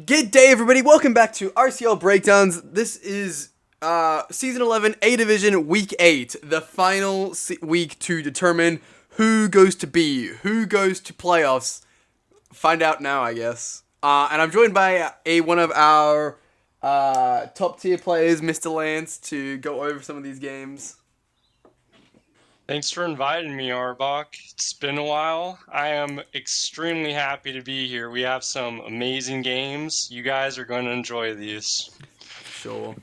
Good day, everybody. Welcome back to RCL Breakdowns. This is Season 11, A Division, Week 8. The final week to determine who goes to B, who goes to playoffs. Find out now, I guess. And I'm joined by one of our top tier players, Mr. Lance, to go over some of these games. Thanks for inviting me, Arbok. It's been a while. I am extremely happy to be here. We have some amazing games. You guys are going to enjoy these. Sure.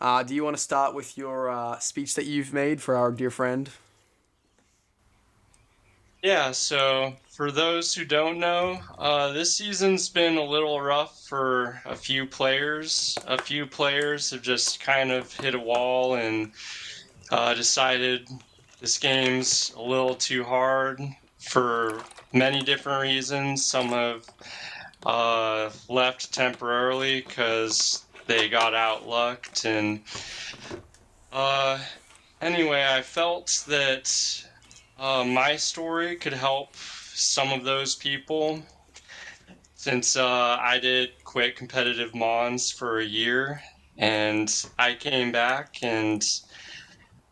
Do you want to start with your speech that you've made for our dear friend? Yeah, so for those who don't know, this season's been a little rough for a few players. A few players have just kind of hit a wall and decided this game's a little too hard for many different reasons. Some have left temporarily because they got outlucked. And uh, anyway, I felt that my story could help some of those people since I did quit competitive Mons for a year and I came back and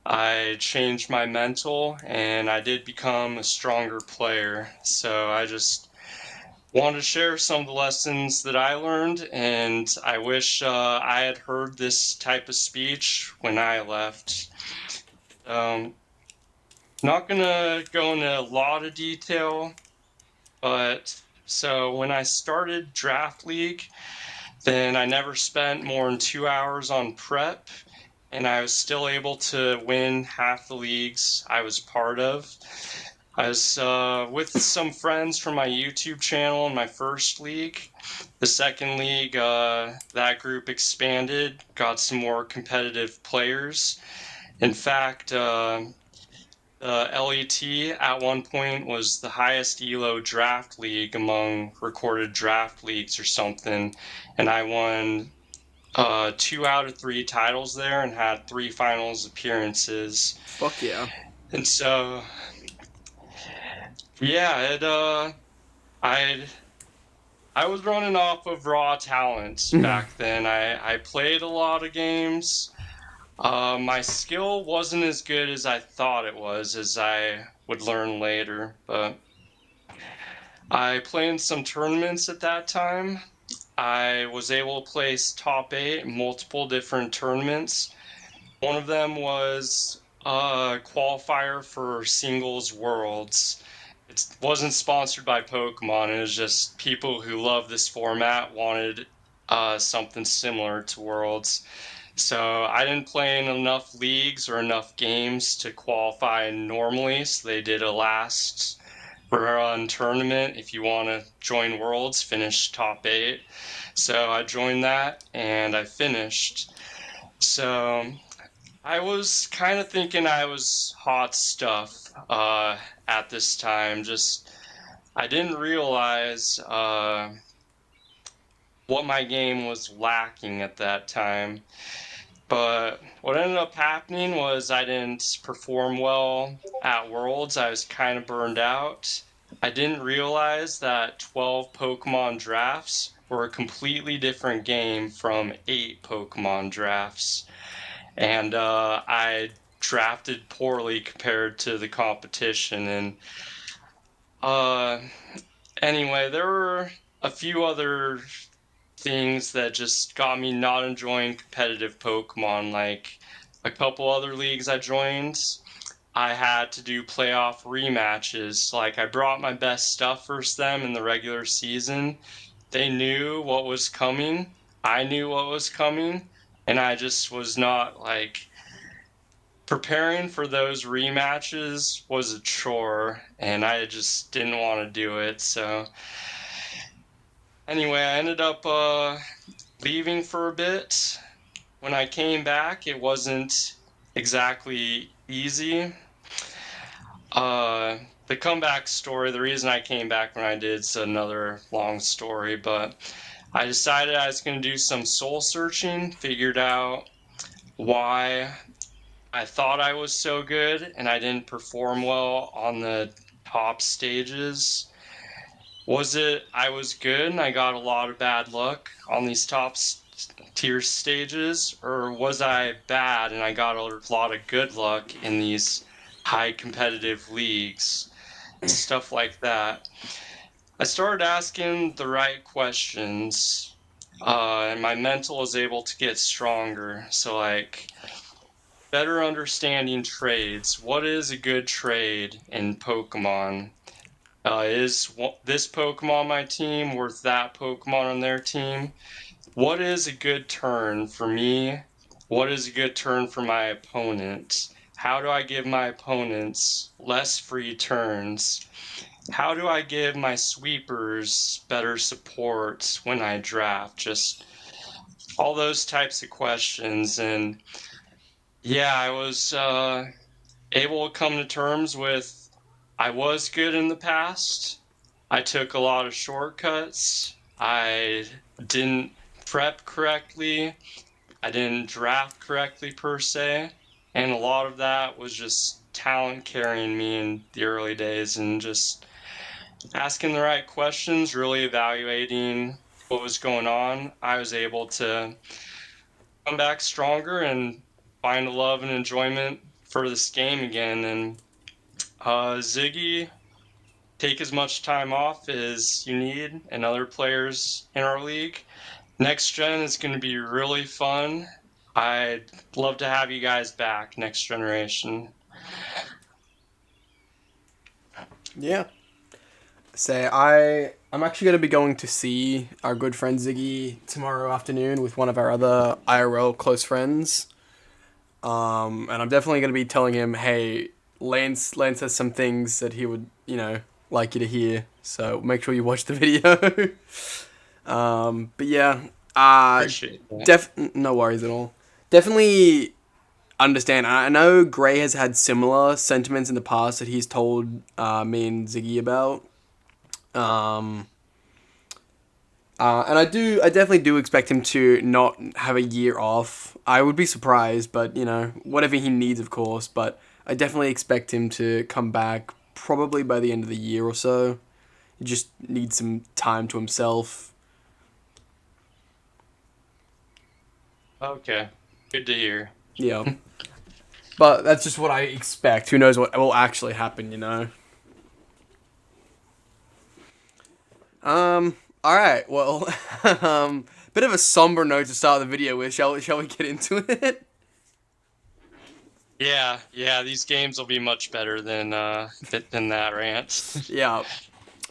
I changed my mental and I did become a stronger player. So I just wanted to share some of the lessons that I learned, and I wish I had heard this type of speech when I left. Um, Not gonna go into a lot of detail, but so when I started Draft League, then I never spent more than 2 hours on prep, and I was still able to win half the leagues I was part of. I was with some friends from my YouTube channel in my first league. The second league, that group expanded, got some more competitive players. In fact, LET at one point was the highest ELO draft league among recorded draft leagues or something, and I won 2 out of 3 titles there and had 3 finals appearances. Fuck yeah. And so, yeah, I I was running off of raw talent back then. I played a lot of games. My skill wasn't as good as I thought it was, as I would learn later, but I played in some tournaments at that time. I was able to place top 8 in multiple different tournaments. One of them was a qualifier for Singles Worlds. It wasn't sponsored by Pokemon. It was just people who love this format wanted something similar to Worlds. So I didn't play in enough leagues or enough games to qualify normally. So they did a last run tournament. If you want to join Worlds, finish top 8. So I joined that and I finished. So I was kind of thinking I was hot stuff at this time. Just I didn't realize what my game was lacking at that time. But what ended up happening was I didn't perform well at Worlds. I was kind of burned out. I didn't realize that 12 Pokemon drafts were a completely different game from 8 Pokemon drafts. And I drafted poorly compared to the competition. And uh, anyway, there were a few other things that just got me not enjoying competitive Pokemon. Like a couple other leagues I joined, I had to do playoff rematches. Like I brought my best stuff versus them in the regular season. They knew what was coming. I knew what was coming. And I just was not like preparing for those rematches was a chore and I just didn't want to do it. So anyway, I ended up leaving for a bit. When I came back, it wasn't exactly easy. Uh, the comeback story, the reason I came back when I did, is another long story, but I decided I was going to do some soul searching, figured out why I thought I was so good and I didn't perform well on the top stages. Was it I was good and I got a lot of bad luck on these tier stages, or was I bad and I got a lot of good luck in these high competitive leagues? Stuff like that. I started asking the right questions, and my mental was able to get stronger. So, like, better understanding trades. What is a good trade in Pokemon? Is this Pokemon on my team worth that Pokemon on their team? What is a good turn for me? What is a good turn for my opponent? How do I give my opponents less free turns? How do I give my sweepers better support when I draft? Just all those types of questions. And yeah, I was able to come to terms with I was good in the past. I took a lot of shortcuts. I didn't prep correctly. I didn't draft correctly per se. And a lot of that was just talent carrying me in the early days and just asking the right questions, really evaluating what was going on. I was able to come back stronger and find a love and enjoyment for this game again. And Ziggy, take as much time off as you need, and other players in our league. Next gen is going to be really fun. I'd love to have you guys back next generation. Yeah. Say I'm actually gonna be going to see our good friend Ziggy tomorrow afternoon with one of our other IRL close friends. And I'm definitely gonna be telling him, hey, Lance has some things that he would, like you to hear. So make sure you watch the video. But yeah, Appreciate that. no worries at all. Definitely understand. I know Gray has had similar sentiments in the past that he's told me and Ziggy about. Um, and I definitely do expect him to not have a year off. I would be surprised, but whatever he needs, of course. But I definitely expect him to come back probably by the end of the year or so. He just needs some time to himself. Okay, good to hear. Yeah. But that's just what I expect. Who knows what will actually happen? All right. Well, bit of a somber note to start the video with. Shall we get into it? Yeah, these games will be much better than that rant. Yeah.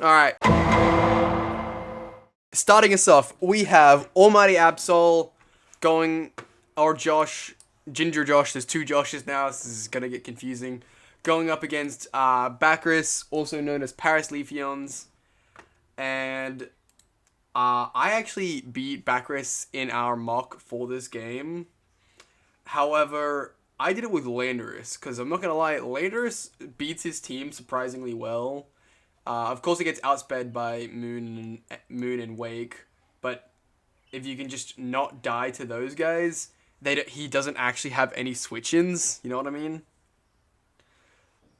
All right. Starting us off, we have Almighty Absol going, or Josh, Ginger Josh. There's two Joshes now. This is gonna get confusing. Going up against Bacchus, also known as Paris Leafeons, and I actually beat Bacchus in our mock for this game. However, I did it with Landorus, because I'm not gonna lie, Landorus beats his team surprisingly well. Of course, it gets outsped by Moon and Wake, but if you can just not die to those guys, he doesn't actually have any switch-ins. You know what I mean?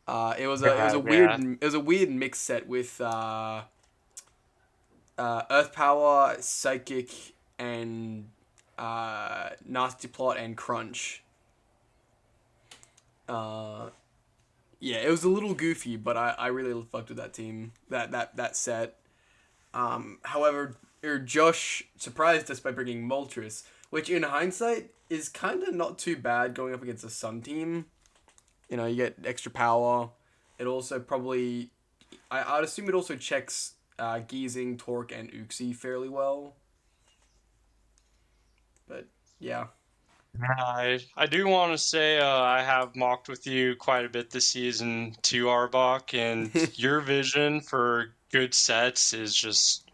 It was a weird mix set with Earth Power, Psychic, and Nasty Plot and Crunch. Yeah, it was a little goofy, but I really fucked with that team, that set. However, Josh surprised us by bringing Moltres, which in hindsight is kind of not too bad going up against a Sun team. You get extra power. It also probably, I'd assume it also checks Geezing, Torque, and Uxie fairly well. But yeah. I do want to say I have mocked with you quite a bit this season too, Arbok, and your vision for good sets is just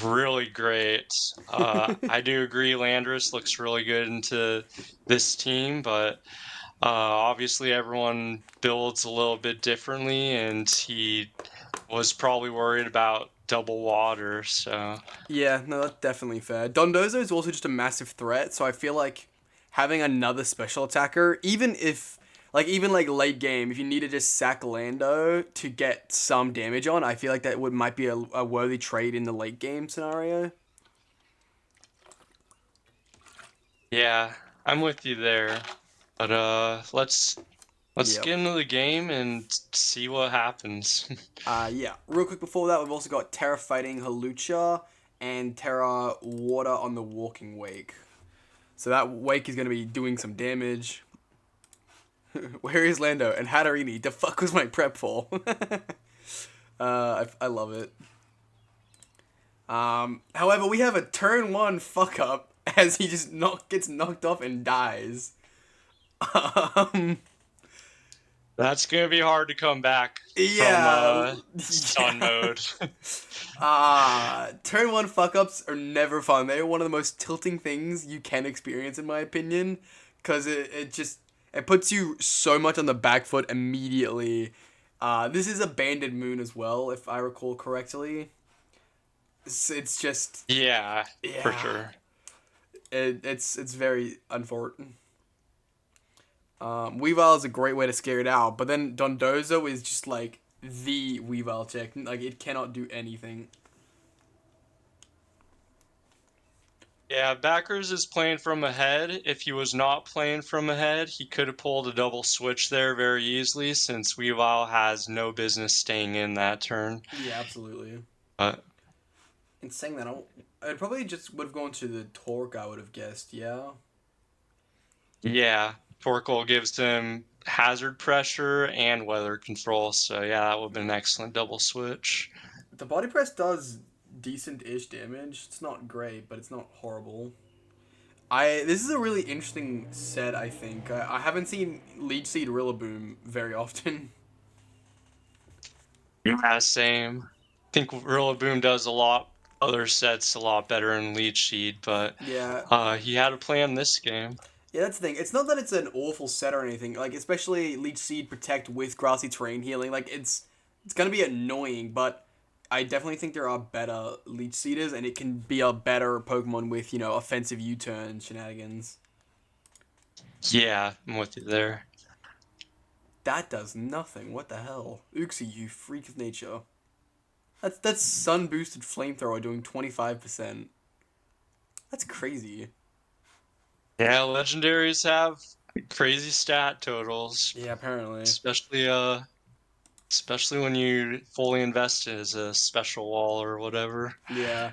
really great. I do agree Landorus looks really good into this team, but obviously everyone builds a little bit differently, and he was probably worried about double water, so... Yeah, no, that's definitely fair. Dondozo is also just a massive threat, so I feel like having another special attacker, even if Like, even, like, late game, if you need to just sack Lando to get some damage on, I feel like that might be a worthy trade in the late game scenario. Yeah, I'm with you there. But let's Yep. get into the game and see what happens. Yeah. Real quick before that, we've also got Terra fighting Halucha and Terra Water on the Walking Wake. So that Wake is going to be doing some damage. Where is Lando? And Hatterini? The fuck was my prep for? I love it. However, we have a turn 1 fuck up as he just gets knocked off and dies. That's gonna be hard to come back Yeah. from stun mode. Turn 1 fuck ups are never fun. They're one of the most tilting things you can experience, in my opinion, because it puts you so much on the back foot immediately. This is a Banded Moon as well, if I recall correctly. It's just Yeah, for sure. It's very unfortunate. Weavile is a great way to scare it out, but then Dondozo is just like the Weavile check. Like, it cannot do anything. Yeah, Backers is playing from ahead. If he was not playing from ahead, he could have pulled a double switch there very easily, since Weavile has no business staying in that turn. Yeah, absolutely. But In saying that, I probably just would have gone to the Torque, I would have guessed, yeah? yeah, Torkoal gives him hazard pressure and weather control, so yeah, that would have been an excellent double switch. The Body Press does decent-ish damage. It's not great, but it's not horrible. This is a really interesting set, I think. I haven't seen Leech Seed Rillaboom very often. Yeah, same. I think Rillaboom does other sets a lot better in Leech Seed, but Yeah. he had a plan this game. Yeah, that's the thing. It's not that it's an awful set or anything. Like, especially Leech Seed Protect with Grassy Terrain Healing. Like, it's gonna be annoying, but I definitely think there are better Leech Seeders, and it can be a better Pokemon with, offensive U-turn shenanigans. Yeah, I'm with you there. That does nothing. What the hell? Uxie, you freak of nature. That's Sun Boosted Flamethrower doing 25%. That's crazy. Yeah, legendaries have crazy stat totals. Yeah, apparently. Especially when you fully invest as a special wall or whatever. Yeah.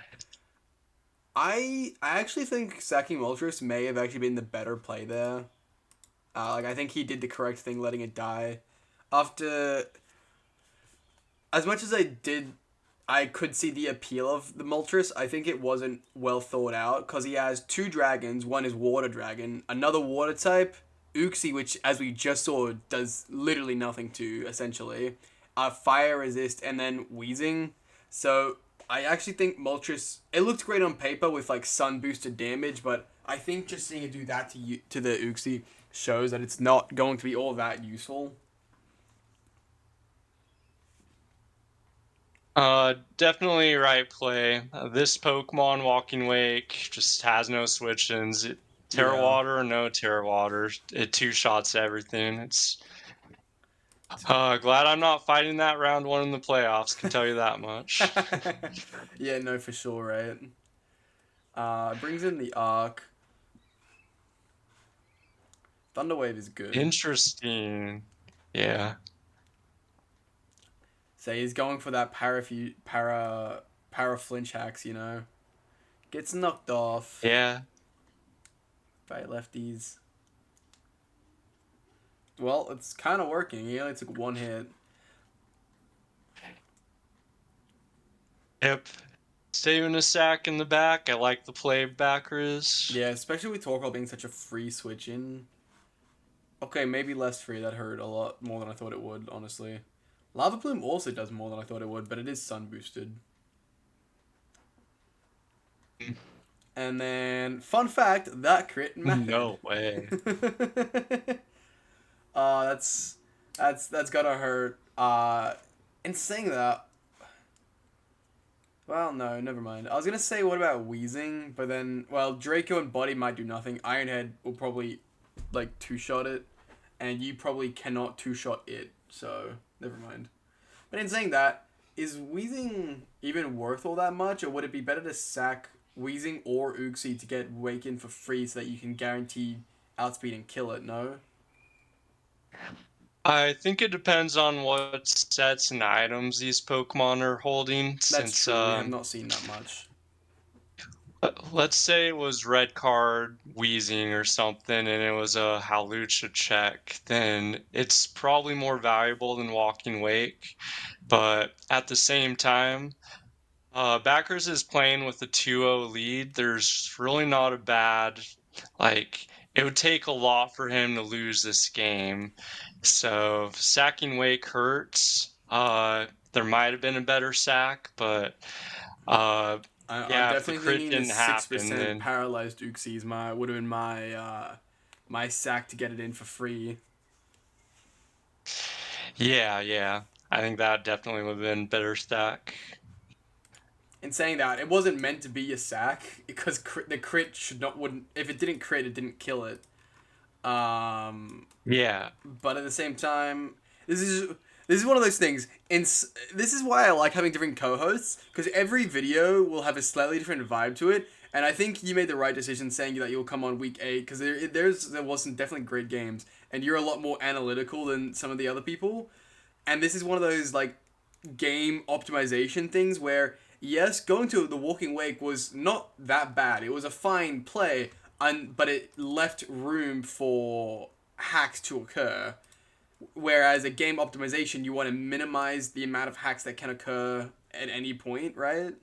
I actually think sacking Moltres may have actually been the better play there. I think he did the correct thing letting it die. After... As much as I could see the appeal of the Moltres, I think it wasn't well thought out, because he has 2 dragons. One is Water Dragon, another Water type, Uxie, which, as we just saw, does literally nothing to, essentially. Fire Resist, and then Wheezing. So, I actually think Moltres... It looked great on paper with, like, Sun-boosted damage, but I think just seeing it do that to the Uxie shows that it's not going to be all that useful. Definitely right play. This Pokemon, Walking Wake, just has no switch-ins. Terra Water or no Terra Water, it 2-shots everything. It's glad I'm not fighting that round 1 in the playoffs, can tell you that much. Yeah, no, for sure, right? Brings in the Arc. Thunderwave is good. Interesting. Yeah. So he's going for that para flinch hacks, Gets knocked off. Yeah. By lefties. Well, it's kind of working. He only took 1 hit. Yep. Saving a sack in the back. I like the play Backers. Yeah, especially with Torkoal being such a free switch in. Okay, maybe less free. That hurt a lot more than I thought it would, honestly. Lava Plume also does more than I thought it would, but it is Sun boosted. And then, fun fact, that crit mattered. No way. That's gotta hurt. In saying that, well, no, never mind. I was gonna say, what about Wheezing? But then, well, Draco and Body might do nothing. Ironhead will probably, like, 2-shot it. and you probably cannot two-shot it, so never mind. But in saying that, is Weezing even worth all that much, or would it be better to sack Weezing or Uxie to get Waken for free so that you can guarantee outspeed and kill it, no? I think it depends on what sets and items these Pokemon are holding, That's since true, we have not seen that much. let's say it was red card Wheezing or something and it was a Hawlucha check, then it's probably more valuable than Walking Wake. But at the same time, Backers is playing with a 2-0 lead. There's really not a bad, like, it would take a lot for him to lose this game. So sacking Wake hurts. There might have been a better sack, but I'm yeah, if the definitely crit thinking the didn't happen, 6% then paralyzed Uxie would have been my sack to get it in for free. yeah, I think that definitely would have been better stack. In saying that, it wasn't meant to be a sack because the crit wouldn't, if it didn't crit, it didn't kill it. Yeah, But at the same time, this is one of those things. This is why I like having different co-hosts, because every video will have a slightly different vibe to it. And I think you made the right decision saying that you'll come on week 8, because there was some definitely great games, and you're a lot more analytical than some of the other people. And this is one of those like game optimization things where yes, going to the Walking Wake was not that bad. It was a fine play, but it left room for hacks to occur. Whereas a game optimization, you want to minimize the amount of hacks that can occur at any point, right?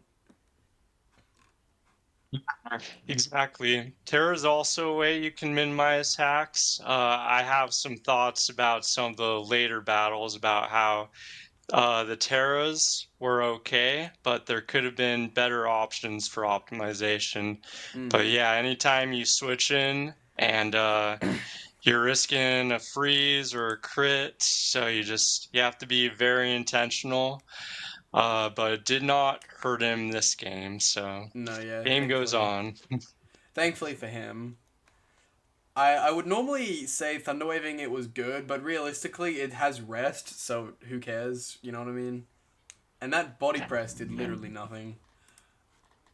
exactly. Terra's also a way you can minimize hacks. I have some thoughts about some of the later battles about how the Terras were okay, but there could have been better options for optimization. But Mm-hmm. yeah, anytime you switch in and you're risking a freeze or a crit, so you have to be very intentional. But it did not hurt him this game, so No, yeah, game goes thankfully. on. Thankfully for him. I would normally say Thunderwaving it was good, but realistically it has rest, so who cares? You know what I mean? And that body press did literally nothing.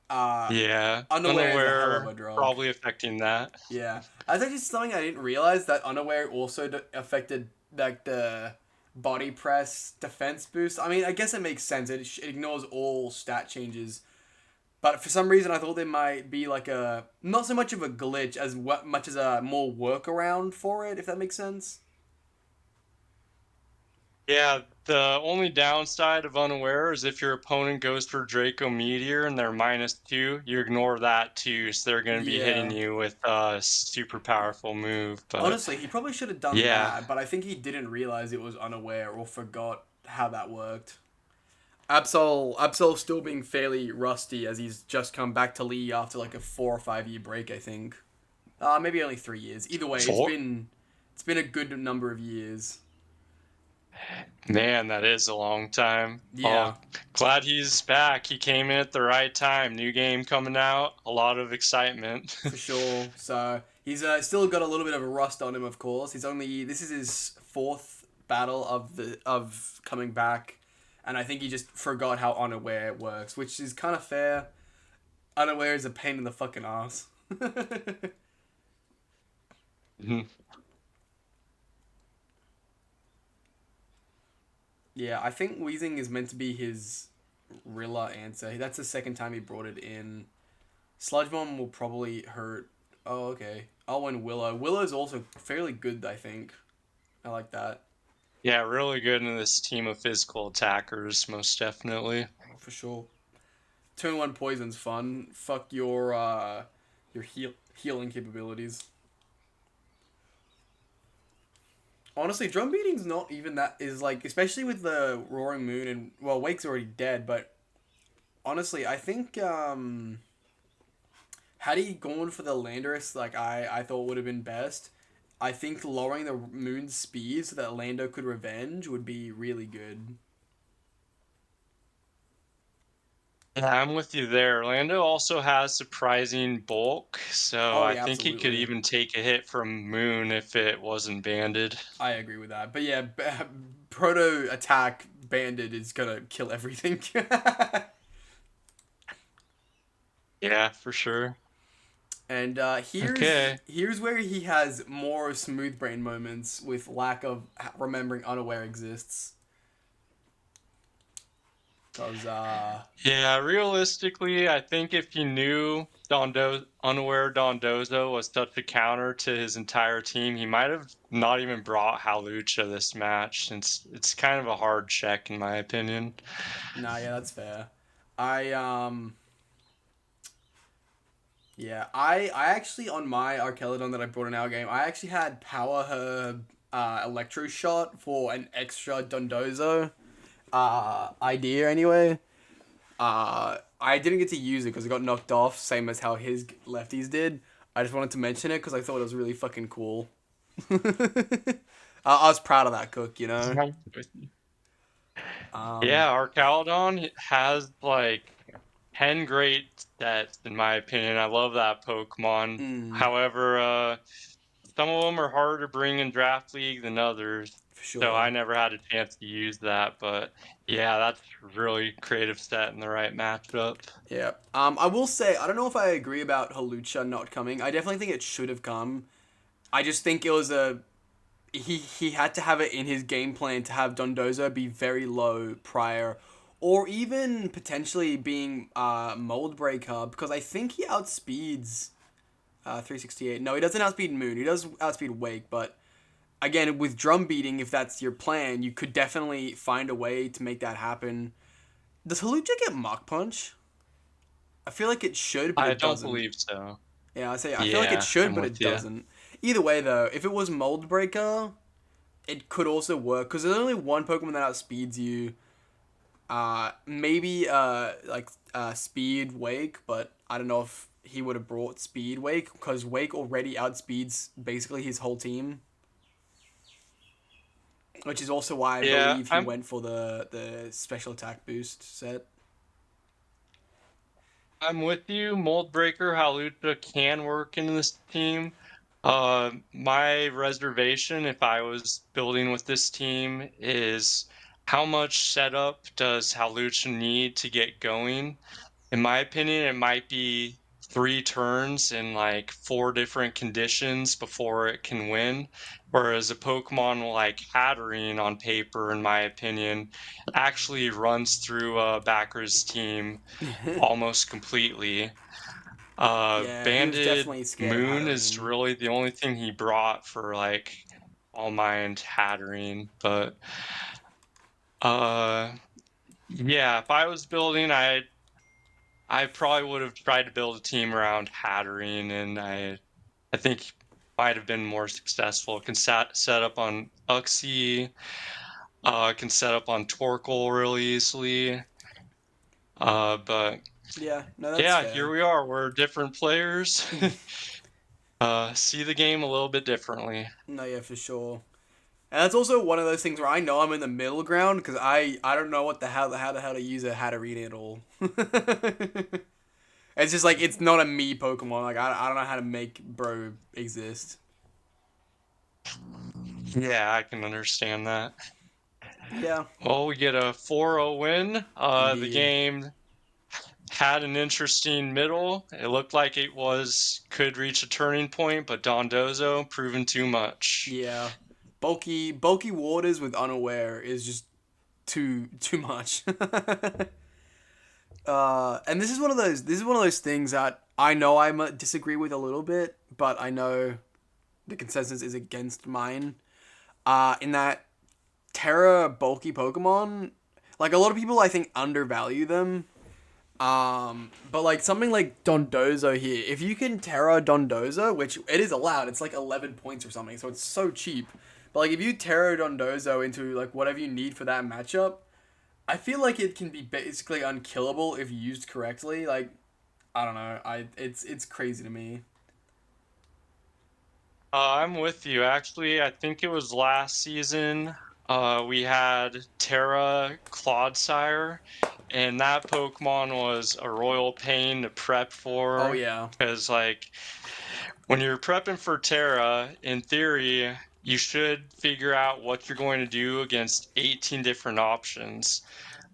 Uh, Yeah, Unaware is a hell of unaware a drug. probably affecting that. Yeah, that's actually something I didn't realize that Unaware also affected like the body press defense boost. I mean, I guess it makes sense. It ignores all stat changes, but for some reason I thought there might be like a not so much of a glitch as much as a more workaround for it. If that makes sense. Yeah, the only downside of Unaware is if your opponent goes for Draco Meteor and they're -2, you ignore that too, so they're going to be hitting Yeah. you with a super powerful move. But Honestly, he probably should have done yeah, that, but I think he didn't realize it was Unaware or forgot how that worked. Absol still being fairly rusty as he's just come back to Lee after like a 4 or 5 year break, I think. Maybe only 3 years. Either way, four? it's been a good number of years. Man, that is a long time. Yeah, Oh, glad he's back. He came in at the right time. New game coming out, a lot of excitement. for sure. So he's still got a little bit of a rust on him, of course. This is his fourth battle of coming back, and I think he just forgot how Unaware works, which is kind of fair. Unaware is a pain in the fucking ass. Yeah, I think Weezing is meant to be his Rilla answer. That's the second time he brought it in. Sludge Bomb will probably hurt. Oh, okay. I'll win Willow. Willow's also fairly good, I think. I like that. Yeah, really good in this team of physical attackers, most definitely. Oh, for sure. Turn 1 poison's fun. Fuck your healing capabilities. Honestly, drum beating's not even that is like especially with the Roaring Moon and well, Wake's already dead, but honestly, I think had he gone for the Landorus like I thought would have been best, I think lowering the Moon's speed so that Lando could revenge would be really good. Yeah, I'm with you there. Orlando also has surprising bulk, so Oh I yeah, think he could absolutely. even take a hit from Moon if it wasn't banded. I agree with that. But yeah, proto attack banded is gonna kill everything. Yeah, for sure. And Okay. here's where he has more smooth brain moments with lack of remembering unaware exists. Cause Yeah, realistically, I think if he knew unaware Dondozo was such a counter to his entire team, he might have not even brought Halucha this match, since it's kind of a hard check in my opinion. nah, yeah, that's fair. I yeah, I actually on my Archeladon that I brought in our game, I actually had Power Herb Electro Shot for an extra Dondozo idea anyway. I didn't get to use it because it got knocked off, same as how his lefties did. I just wanted to mention it because I thought it was really fucking cool. I was proud of that cook, you know. Yeah. Um, Yeah, Archaludon has like 10 great stats in my opinion. I love that Pokemon. mm, However, some of them are harder to bring in Draft League than others, for so sure. I never had a chance to use that. But yeah, that's really creative set in the right matchup. Yeah. I will say I don't know if I agree about Halucha not coming. I definitely think it should have come. I just think it was a he had to have it in his game plan to have Dondozo be very low prior, or even potentially being mold breaker because I think he outspeeds 368. No, he doesn't outspeed Moon. He does outspeed Wake, but again with drum beating, if that's your plan, you could definitely find a way to make that happen. Does Halucha get Mach Punch? I feel like it should, but I it don't doesn't. believe so. Yeah, I feel like it Yeah, should, I'm but with it you. doesn't. Either way, though, if it was Mold Breaker, it could also work because there's only one Pokemon that outspeeds you. Maybe Speed Wake, but I don't know if he would have brought Speed Wake because Wake already outspeeds basically his whole team, which is also why I Yeah, believe he went for the special attack boost set. I'm with you. Mold Breaker Halucha can work in this team. My reservation, if I was building with this team, is how much setup does Halucha need to get going? In my opinion, it might be 3 turns in like 4 different conditions before it can win. Whereas a Pokemon like Hatterene on paper, in my opinion, actually runs through a backer's team almost completely. Yeah, he was Banded definitely scared of Moon is Hatterene. really the only thing he brought for like All Mind Hatterene, but uh yeah, if I was building, I probably would have tried to build a team around Hatterene, and I think might have been more successful. Can set up on Uxie, can set up on Torkoal really easily. But Yeah, no, that's yeah, fair. here we are. We're different players. See the game a little bit differently. No, yeah, for sure. And that's also one of those things where I know I'm in the middle ground because I don't know what the hell how the hell to use a Hatterene at all. It's just like it's not a me Pokemon. Like I don't know how to make bro exist. Yeah, I can understand that. Yeah, Well, we get a 4-0 win. The indeed. game had an interesting middle. It looked like it was could reach a turning point, but Dondozo proven too much. Yeah, bulky waters with unaware is just too much. And this is one of those things that I know I might disagree with a little bit, but I know the consensus is against mine. In that Terra bulky Pokemon, like a lot of people I think undervalue them. But like something like Dondozo here, if you can Terra Dondozo, which it is allowed, it's like 11 points or something, so it's so cheap. But like if you Terra Dondozo into like whatever you need for that matchup, I feel like it can be basically unkillable if used correctly. Like I don't know, it's crazy to me. I'm with you. Actually, I think it was last season. we had Terra Clodsire, and that Pokemon was a royal pain to prep Oh for. yeah. Because, like, when you're prepping for Terra, in theory, you should figure out what you're going to do against 18 different options.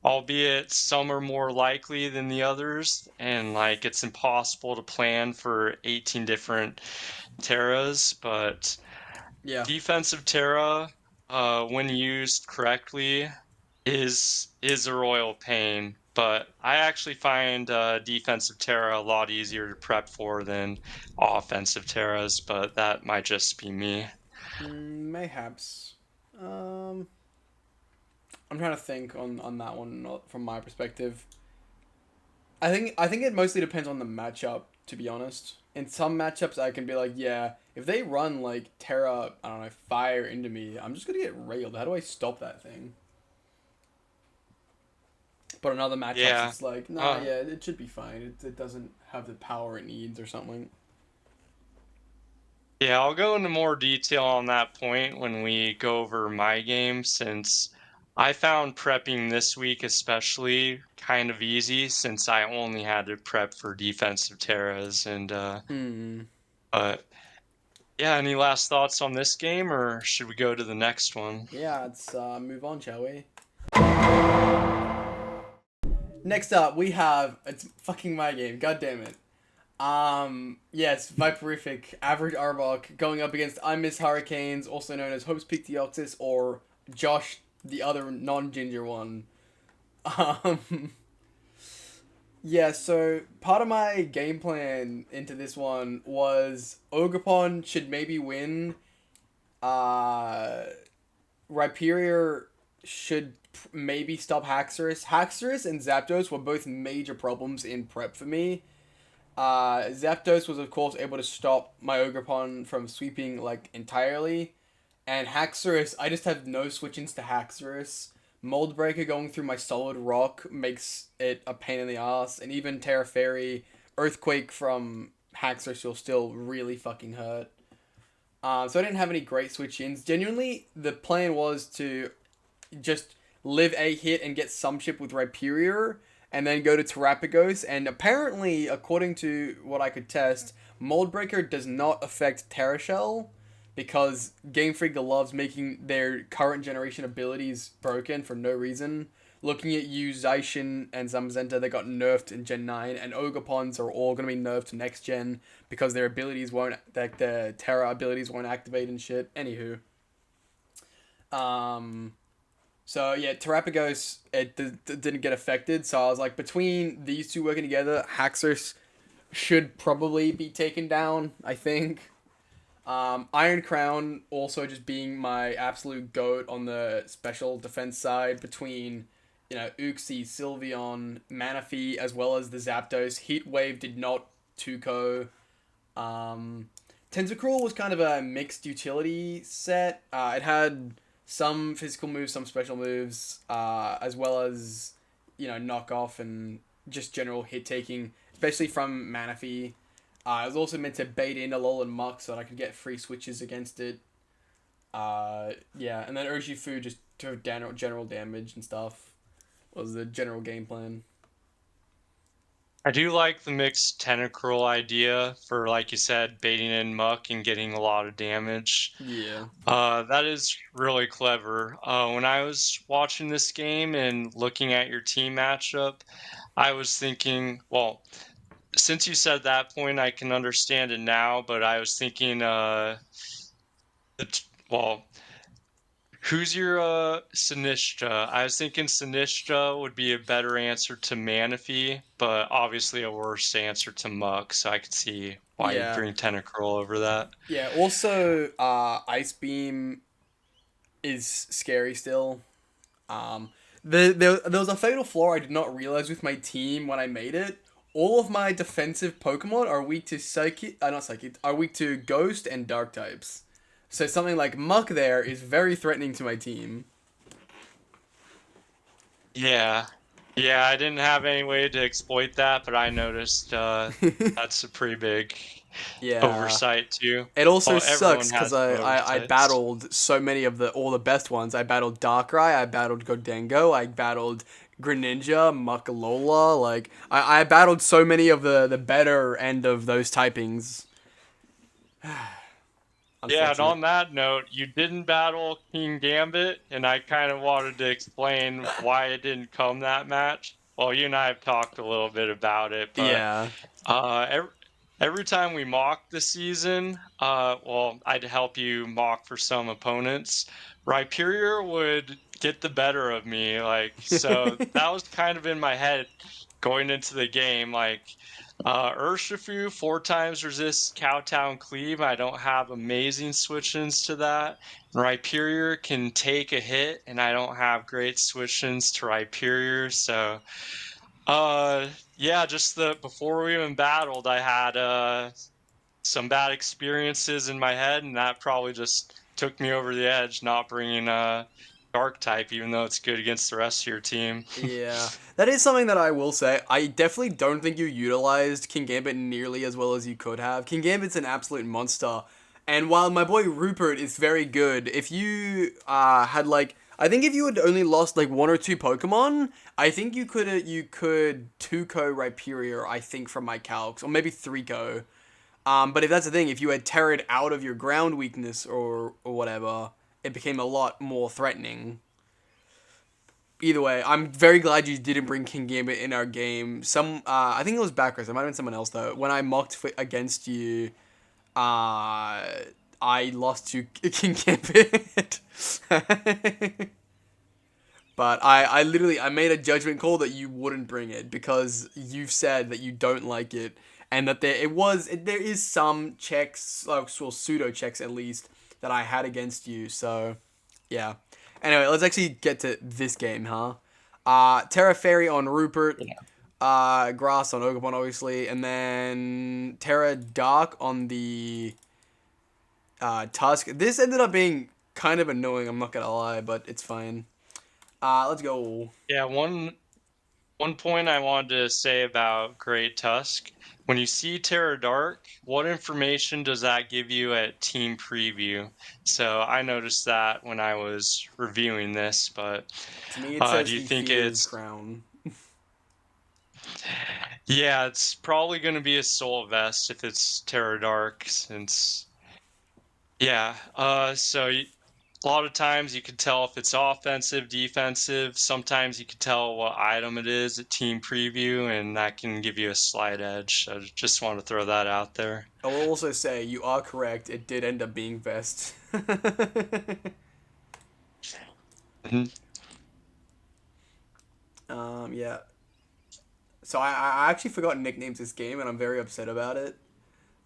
Albeit some are more likely than the others, and like it's impossible to plan for 18 different Terras, but Yeah. defensive Terra, when used correctly, is a royal pain. But I actually find defensive Terra a lot easier to prep for than offensive Terras, but that might just be me. Mayhaps. Um, I'm trying to think on that one from my perspective. I think it mostly depends on the matchup, to be honest. In some matchups, I can be like, yeah, if they run like Terra, I don't know, fire into me, I'm just gonna get railed. How do I stop that thing? But in other matchups, Yeah. it's like, nah, Uh, yeah, it should be fine. It doesn't have the power it needs or something. Yeah, I'll go into more detail on that point when we go over my game, since I found prepping this week especially kind of easy since I only had to prep for defensive terras and Hmm. but yeah, any last thoughts on this game or should we go to the next one? Yeah, let's move on, shall we? Next up, we have it's fucking my game. God damn it. Yes, Viperific, average Arbok, going up against I Miss Hurricanes, also known as Hope's Peak Deoxys, or Josh, the other non-ginger one. Um, yeah, so part of my game plan into this one was Ogerpon should maybe win. Uh, Rhyperior should maybe stop Haxorus. Haxorus and Zapdos were both major problems in prep for me. Zapdos was of course able to stop my Ogerpon from sweeping like entirely, and Haxorus I just have no switch-ins to Haxorus. Mold Breaker going through my solid rock makes it a pain in the ass, and even Terra Fairy, Earthquake from Haxorus will still really fucking hurt. So I didn't have any great switch-ins. Genuinely, the plan was to just live a hit and get some chip with Rhyperior, and then go to Terrapagos. And apparently, according to what I could test, Mold Breaker does not affect Terra Shell because Game Freak loves making their current generation abilities broken for no reason. Looking at you, Zaishin and Zamazenta, they got nerfed in Gen 9, and Ogapons are all going to be nerfed to next gen because their abilities won't, like, their Terra abilities won't activate and shit. Anywho. Um, so yeah, Terrapagos didn't get affected. So I was like, between these two working together, Haxorus should probably be taken down. I think. Iron Crown also just being my absolute goat on the special defense side between, Uxie, Sylveon, Manaphy, as well as the Zapdos. Heat Wave did not 2-ko. Tentacruel was kind of a mixed utility set. It had some physical moves, some special moves, as well as, knock off and just general hit taking, especially from Manaphy. I was also meant to bait in Alolan Muck so that I could get free switches against it. Yeah, and then Urshifu just to general damage and stuff was the general game plan. I do like the mixed Tentacruel idea for, like you said, baiting in Muck and getting a lot of damage. Yeah. That is really clever. When I was watching this game and looking at your team matchup, I was thinking, well, since you said that point, I can understand it now, but I was thinking, well, who's your Sinistcha? I was thinking Sinistcha would be a better answer to Manaphy, but obviously a worse answer to Muck, so I could see why you'd Yeah. bring Tentacruel over that. Yeah. Also, Ice Beam is scary still. Um, there was a fatal flaw I did not realize with my team when I made it. All of my defensive Pokemon are weak to not Psychic, are weak to Ghost and Dark types. So something like Muck there is very threatening to my team. Yeah. Yeah, I didn't have any way to exploit that, but I noticed that's a pretty big Yeah. oversight too. It also Oh, everyone sucks because has I oversights. battled so many of all the best ones. I battled Darkrai, I battled Godengo, I battled Greninja, Muckalola. Like I battled so many of the better end of those typings. Yeah, and Unfortunate. on that note, you didn't battle King Gambit, and I kind of wanted to explain why it didn't come that match. Well, you and I have talked a little bit about it, but Yeah. every time we mock the season, well, I'd help you mock for some opponents. Rhyperior would get the better of me, like, so that was kind of in my head going into the game. Like, Urshifu, 4 times resist Cowtown Cleave. I don't have amazing switch-ins to that. Rhyperior can take a hit, and I don't have great switch-ins to Rhyperior, so uh, yeah, just the before we even battled, I had some bad experiences in my head, and that probably just took me over the edge, not bringing Dark type, even though it's good against the rest of your team. Yeah, that is something that I will say. I definitely don't think you utilized King Gambit nearly as well as you could have. King Gambit's an absolute monster, and while my boy Rupert is very good, if you had like, I think if you had only lost like one or two Pokemon, I think you could 2-ko Rhyperior. I think from my calcs, or maybe 3-ko. But if that's the thing, if you had Terrid out of your ground weakness or whatever, it became a lot more threatening. Either way, I'm very glad you didn't bring King Gambit in our game. I think it was backwards. It might have been someone else though. When I mocked against you, I lost to King Gambit. But I literally I made a judgment call that you wouldn't bring it because you've said that you don't like it and that there is some checks like well, pseudo checks at least that I had against you. So yeah. Anyway, let's actually get to this game, huh? Terra Fairy on Rupert, Yeah. Grass on Ogerpon, obviously, and then Terra Dark on the Tusk. This ended up being kind of annoying, I'm not gonna lie, but it's fine. Let's go. Yeah, one point I wanted to say about Great Tusk. When you see Terra Dark, what information does that give you at Team Preview? So I noticed that when I was reviewing this, but To me, it says do you he think fears it's Crown. yeah, it's probably going to be a Soul Vest if it's Terra Dark, since yeah. A lot of times you can tell if it's offensive, defensive. Sometimes you can tell what item it is at Team Preview, and that can give you a slight edge. So just want to throw that out there. I will also say you are correct. It did end up being Vest. Mhm. Yeah. So I actually forgot nicknames this game, and I'm very upset about it.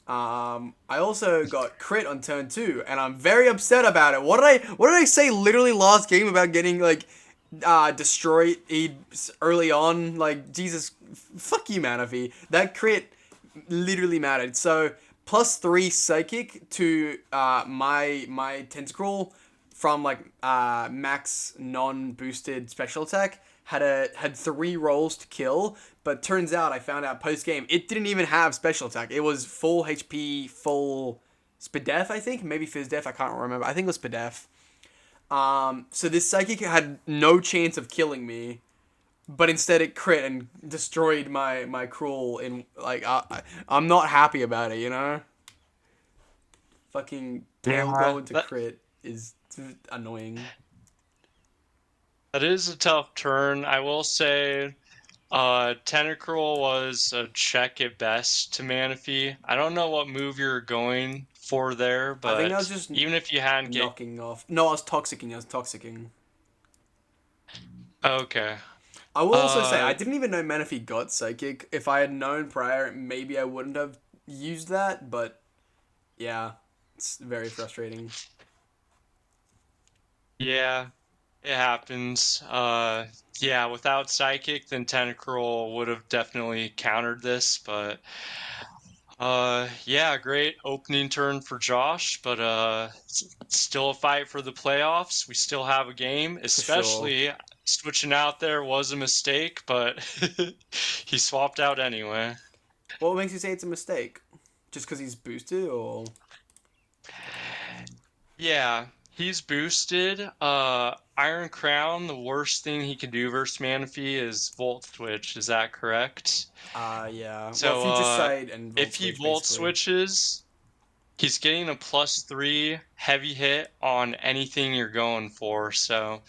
I also got crit on turn 2, and I'm very upset about it. What did I say literally last game about getting like destroyed early on? Like Jesus, fuck you, Manaphy. That crit literally mattered. So +3 psychic to my tentacruel from like max non-boosted special attack had 3 rolls to kill, but turns out I found out post game it didn't even have special attack. It was full HP, full Spadef, I think, maybe Fizdef, I can't remember. I think it was Spadef. So this psychic had no chance of killing me, but instead it crit and destroyed my cruel. In like I'm not happy about it, you know. Fucking tail Yeah, glow into crit is annoying. that is a tough turn. I will say, Tentacruel was a check at best to Manaphy. I don't know what move you're going for there, I think I was but just even if you hadn't get knocking off. No, I was toxicking. okay. I will also say I Uh, didn't even know Menifee got psychic. If I had known prior, maybe I wouldn't have used that. But yeah, it's very frustrating. yeah, it happens. Yeah, without Psychic, then Tentacruel would have definitely countered this, but yeah, great opening turn for Josh, but it's still a fight for the playoffs. We still have a game, For sure. especially switching out there was a mistake, but he swapped out anyway. What makes you say it's a mistake? Just because he's boosted, or Yeah, he's boosted. Iron Crown, the worst thing he can do versus Manaphy is Volt Switch. Is that correct? yeah. Well, So, future sight and volt if he switch Volt basically. Switches, he's getting a +3 heavy hit on anything you're going for. So,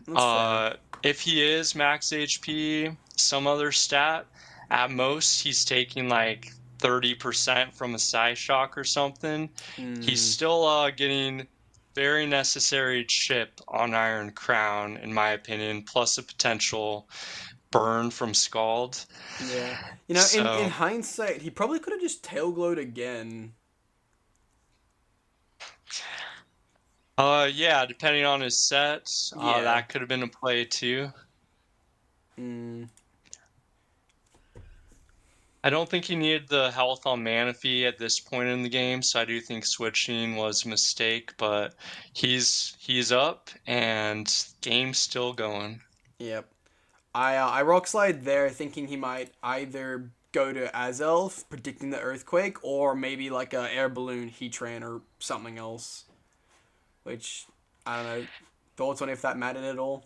That's fair. if he is max HP, some other stat, at most he's taking like 30% from a Psyshock or something. He's Hmm. still getting very necessary chip on Iron Crown, in my opinion, plus a potential burn from Scald. Yeah. In So, hindsight, he probably could have just tail glowed again. yeah, depending on his set, Yeah. that could have been a play too. Hmm. I don't think he needed the health on Manaphy at this point in the game, so I do think switching was a mistake, but he's up and game's still going. Yep. I rock slide there, thinking he might either go to Azelf, predicting the earthquake, or maybe like a air balloon, Heatran, or something else. Which I don't know. Thoughts on if that mattered at all?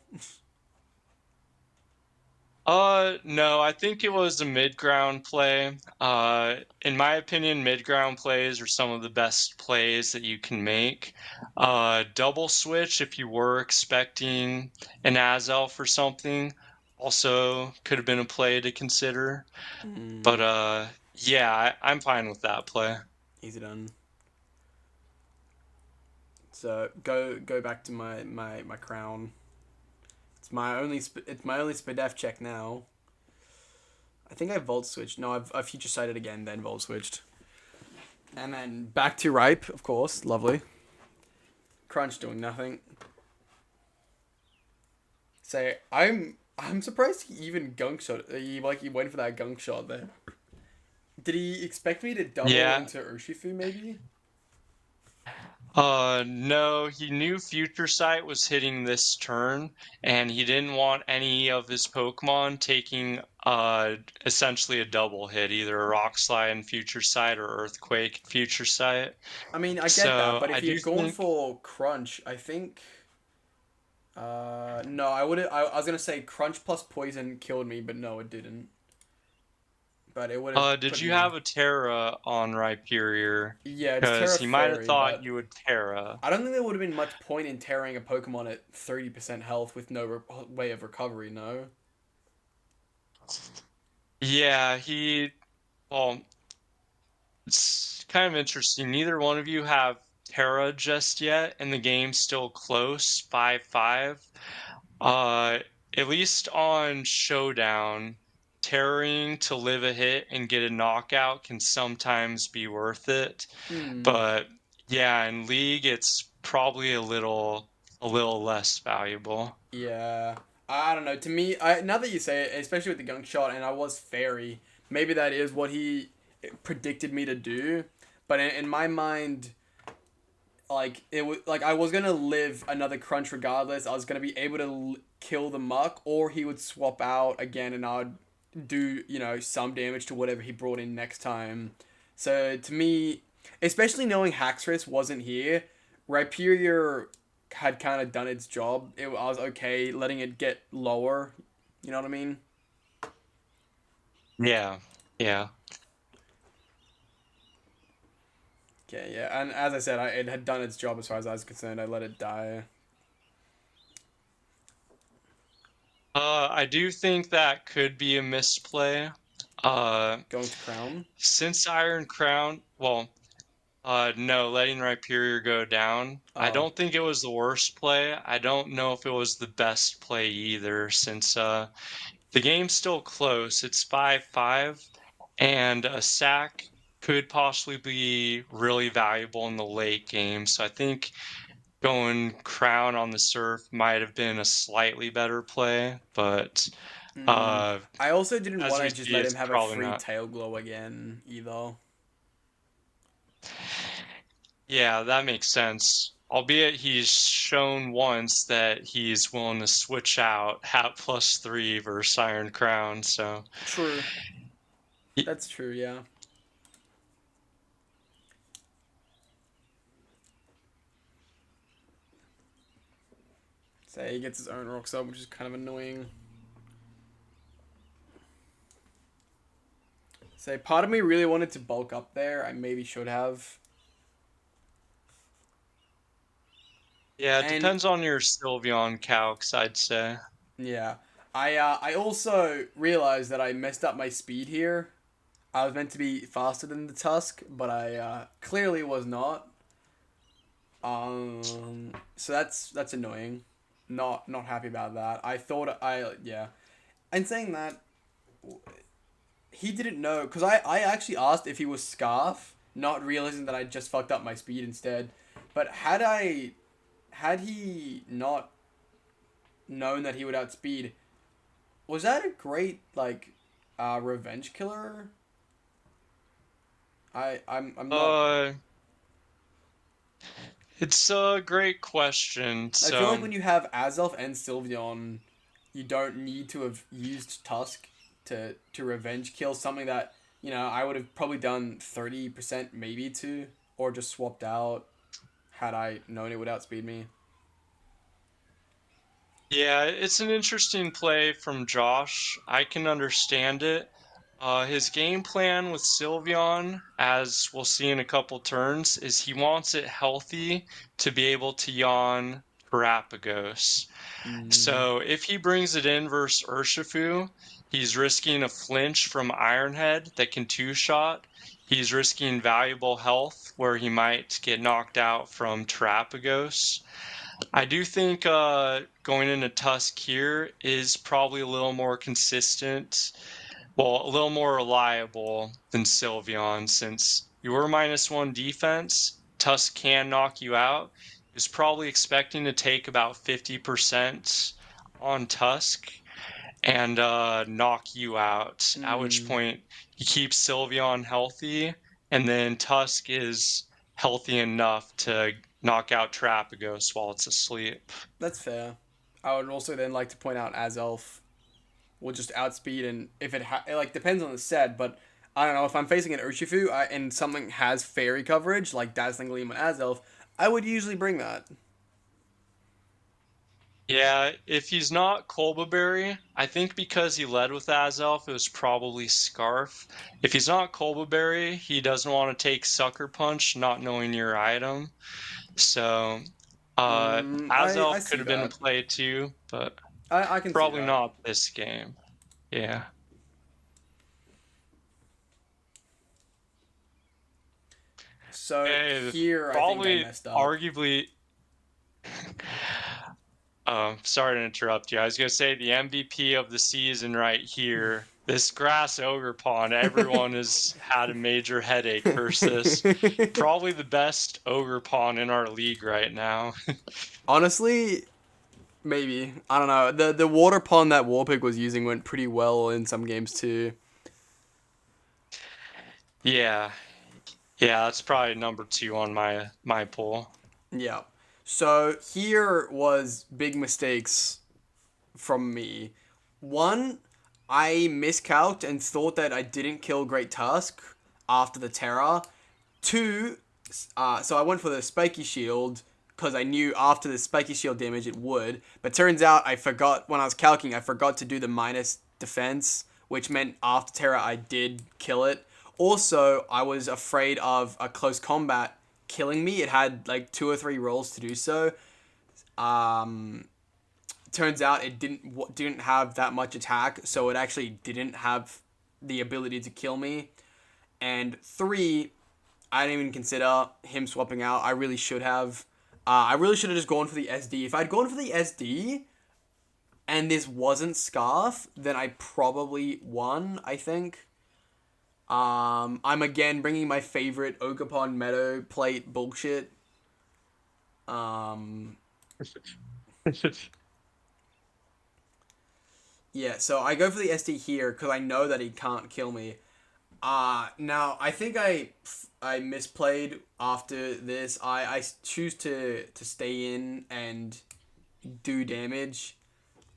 No, I think it was a mid-ground play. In my opinion, mid-ground plays are some of the best plays that you can make. Double switch if you were expecting an Azelf or something, also could have been a play to consider. But Hmm. yeah, I'm fine with that play. Easy done. So go back to my crown. It's my only Spadef check now. I think I volt switched. No, I've future sighted again, then volt switched. And then back to ripe, of course. Lovely. Crunch doing nothing. So I'm surprised he even gunk shot. He went for that gunk shot there. Did he expect me to double Yeah. into Urshifu maybe? No, he knew Future Sight was hitting this turn, and he didn't want any of his Pokemon taking essentially a double hit, either a Rock Slide and Future Sight or Earthquake Future Sight. I mean, I get that, So but if I he do had gone think, for Crunch, I think. No, I would. I was gonna say Crunch plus Poison killed me, but no, it didn't. But it would have did put you me. have a Terra on Rhyperior? Yeah, it's Because Terra he might have Fairy, thought but you would Terra. I don't think there would have been much point in tearing a Pokemon at 30% health with no way of recovery. No. Yeah, well, it's kind of interesting. Neither one of you have Terra just yet, and the game's still close, 5-5. Uh, at least on Showdown, Terraring to live a hit and get a knockout can sometimes be worth it. Hmm. But yeah, in League, it's probably a little less valuable. Yeah. I don't know. To me, now that you say it, especially with the gunk shot, and I was fairy, maybe that is what he predicted me to do. But in my mind, like it was like I was gonna live another crunch regardless. I was gonna be able to kill the muck, or he would swap out again, and I'd do some damage to whatever he brought in next time. So to me, especially knowing Haxorus wasn't here, Rhyperior had kind of done its job. I was okay letting it get lower. You know what I mean? Yeah, yeah. Okay, yeah. And as I said, it had done its job as far as I was concerned. I let it die. I do think that could be a misplay. Uh, Going to Crown. since Iron Crown, well, no, letting Rhyperior go down. I Oh. don't think it was the worst play. I don't know if it was the best play either, since the game's still close. It's 5-5, and a sack could possibly be really valuable in the late game. So I think going Crown on the Surf might have been a slightly better play, but Mm. uh, I also didn't as want we to just see, let him it's have a probably free not. tail glow again either. Yeah, that makes sense. albeit he's shown once that he's willing to switch out Hat +3 versus Iron Crown, so True. That's true, yeah. So he gets his own rocks up, which is kind of annoying. So part of me really wanted to bulk up there. I maybe should have. yeah, it And depends on your Sylveon calcs, I'd say. yeah, I also realized that I messed up my speed here. I was meant to be faster than the Tusk, but I clearly was not. So that's annoying. Not happy about that. I thought I yeah. And saying that, he didn't know because I actually asked if he was Scarf, not realizing that I just fucked up my speed instead. But had he not known that he would outspeed, was that a great like revenge killer? I'm not. Uh, it's a great question. I feel like So, when you have Azelf and Sylveon, you don't need to have used Tusk to revenge kill something that I would have probably done 30% maybe to, or just swapped out had I known it would outspeed me. yeah, it's an interesting play from Josh. I can understand it. His game plan with Sylveon, as we'll see in a couple turns, is he wants it healthy to be able to yawn Terapagos. Mm, So if he brings it in versus Urshifu, he's risking a flinch from Ironhead that can two-shot. He's risking valuable health where he might get knocked out from Terapagos. I do think going into Tusk here is probably a little more consistent, well, a little more reliable than Sylveon since you were -1 defense. Tusk can knock you out. He was probably expecting to take about 50% on Tusk and knock you out, at which mm, point he keeps Sylveon healthy, and then Tusk is healthy enough to knock out Terapagos while it's asleep. that's fair. I would also then like to point out Azelf will just outspeed, and if it like depends on the set, but I don't know if I'm facing an Urshifu and something has fairy coverage like Dazzling Gleam and Azelf, I would usually bring that. Yeah, if he's not Colbaberry, I think because he led with Azelf, it was probably Scarf. If he's not Colbaberry, he doesn't want to take Sucker Punch, not knowing your item. So, I Azelf could see have been a that. play too, but I can see probably that. not this game. Yeah. So Okay, here I think I probably, messed up. arguably, sorry to interrupt you. I was gonna say the MVP of the season right here. This grass ogre pond, everyone has had a major headache versus this. Probably the best ogre pond in our league right now. Honestly, maybe. I don't know. The water pond that Warpig was using went pretty well in some games too. Yeah, yeah, that's probably number two on my poll. Yeah. So here was big mistakes from me. One, I miscalced and thought that I didn't kill Great Tusk after the Terror. Two, so I went for the Spiky Shield because I knew after the Spiky Shield damage it would. But turns out I forgot, when I was calcing, I forgot to do the minus defense, which meant after Terror I did kill it. Also, I was afraid of a close combat killing me. It had like 2 or 3 rolls to do so. Um, Turns out it didn't have that much attack, so it actually didn't have the ability to kill me. And 3, I didn't even consider him swapping out. I really should have. I really should have just gone for the SD. If I'd gone for the SD and this wasn't Scarf, then I probably won, I think. I'm again bringing my favorite Ogerpon Meadow plate bullshit. Um, yeah, so I go for the SD here because I know that he can't kill me. Now I think I misplayed after this. I choose to stay in and do damage.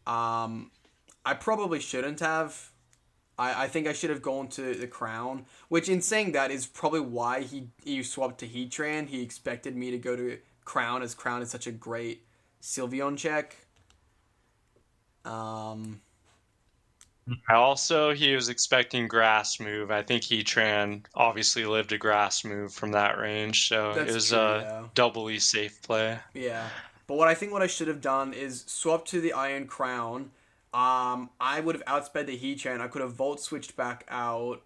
I probably shouldn't have. I think I should have gone to the Crown, which in saying that is probably why he swapped to Heatran. He expected me to go to Crown, as Crown is such a great Sylveon check. Also, he was expecting grass move. I think Heatran obviously lived a grass move from that range, so it That's was true, a yeah. doubly safe play. Yeah. But what I should have done is swap to the Iron Crown. I would have outsped the Heatran. I could have Volt switched back out.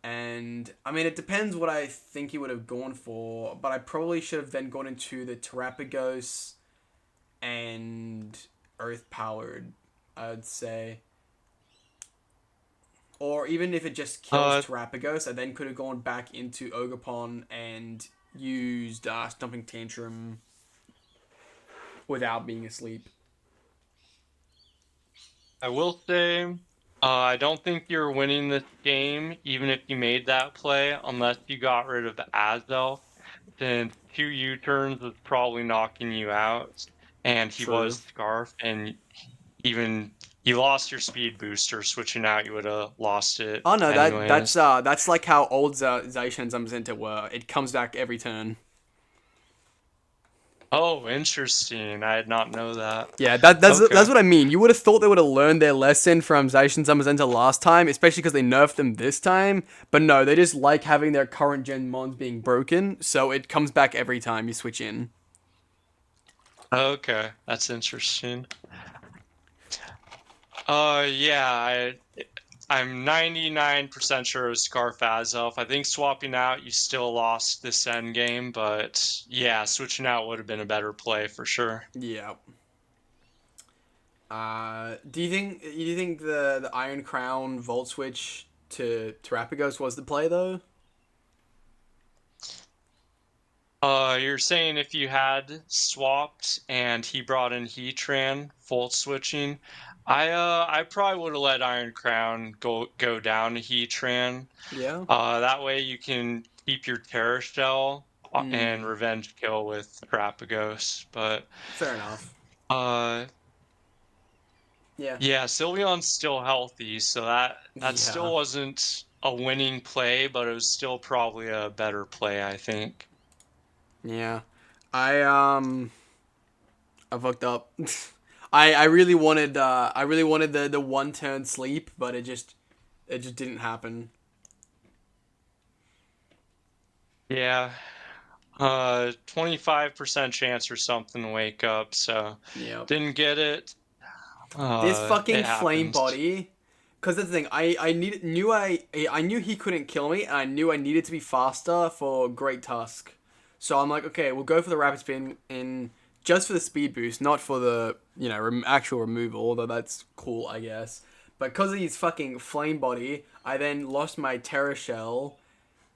And, I mean, it depends what I think he would have gone for. But I probably should have then gone into the Terrapagos and Earth Powered, I would say. Or even if it just kills Terrapagos, I then could have gone back into Ogerpon and used Stomping Tantrum without being asleep. I will say, I don't think you're winning this game, even if you made that play, unless you got rid of Azel. Then 2 U-turns was probably knocking you out, and he True. was Scarf, and even you lost your speed booster. Switching out, you would have lost it. Oh no, anyways. that's like how old Zacian Zamazenta were. It comes back every turn. Oh, interesting. I did not know that. Yeah, that's Okay. what I mean. You would have thought they would have learned their lesson from Zacian Zamazenta last time, especially because they nerfed them this time. But no, they just like having their current gen mons being broken, so it comes back every time you switch in. Okay, that's interesting. Yeah, I'm 99% sure it was Scarf Azelf. I think swapping out, you still lost this end game, but yeah, switching out would have been a better play for sure. Yeah. Do you think the Iron Crown Volt switch to Terrapagos was the play though? You're saying if you had swapped and he brought in Heatran, Volt switching, I probably would have let Iron Crown go down to Heatran. Yeah. That way you can keep your Terra Shell and Revenge Kill with Terrapagos. But Fair enough. uh, Yeah. yeah, Sylveon's still healthy, so that still wasn't a winning play, but it was still probably a better play, I think. Yeah. I fucked up. I really wanted the one turn sleep, but it just didn't happen. Yeah. 25% chance or something to wake up, so Yep. didn't get it. This fucking It flame happens. body. Cause that's the thing, I knew he couldn't kill me, and I knew I needed to be faster for Great Tusk. So I'm like, okay, we'll go for the Rapid Spin in just for the speed boost, not for the actual removal. Although that's cool, I guess. But because of his fucking flame body, I then lost my Terra Shell.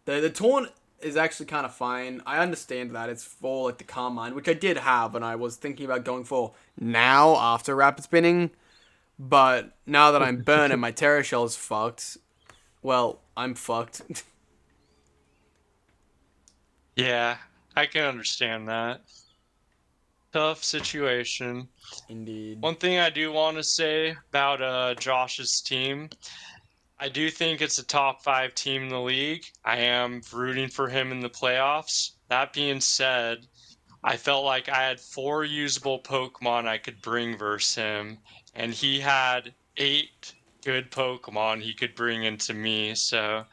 The taunt is actually kind of fine. I understand that it's for like the Carmine, which I did have, and I was thinking about going for now after Rapid Spinning. But now that I'm burnt and my Terra Shell's fucked, well, I'm fucked. Yeah, I can understand that. Tough situation. Indeed. One thing I do want to say about Josh's team, I do think it's a top 5 team in the league. I am rooting for him in the playoffs. That being said, I felt like I had 4 usable Pokemon I could bring versus him, and he had 8 good Pokemon he could bring into me. So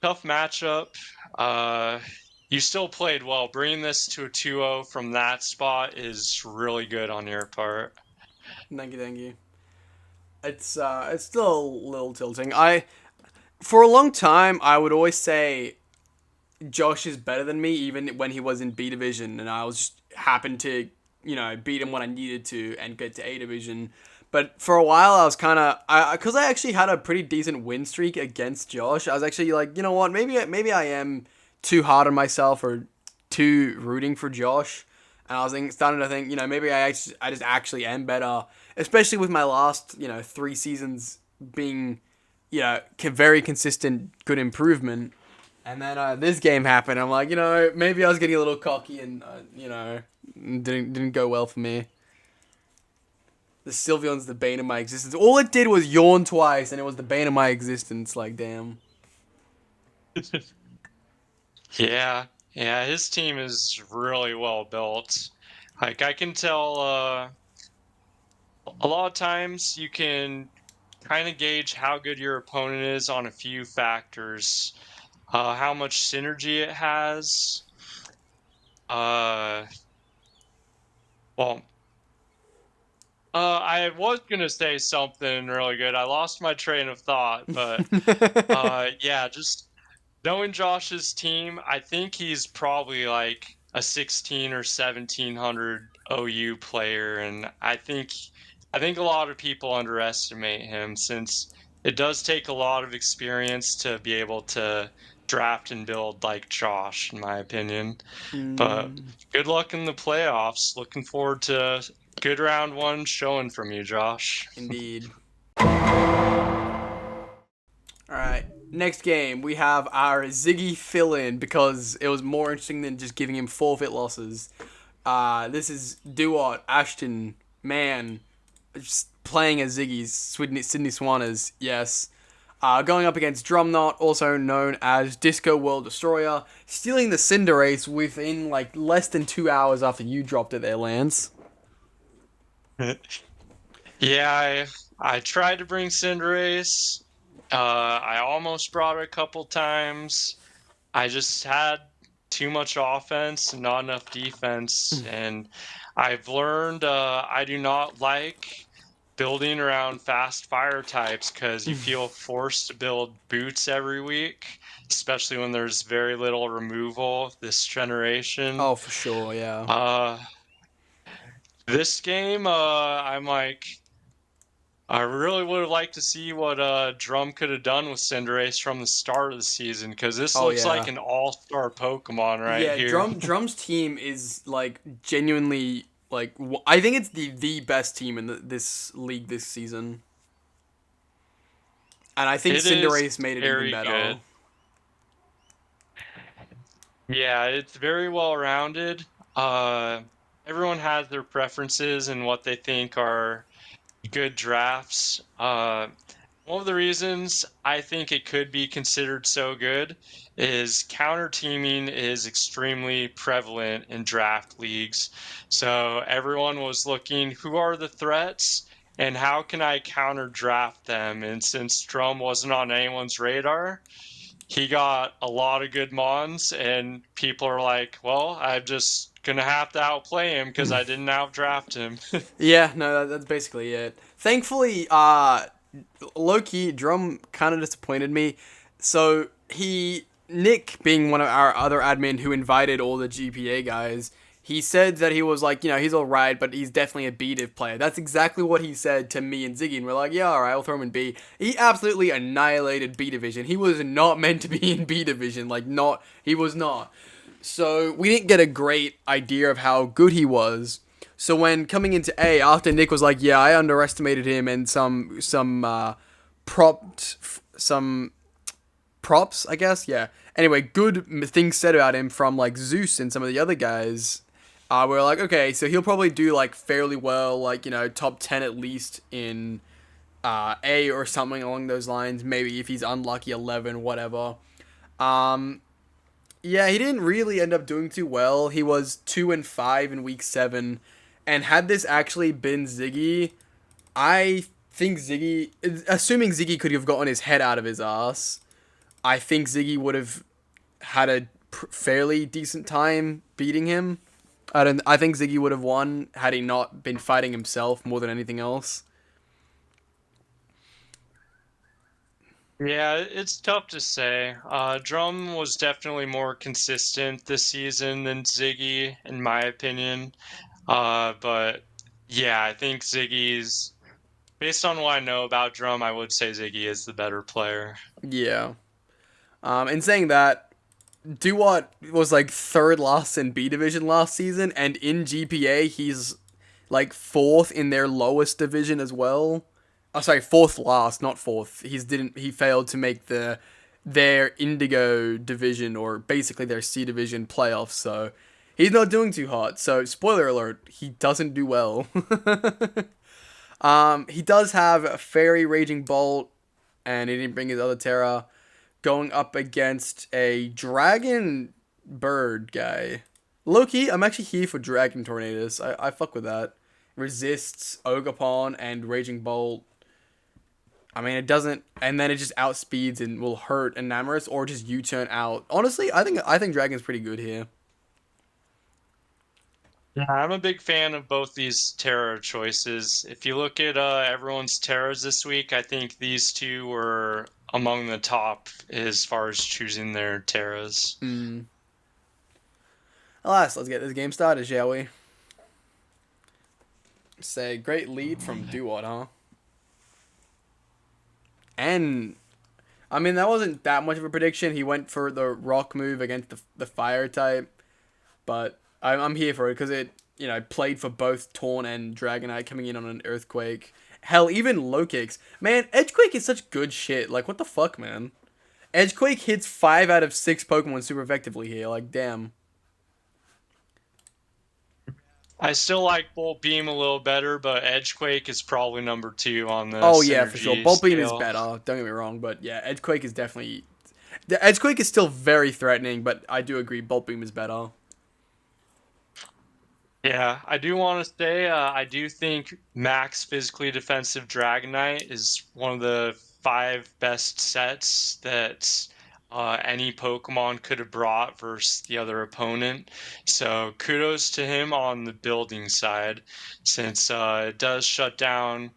tough matchup. You still played well. Bringing this to a 2-0 from that spot is really good on your part. Thank you. It's still a little tilting. For a long time I would always say Josh is better than me, even when he was in B division, and I was just happened to beat him when I needed to and get to A division. But for a while I was kind of because I actually had a pretty decent win streak against Josh. I was actually like, you know what, maybe I am too hard on myself or too rooting for Josh. And I was starting to think, maybe I just actually am better, especially with my last, 3 seasons being, very consistent, good improvement. And then this game happened. I'm like, maybe I was getting a little cocky and, didn't go well for me. The Sylveon's the bane of my existence. All it did was yawn twice, and it was the bane of my existence. Like, damn. Yeah, yeah, his team is really well built. Like I can tell a lot of times you can kind of gauge how good your opponent is on a few factors. How much synergy it has. Uh, well, I was gonna say something really good. I lost my train of thought, but yeah, just knowing Josh's team, I think he's probably like a 16 or 1700 OU player, and I think a lot of people underestimate him since it does take a lot of experience to be able to draft and build like Josh, in my opinion. But good luck in the playoffs. Looking forward to good round one showing from you, Josh. Indeed. Alright, next game, we have our Ziggy fill-in, because it was more interesting than just giving him forfeit losses. This is Duat, Ashton, Man, just playing as Ziggy's, Sydney Swannas, yes. Going up against Drumknot, also known as Discoworld Destroyer, stealing the Cinderace within, like, less than 2 hours after you dropped it there, Lance. Yeah, I tried to bring Cinderace. I almost brought it a couple times. I just had too much offense and not enough defense. And I've learned I do not like building around fast fire types because you feel forced to build boots every week, especially when there's very little removal this generation. Oh, for sure, yeah. This game, I'm like, I really would have liked to see what Drum could have done with Cinderace from the start of the season, because this looks like an all-star Pokemon right here. Yeah, Drum's team is, like, genuinely, like, I think it's the best team in this league this season. And I think Cinderace made it even better. Good. Yeah, it's very well-rounded. Everyone has their preferences and what they think are good drafts. One of the reasons I think it could be considered so good is counter teaming is extremely prevalent in draft leagues. So everyone was looking, who are the threats and how can I counter draft them? And since Drum wasn't on anyone's radar, he got a lot of good mons, and people are like, well, I'm just gonna have to outplay him because I didn't outdraft him. Yeah, no, that's basically it. Thankfully, low-key, Drum kind of disappointed me. So, Nick, being one of our other admin who invited all the GPA guys, he said that he was like, he's alright, but he's definitely a B-Div player. That's exactly what he said to me and Ziggy, and we're like, yeah, alright, I'll throw him in B. He absolutely annihilated B Division. He was not meant to be in B Division, he was not. So, we didn't get a great idea of how good he was. So when coming into A, after Nick was like, yeah, I underestimated him, and some props, I guess, yeah. Anyway, good things said about him from, like, Zeus and some of the other guys. We're like, okay, so he'll probably do, like, fairly well, like, top 10 at least in A or something along those lines. Maybe if he's unlucky, 11, whatever. Yeah, he didn't really end up doing too well. He was 2-5 in week 7. And had this actually been Ziggy, I think Ziggy, assuming Ziggy could have gotten his head out of his ass, I think Ziggy would have had a fairly decent time beating him. I think Ziggy would have won had he not been fighting himself more than anything else. Yeah, it's tough to say. Drum was definitely more consistent this season than Ziggy, in my opinion. But yeah, I think Ziggy's, based on what I know about Drum, I would say Ziggy is the better player. Yeah. In saying that, Duat was like 3rd last in B Division last season, and in GPA he's like 4th in their lowest division as well. Oh, sorry, 4th last, not 4th. He failed to make the their Indigo division, or basically their C division playoffs. So he's not doing too hot. So spoiler alert, he doesn't do well. He does have a Fairy Raging Bolt, and he didn't bring his other Terra, going up against a Dragon Bird guy. Low-key, I'm actually here for Dragon Tornadus. I fuck with that. Resists Ogerpon and Raging Bolt. I mean, it doesn't, and then it just outspeeds and will hurt Enamorus or just U-turn out. Honestly, I think Dragon's pretty good here. Yeah, I'm a big fan of both these Terra choices. If you look at everyone's Terras this week, I think these two were among the top as far as choosing their Terras. Alas, let's get this game started, shall we? Say, great lead from Duot, huh? And, I mean, that wasn't that much of a prediction. He went for the rock move against the fire type. But I'm here for it because it, played for both Taunt and Dragonite coming in on an Earthquake. Hell, even low kicks. Man, Edgequake is such good shit. Like, what the fuck, man? Edgequake hits 5 out of 6 Pokemon super effectively here. Like, damn. I still like Bolt Beam a little better, but Edgequake is probably number 2 on the Oh, yeah, for sure. synergy Bolt Beam is scale. better. Don't get me wrong. But, yeah, Edgequake is definitely... The Edgequake is still very threatening, but I do agree Bolt Beam is better. Yeah, I do want to say I do think Max Physically Defensive Dragonite is one of the 5 best sets that any Pokemon could have brought versus the other opponent. So kudos to him on the building side, since it does shut down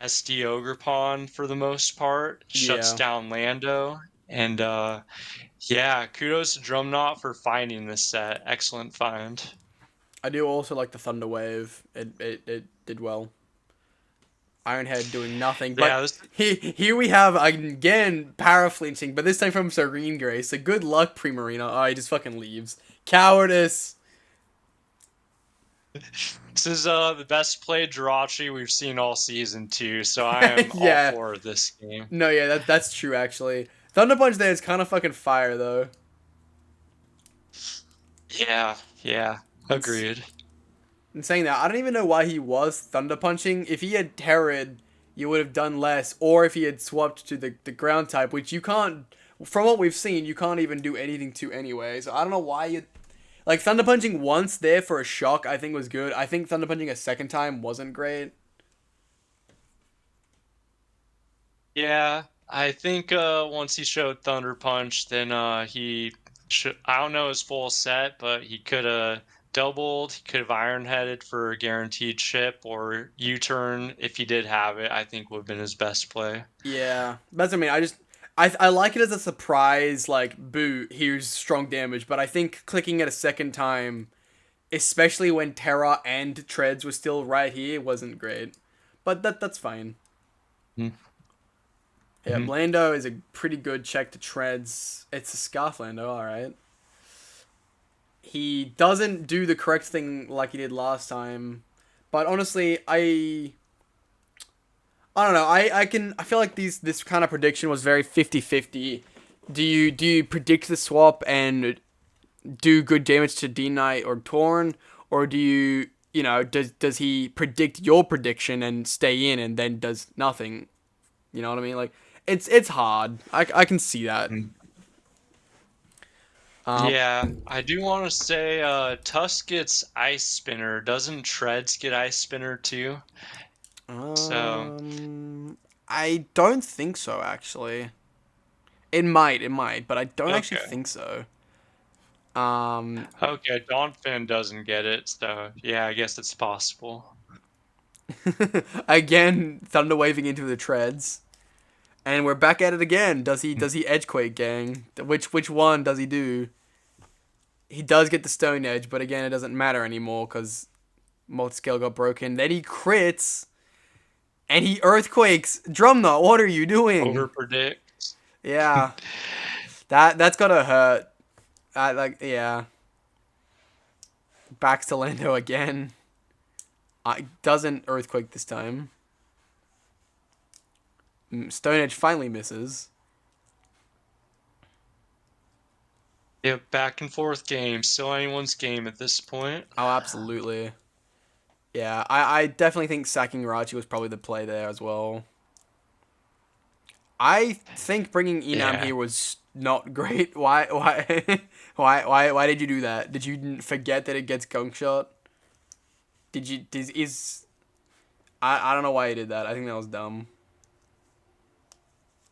SD Ogerpon for the most part, shuts Yeah. down Lando, and yeah, kudos to Drumknot for finding this set. Excellent find. I do also like the Thunder Wave. It did well. Ironhead doing nothing. But here we have, again, Paraflinching, but this time from Serene Grace. So good luck, Primarina. Oh, he just fucking leaves. Cowardice. This is the best played Jirachi we've seen all season, too, so I am Yeah. all for this game. No, yeah, that's true, actually. Thunder Punch there is kind of fucking fire, though. Yeah, agreed. In saying that, I don't even know why he was Thunder Punching. If he had Terrid, you would have done less. Or if he had swapped to the ground type, which you can't, from what we've seen, you can't even do anything to anyway. So I don't know why you... Like, Thunder Punching once there for a shock, I think was good. I think Thunder Punching a second time wasn't great. Yeah, I think once he showed Thunder Punch, then I don't know his full set, but he could have doubled, he could have Iron Headed for a guaranteed chip, or U-turn if he did have it, I think would have been his best play. Yeah, that's what I mean. I like it as a surprise, like, boo, here's strong damage, but I think clicking it a second time, especially when Terra and Treads were still right here, wasn't great. But that's fine. Mm-hmm. Yeah, Lando is a pretty good check to Treads. It's a Scarf Lando, alright. He doesn't do the correct thing like he did last time. But honestly, I don't know. I feel like this kind of prediction was very 50-50. Do you predict the swap and do good damage to D-Knight or Torn, or do you does he predict your prediction and stay in and then does nothing? You know what I mean? Like it's hard. I can see that. Yeah, I do want to say Tusk gets Ice Spinner. Doesn't Treads get Ice Spinner too? So I don't think so, actually. It might, but I don't actually think so. Okay, Donphin doesn't get it, so yeah, I guess it's possible. Again, Thunder Waving into the Treads. And we're back at it again. Does he Edgequake, gang? Which one does he do? He does get the Stone Edge, but again, it doesn't matter anymore because Multiscale got broken. Then he crits, and he Earthquakes. Drumknot, what are you doing? Overpredict. Yeah. That's gotta hurt. Yeah. Back to Lando again. Doesn't Earthquake this time. Stone Edge finally misses. Yep, back and forth game. Still anyone's game at this point. Oh, absolutely. Yeah, I definitely think sacking Rachi was probably the play there as well. I think bringing Enam Yeah. here was not great. Why, why did you do that? Did you forget that it gets gunk shot? Did you, I don't know why you did that. I think that was dumb.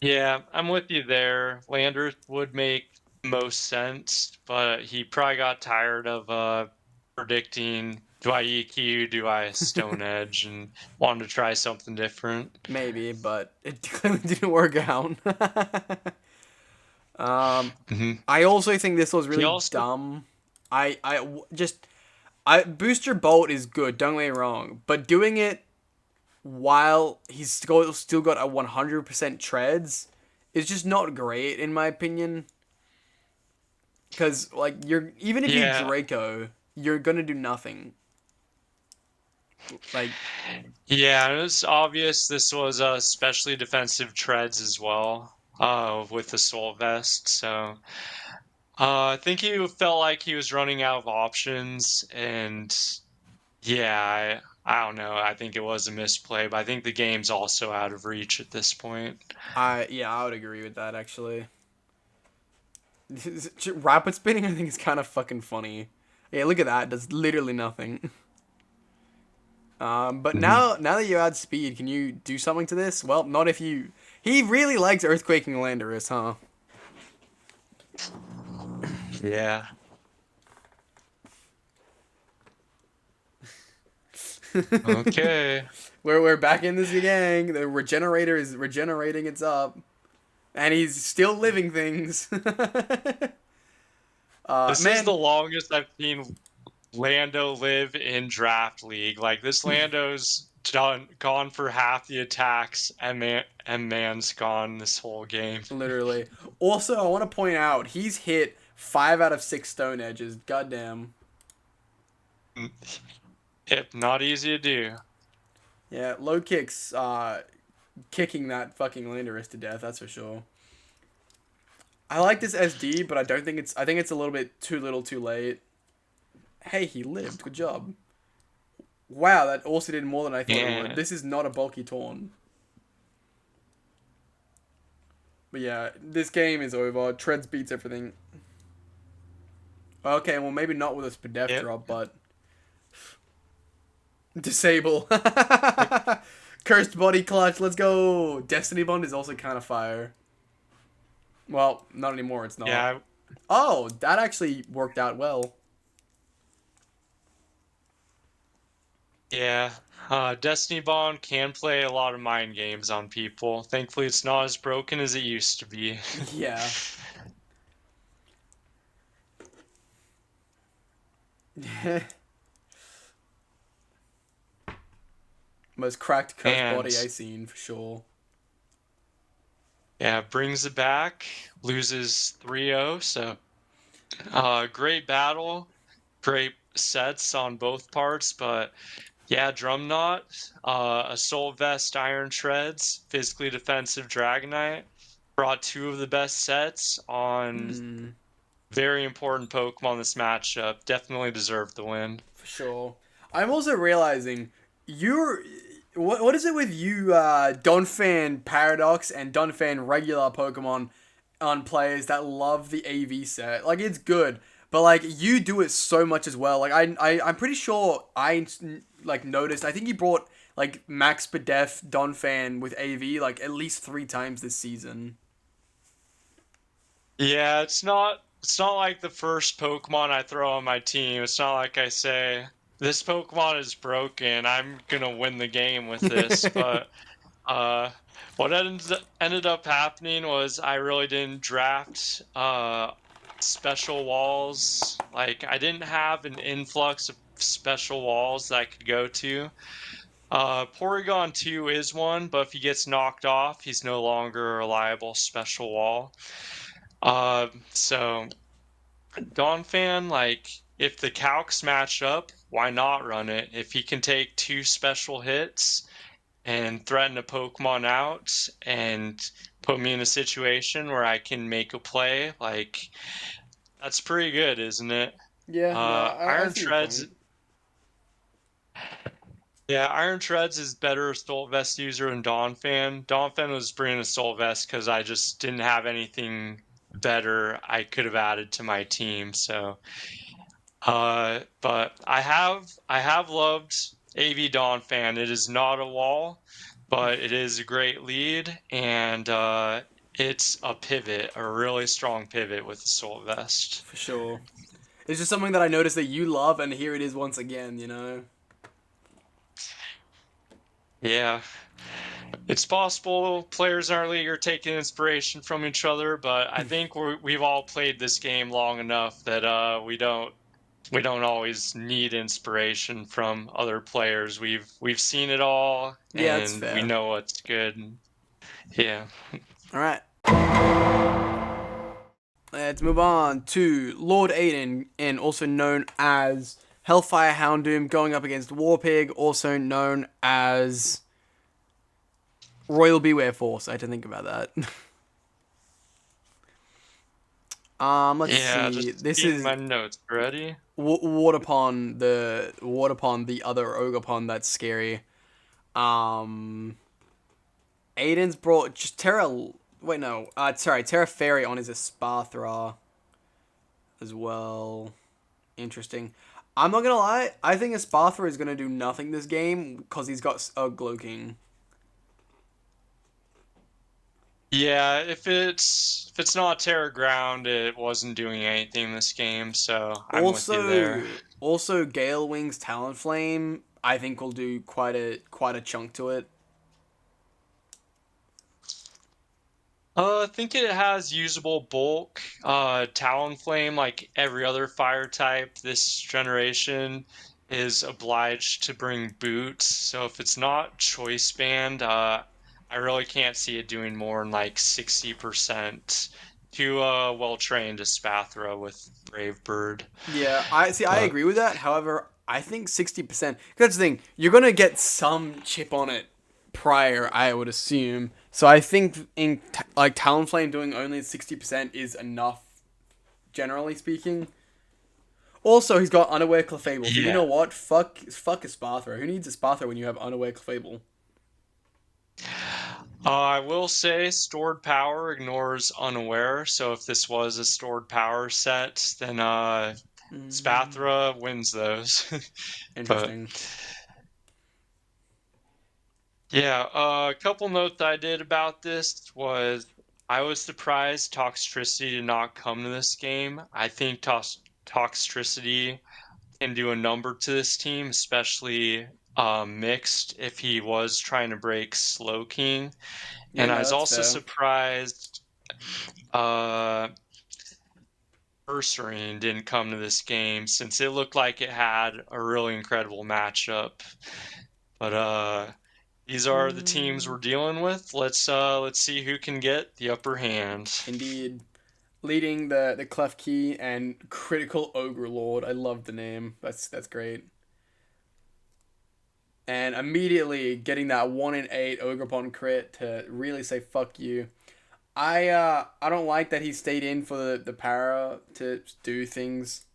Yeah, I'm with you there. Landers would make most sense, but he probably got tired of predicting, do I EQ, do I Stone Edge, and wanted to try something different. Maybe, but it clearly didn't work out. Hmm. I also think this was He really also, dumb. Just I Booster Bolt is good. Don't get me wrong, but doing it while he's still got a 100% treads is just not great in my opinion. Because like even if you yeah, Draco, you're gonna do nothing. Like yeah, it was obvious this was especially defensive treads as well, with the Soul Vest, so I think he felt like he was running out of options, and yeah, I don't know. I think it was a misplay, but I think the game's also out of reach at this point. I would agree with that actually. Rapid spinning I think is kind of fucking funny. Yeah, look at that. It does literally nothing. But Mhm. now that you add speed, can you do something to this? Well, not if you. He really likes earthquaking Landorus, huh? Yeah. Okay. We're back in this gang. The regenerator is regenerating its up, and he's still living things. This is the Man, longest I've seen Lando live in Draft League. Like this Lando's gone for half the attacks, and man's gone this whole game. literally. Also, I want to point out he's hit 5 out of 6 stone edges. Goddamn. Yep, not easy to do. Yeah, low kicks. Kicking that fucking Landorus to death. That's for sure. I like this SD, but I don't think it's. I think it's a little bit too little, too late. Hey, he lived. Good job. Wow, that also did more than I thought it would. Yeah. This is not a bulky taunt. But yeah, this game is over. Treads beats everything. Okay, well maybe not with a Spadef Yep. drop, but disable. Cursed body clutch. Let's go. Destiny Bond is also kind of fire. Well, not anymore. It's not. Yeah. Oh, that actually worked out well. Yeah. Destiny Bond can play a lot of mind games on people. Thankfully, it's not as broken as it used to be. Yeah. Most cracked cursed And body I've seen for sure. yeah, brings it back, loses 3-0. So, great battle, great sets on both parts. But yeah, Drum Knot, a Soul Vest, Iron Shreds, physically defensive Dragonite, brought two of the best sets on Hmm. very important Pokemon this matchup. Definitely deserved the win. For sure. I'm also realizing you're. What is it with you, Donphan Paradox and Donphan regular Pokemon on players that love the AV set? Like, it's good, but like you do it so much as well. Like, I'm pretty sure I like noticed. I think you brought like Max Pedef Donphan with AV like at least 3 times this season. Yeah, it's not like the first Pokemon I throw on my team. It's not like I say this Pokemon is broken. I'm gonna win the game with this. But uh, what ended up happening was I really didn't draft special walls. Like I didn't have an influx of special walls that I could go to. Porygon 2 is one, but if he gets knocked off, he's no longer a reliable special wall. So Donphan, like, if the calcs match up, why not run it? If he can take two special hits and threaten a Pokemon out and put me in a situation where I can make a play, like, That's pretty good, isn't it? Yeah, no, I Iron see your Treads. point. Yeah, Iron Treads is better Assault Vest user than Donphan. Donphan was bringing Assault Vest because I just didn't have anything better I could have added to my team. So, but I have loved AV Donphan. It is not a wall, but it is a great lead, and it's a pivot, a really strong pivot with Assault Vest. For sure. It's just something that I noticed that you love, and here it is once again, you know? Yeah. It's possible players in our league are taking inspiration from each other, but I think we've all played this game long enough that we don't always need inspiration from other players. We've seen it all, Yeah, that's and we fair. know what's good. Yeah. Alright. Let's move on to Lord Aiden, and also known as Hellfire Houndoom, going up against Warpig, also known as Royal Bewear Force. I had to think about that. Let's Yeah, see. just This seeing is my notes. Ready? Waterpond, the Waterpond, the other Ogre that's scary. Um, Aiden's brought just Terra. Wait, no. Sorry, Terra Fairy on is a Sparthra as well. Interesting. I'm not gonna lie. I think a Sparthra is gonna do nothing this game because he's got a Gloking. Yeah, if it's not Terra Ground, it wasn't doing anything this game, so I'm with you there. Also Gale Wings Talonflame. I think will do quite a chunk to it. I think it has usable bulk. Talonflame, like every other fire type this generation, is obliged to bring boots. So if it's not choice band, I really can't see it doing more than like 60% to well trained Espathra with Brave Bird. Yeah, I see. I But agree with that. However, I think 60%. That's the thing. You're gonna get some chip on it prior, I would assume. So I think like Talonflame doing only 60% is enough, generally speaking. Also, he's got Unaware Clefable. So you yeah. know what? Fuck a Sparthra. Who needs a Sparthra when you have Unaware Clefable? I will say stored power ignores unaware. So if this was a stored power set, then Spathra wins those. But Interesting. yeah, a couple notes I did about this was I was surprised Toxtricity did not come to this game. I think Toxtricity can do a number to this team, especially mixed if he was trying to break Slowking. Yeah, And I no, was that's also fair. surprised uh Ursaring didn't come to this game since it looked like it had a really incredible matchup. But these are the teams we're dealing with. Let's see who can get the upper hand. Indeed. Leading the Clef Key and Critical Ogre Lord. I love the name. That's great. And immediately getting that 1 in 8 Ogrepon crit to really say fuck you. I don't like that he stayed in for the para to do things.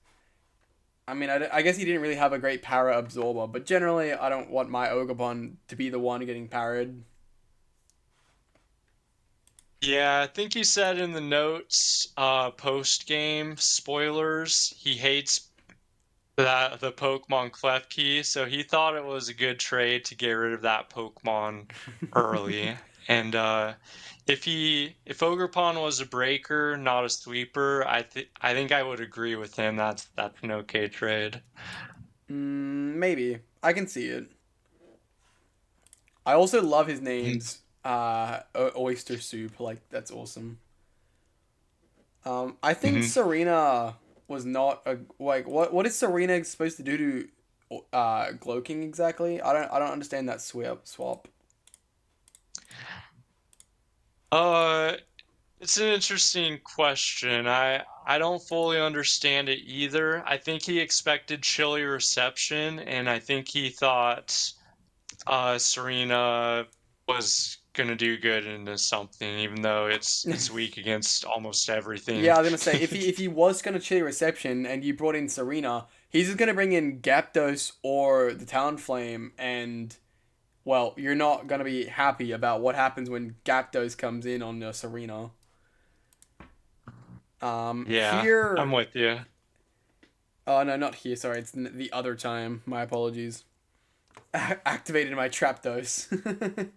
I mean, I guess he didn't really have a great para absorber, but generally I don't want my Ogrepon to be the one getting parried. Yeah, I think he said in the notes, post game spoilers, he hates the Pokemon Klefki, so he thought it was a good trade to get rid of that Pokemon early. And if Ogerpon was a breaker, not a sweeper, I think I would agree with him. That's an okay trade. Maybe. I can see it. I also love his names. Oyster Soup. Like, that's awesome. I think Mm-hmm. Serena was not a like what is Serena supposed to do to Gloking exactly? I don't understand that swap. Uh, it's an interesting question. I don't fully understand it either. I think he expected chilly reception, and I think he thought Serena was gonna do good into something, even though it's weak against almost everything. Yeah, I was gonna say if he was gonna chili reception and you brought in Serena, he's just gonna bring in Gyapdos or the Talonflame, and well, you're not gonna be happy about what happens when Gyapdos comes in on Serena. Yeah, I'm Here. with you. Oh no, not here. Sorry, it's the other time. My apologies. Activated my Trapdos.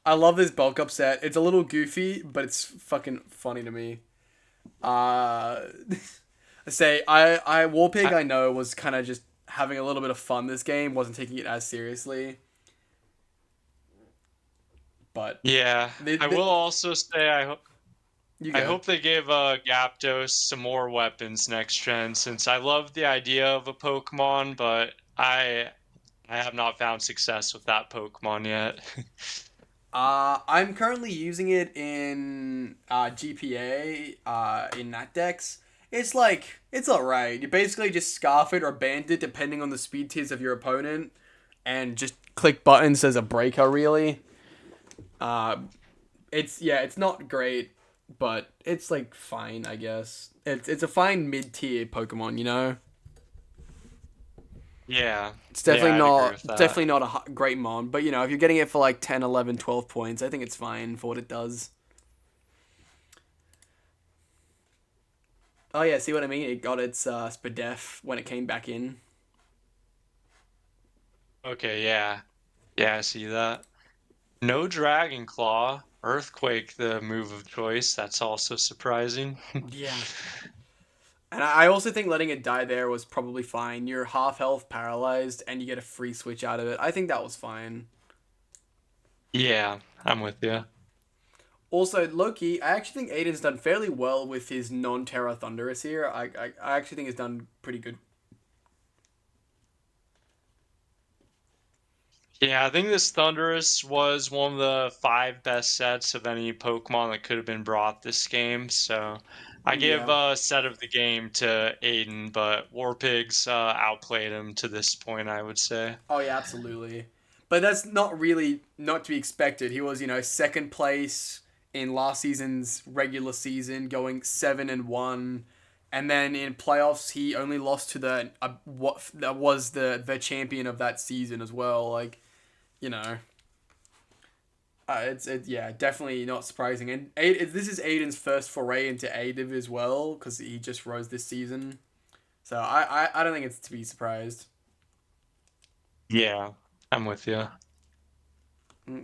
I love this bulk up set. It's a little goofy, but it's fucking funny to me. Uh, I Warpig, I know, was kind of just having a little bit of fun this game, wasn't taking it as seriously. But Yeah, I will also say you I go. hope they give Gyapdos some more weapons next gen, since I love the idea of a Pokemon, but I have not found success with that Pokemon yet. I'm currently using it in GPA in NatDex. It's alright. You basically just scarf it or band it depending on the speed tiers of your opponent, and just click buttons as a breaker. Really, uh, it's not great, but it's like fine, I guess. It's a fine mid tier Pokemon, you know. Yeah, It's yeah, definitely I'd agree not with that. definitely not a great mon, but you know, if you're getting it for like 10, 11, 12 points, I think it's fine for what it does. Oh yeah, see what I mean? It got its Spadef when it came back in. Okay, yeah. Yeah, I see that. No Dragon Claw. Earthquake, the move of choice. That's also surprising. Yeah. And I also think letting it die there was probably fine. You're half health paralyzed and you get a free switch out of it. I think that was fine. Yeah, I'm with you. Also, Loki, I actually think Aiden's done fairly well with his non-Terra Thunderous here. I actually think he's done pretty good. Yeah, I think this Thundurus was one of the 5 best sets of any Pokemon that could have been brought this game. So I give Yeah. set of the game to Aiden, but Warpigs outplayed him to this point, I would say. Oh yeah, absolutely. But that's not really not to be expected. He was, second place in last season's regular season, going 7-1, and then in playoffs he only lost to the what that was the champion of that season as well. Like, you know, yeah, definitely not surprising. And this is Aiden's first foray into A-Div as well, because he just rose this season. So I don't think it's to be surprised. Yeah, I'm with you.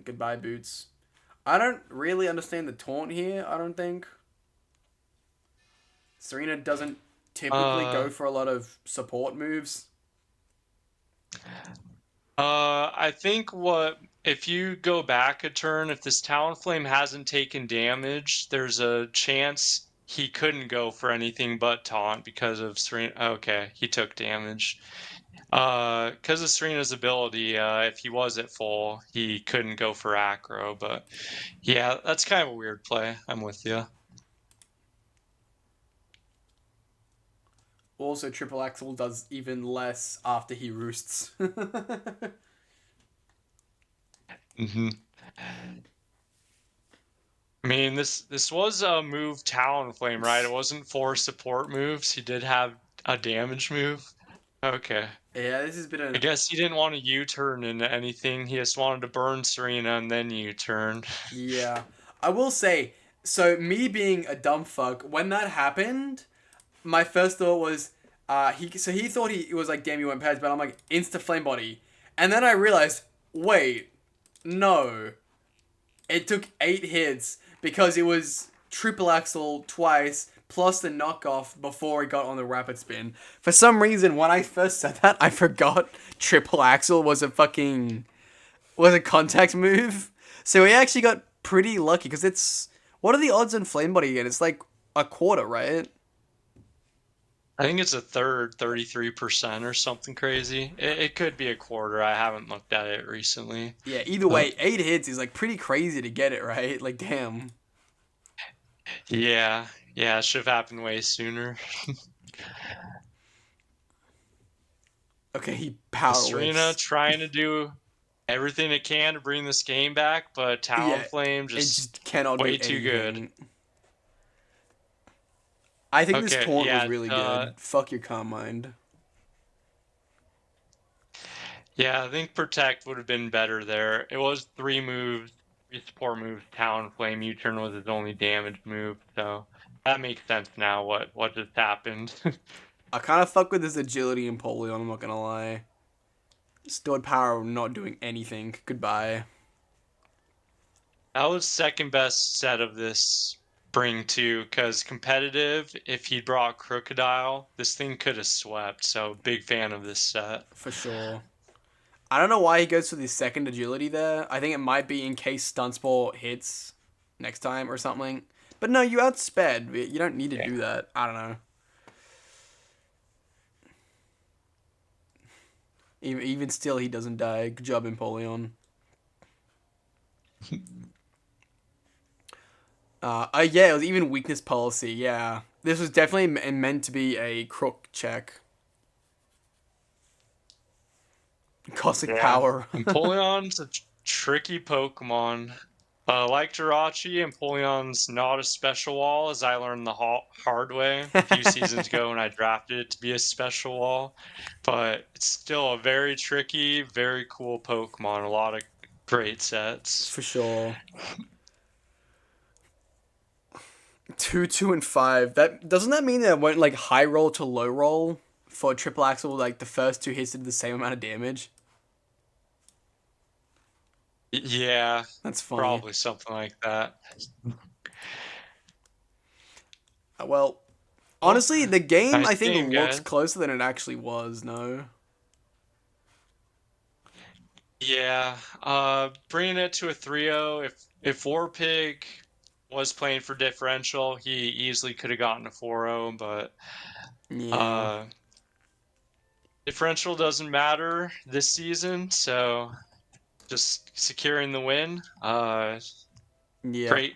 Goodbye, Boots. I don't really understand the taunt here, I don't think. Serena doesn't typically Uh, go for a lot of support moves. I think what if you go back a turn, if this Talonflame hasn't taken damage, there's a chance he couldn't go for anything but taunt because of Serena. Okay, he took damage. Because of Serena's ability, if he was at full, he couldn't go for aggro. But yeah, that's kind of a weird play. I'm with you. Also, Triple Axel does even less after he roosts. hmm I mean, this was a move Talonflame, right? It wasn't 4 support moves. He did have a damage move. Okay. Yeah, this has been I an. guess he didn't want to U-turn into anything. He just wanted to burn Serena and then U-turn. Yeah. I will say, so me being a dumb fuck, when that happened, my first thought was, he thought he it was like, damn, you went pads, but I'm like, insta flame body. And then I realized, wait, no. It took 8 hits because it was triple axle twice plus the knockoff before it got on the rapid spin. For some reason, when I first said that, I forgot triple axle was a contact move. So he actually got pretty lucky because it's what are the odds on flame body again? It's like a quarter, right? I think it's a third, 33% or something crazy. It could be a quarter. I haven't looked at it recently. Yeah. Either But way, 8 hits is like pretty crazy to get it right. Like damn. yeah, yeah, it should have happened way sooner. Okay, he power Serena whips. trying to do everything it can to bring this game back, but Yeah, Talonflame it just just cannot do way too good. anything. I think this Okay, taunt was yeah, really good. Fuck your calm mind. yeah, I think Protect would have been better there. It was 3 moves, 3 support moves. Talonflame U-turn was his only damage move, so that makes sense now. What just happened? I kind of fuck with this agility in Polion, I'm not gonna lie. Stored power not doing anything. Goodbye. That was second best set of this bring too, because competitive, if he brought Crocodile, this thing could have swept. So big fan of this set. For sure. I don't know why he goes for the second agility there. I think it might be in case Stun Spore hits next time or something. But no, you outsped. You don't need to do that. I don't know. Even still, he doesn't die. Good job, Empoleon. Yeah, it was even weakness policy. Yeah, this was definitely meant to be a crook check. Cosmic power. Empoleon's a tricky Pokemon. Like Jirachi, Empoleon's not a special wall, as I learned the hard way a few seasons ago when I drafted it to be a special wall. But it's still a very tricky, very cool Pokemon. A lot of great sets. For sure. 2, 2, and 5. That doesn't that mean that it went like high roll to low roll for triple axle? Like the first 2 hits did the same amount of damage. Yeah, That's funny. probably something like that. Well, honestly, the game Nice I think game, looks guys. closer than it actually was. No. Yeah, bringing it to a 3-0. If Warpig was playing for differential, he easily could have gotten a 4-0, but Yeah. differential doesn't matter this season, so just securing the win. Yeah. Great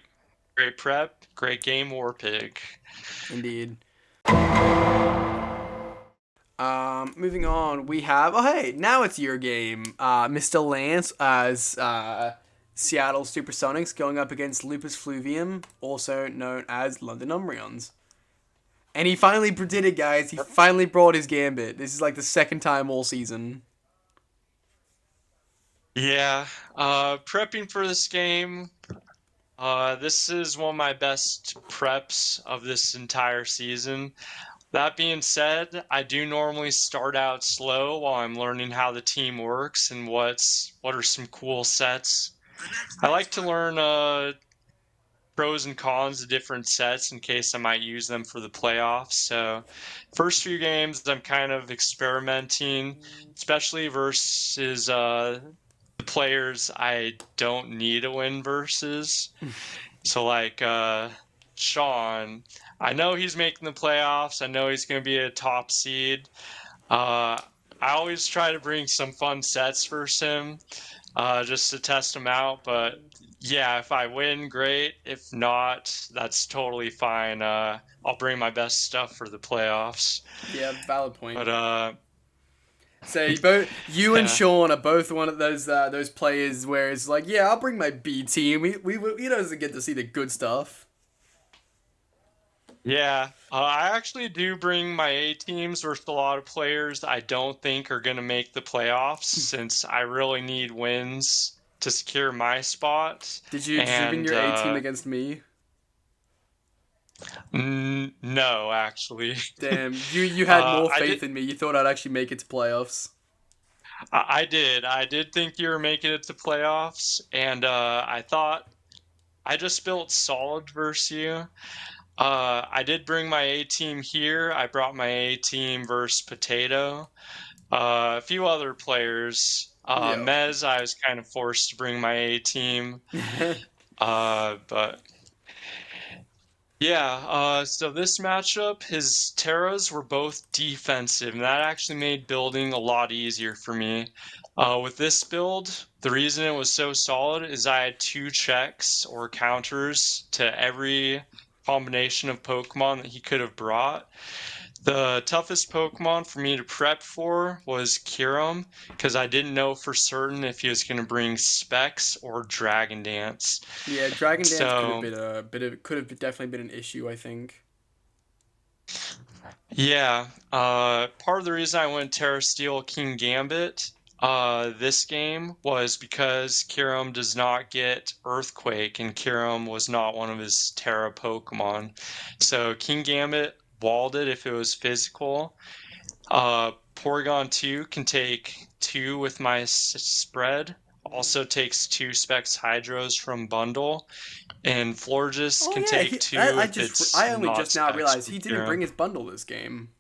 prep, great game, Warpig. Indeed. Moving on, we have hey, now it's your game. Mr. Lance as Seattle Supersonics going up against Lupus Fluvium, also known as London Umbreons. And he finally did it, guys. He finally brought his gambit. This is like the second time all season. Yeah, prepping for this game. This is one of my best preps of this entire season. That being said, I do normally start out slow while I'm learning how the team works and what are some cool sets. I like to learn pros and cons of different sets in case I might use them for the playoffs. So, first few games I'm kind of experimenting, especially versus the players I don't need a win versus. So like Sean, I know he's making the playoffs. I know he's going to be a top seed. I always try to bring some fun sets for him, just to test him out. But yeah, if I win, great. If not, that's totally fine. I'll bring my best stuff for the playoffs. Yeah, valid point. But so you and Sean are both one of those players where it's like, yeah, I'll bring my B team. We doesn't get to see the good stuff. yeah, I actually do bring my A teams versus a lot of players I don't think are going to make the playoffs since I really need wins to secure my spot. Did you bring your A team against me? No, actually. Damn, you had more faith in me. You thought I'd actually make it to playoffs. I did. I did think you were making it to playoffs, and I thought I just built solid versus you. I did bring my A team here. I brought my A team versus Potato. A few other players. Mez, I was kind of forced to bring my A team. But yeah, so this matchup, his Terras were both defensive, and that actually made building a lot easier for me. With this build, the reason it was so solid is I had 2 checks or counters to every combination of Pokemon that he could have brought. The toughest Pokemon for me to prep for was Kyurem, because I didn't know for certain if he was going to bring Specs or Dragon Dance. Yeah, Dragon Dance could have So, been a bit of could have definitely been an issue, I think. yeah, part of the reason I went Terra Steel King Gambit this game was because Kyurem does not get Earthquake, and Kyurem was not one of his Terra Pokemon. So King Gambit walled it if it was physical. Porygon 2 can take 2 with my spread. Also takes 2 Specs Hydros from bundle. And Florges Oh can yeah, take 2 if it's I only not just now Specs realized from he didn't Kyurem. bring his bundle this game.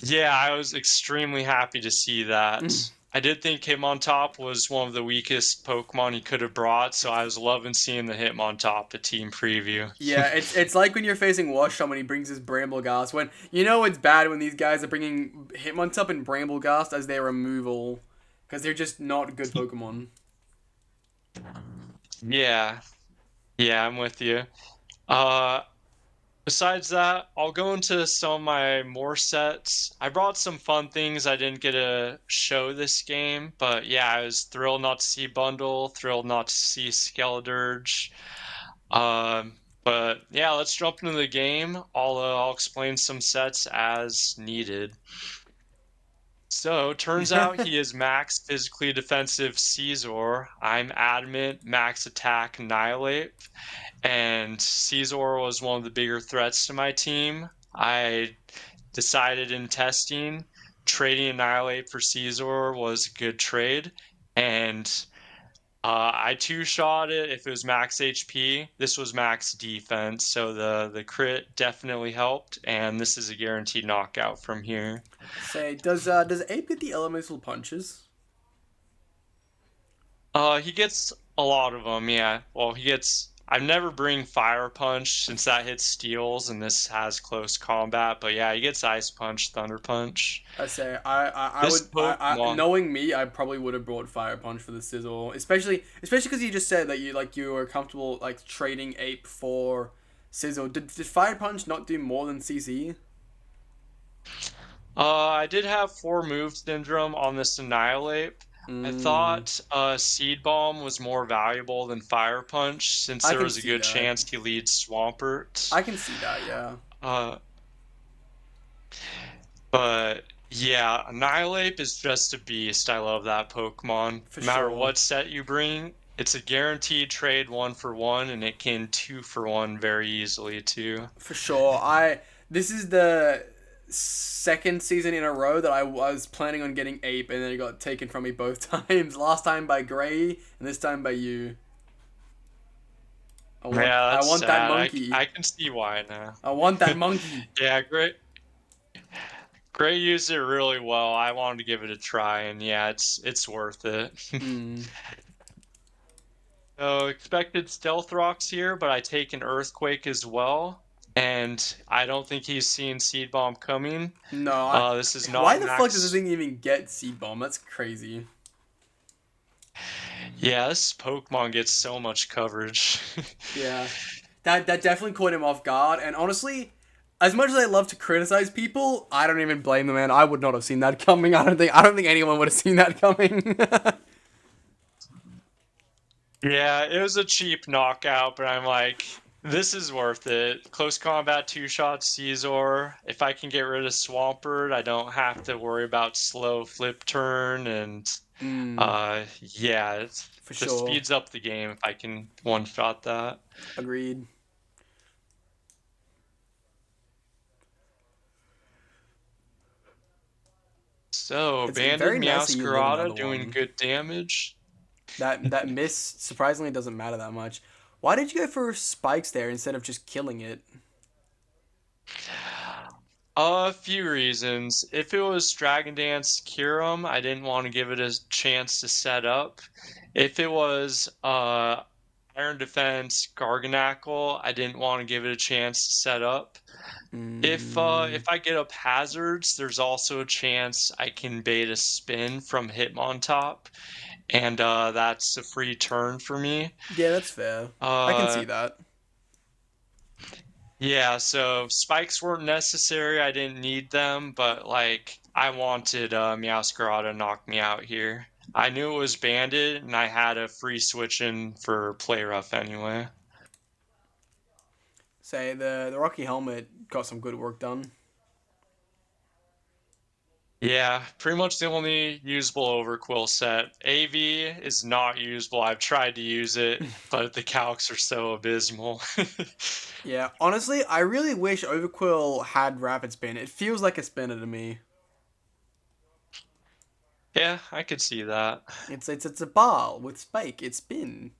Yeah, I was extremely happy to see that. Mm. I did think Hitmontop was one of the weakest Pokemon he could have brought, so I was loving seeing the Hitmontop at team preview. Yeah, it's like when you're facing Washington when he brings his Brambleghast. When you know it's bad when these guys are bringing Hitmontop and Brambleghast as their removal, because they're just not good Pokemon. Yeah, yeah, I'm with you. Uh, Besides that, I'll go into some of my more sets. I brought some fun things I didn't get to show this game, but yeah, I was thrilled not to see Bundle, thrilled not to see Skeledirge. But yeah, let's jump into the game. I'll explain some sets as needed. So, turns out he is max physically defensive Caesar. I'm adamant max attack Annihilate. And Caesar was one of the bigger threats to my team. I decided in testing, trading Annihilate for Caesar was a good trade. And I two-shot it if it was max HP. This was max defense, so the crit definitely helped, and this is a guaranteed knockout from here. Say, does Ape get the elemental punches? He gets a lot of them, yeah. Well, he gets. I've never bring Fire Punch since that hits steals and this has close combat, but yeah, he gets Ice Punch, Thunder Punch. I say This Pokemon, knowing me, I probably would have brought Fire Punch for the Sizzle, especially because you just said that you were comfortable like trading Ape for Sizzle. Did Fire Punch not do more than CC? I did have 4 move syndrome on this Annihilate. I Mm, thought Seed Bomb was more valuable than Fire Punch since I there can was a see good that. chance he leads Swampert. I can see that. Yeah, Uh, but yeah, Annihilate is just a beast. I love that Pokemon. for No matter sure. what set you bring, it's a guaranteed trade 1-for-1, and it can 2-for-1 very easily too. For sure. This is the second season in a row that I was planning on getting Ape and then it got taken from me both times. Last time by Gray and this time by you. Yeah, I that's want that sad. monkey. I can see why now. I want that monkey. Yeah, great. Gray used it really well. I wanted to give it a try, and yeah, it's worth it. Mm. So expected Stealth Rocks here, but I take an Earthquake as well, and I don't think he's seen Seed Bomb coming. No, This is why not the fuck does this max. thing even get Seed Bomb? That's crazy. Yeah, this Pokemon gets so much coverage. Yeah. That definitely caught him off guard and honestly, as much as I love to criticize people, I don't even blame the man. I would not have seen that coming. I don't think anyone would have seen that coming. Yeah, it was a cheap knockout, but I'm like, this is worth it. Close combat, 2-shot Caesar. If I can get rid of Swampert, I don't have to worry about slow flip turn, and Mm, yeah, for just sure. speeds up the game if I can one-shot that. Agreed. So, It's Banded very nice that you live Meowscarada another doing one. good damage. That miss surprisingly doesn't matter that much. Why did you go for spikes there instead of just killing it? A few reasons. If it was Dragon Dance Kyurem, I didn't want to give it a chance to set up. If it was Iron Defense Garganackle, I didn't want to give it a chance to set up. Mm, If I get up hazards, there's also a chance I can bait a spin from Hitmontop, and that's a free turn for me. yeah, that's fair. I can see Uh, that. Yeah, so spikes weren't necessary. I didn't need them, but like I wanted Meowscarada to knock me out here. I knew it was banded, and I had a free switch in for play rough anyway. Say the Rocky Helmet got some good work done. Yeah, pretty much the only usable Overquill set. AV is not usable. I've tried to use it, but the calcs are so abysmal. Yeah, honestly, I really wish Overquill had Rapid Spin. It feels like a spinner to me. Yeah, I could see that. It's a ball with spike. It's spin.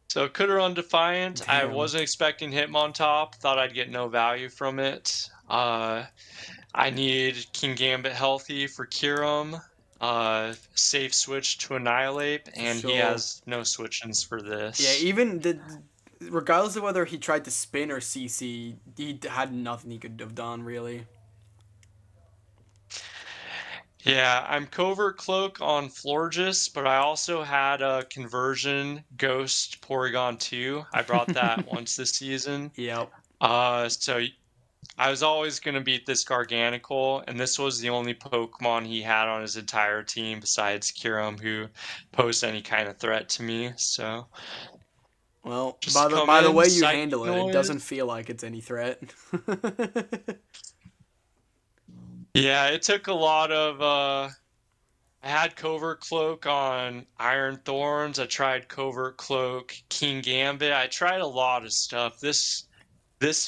So could run Defiant. I Damn. wasn't expecting Hitmontop. Thought I'd get no value from it. I need King Gambit healthy for Kyurem. Safe switch to Annihilate, For and he sure. has no switch-ins for Yeah, this. even regardless of whether he tried to spin or CC, he had nothing he could have done really. Yeah, I'm Covert Cloak on Florges, but I also had a conversion Ghost Porygon 2. I brought that once this season. Yep. So I was always going to beat this Garganacl, and this was the only Pokemon he had on his entire team besides Kyurem who posed any kind of threat to me. So Well, just come by the in, way you Psychic handle it, it Noise. doesn't feel like it's any threat. Yeah, it took a lot of I had Covert Cloak on Iron Thorns. I tried Covert Cloak, King Gambit. I tried a lot of stuff. This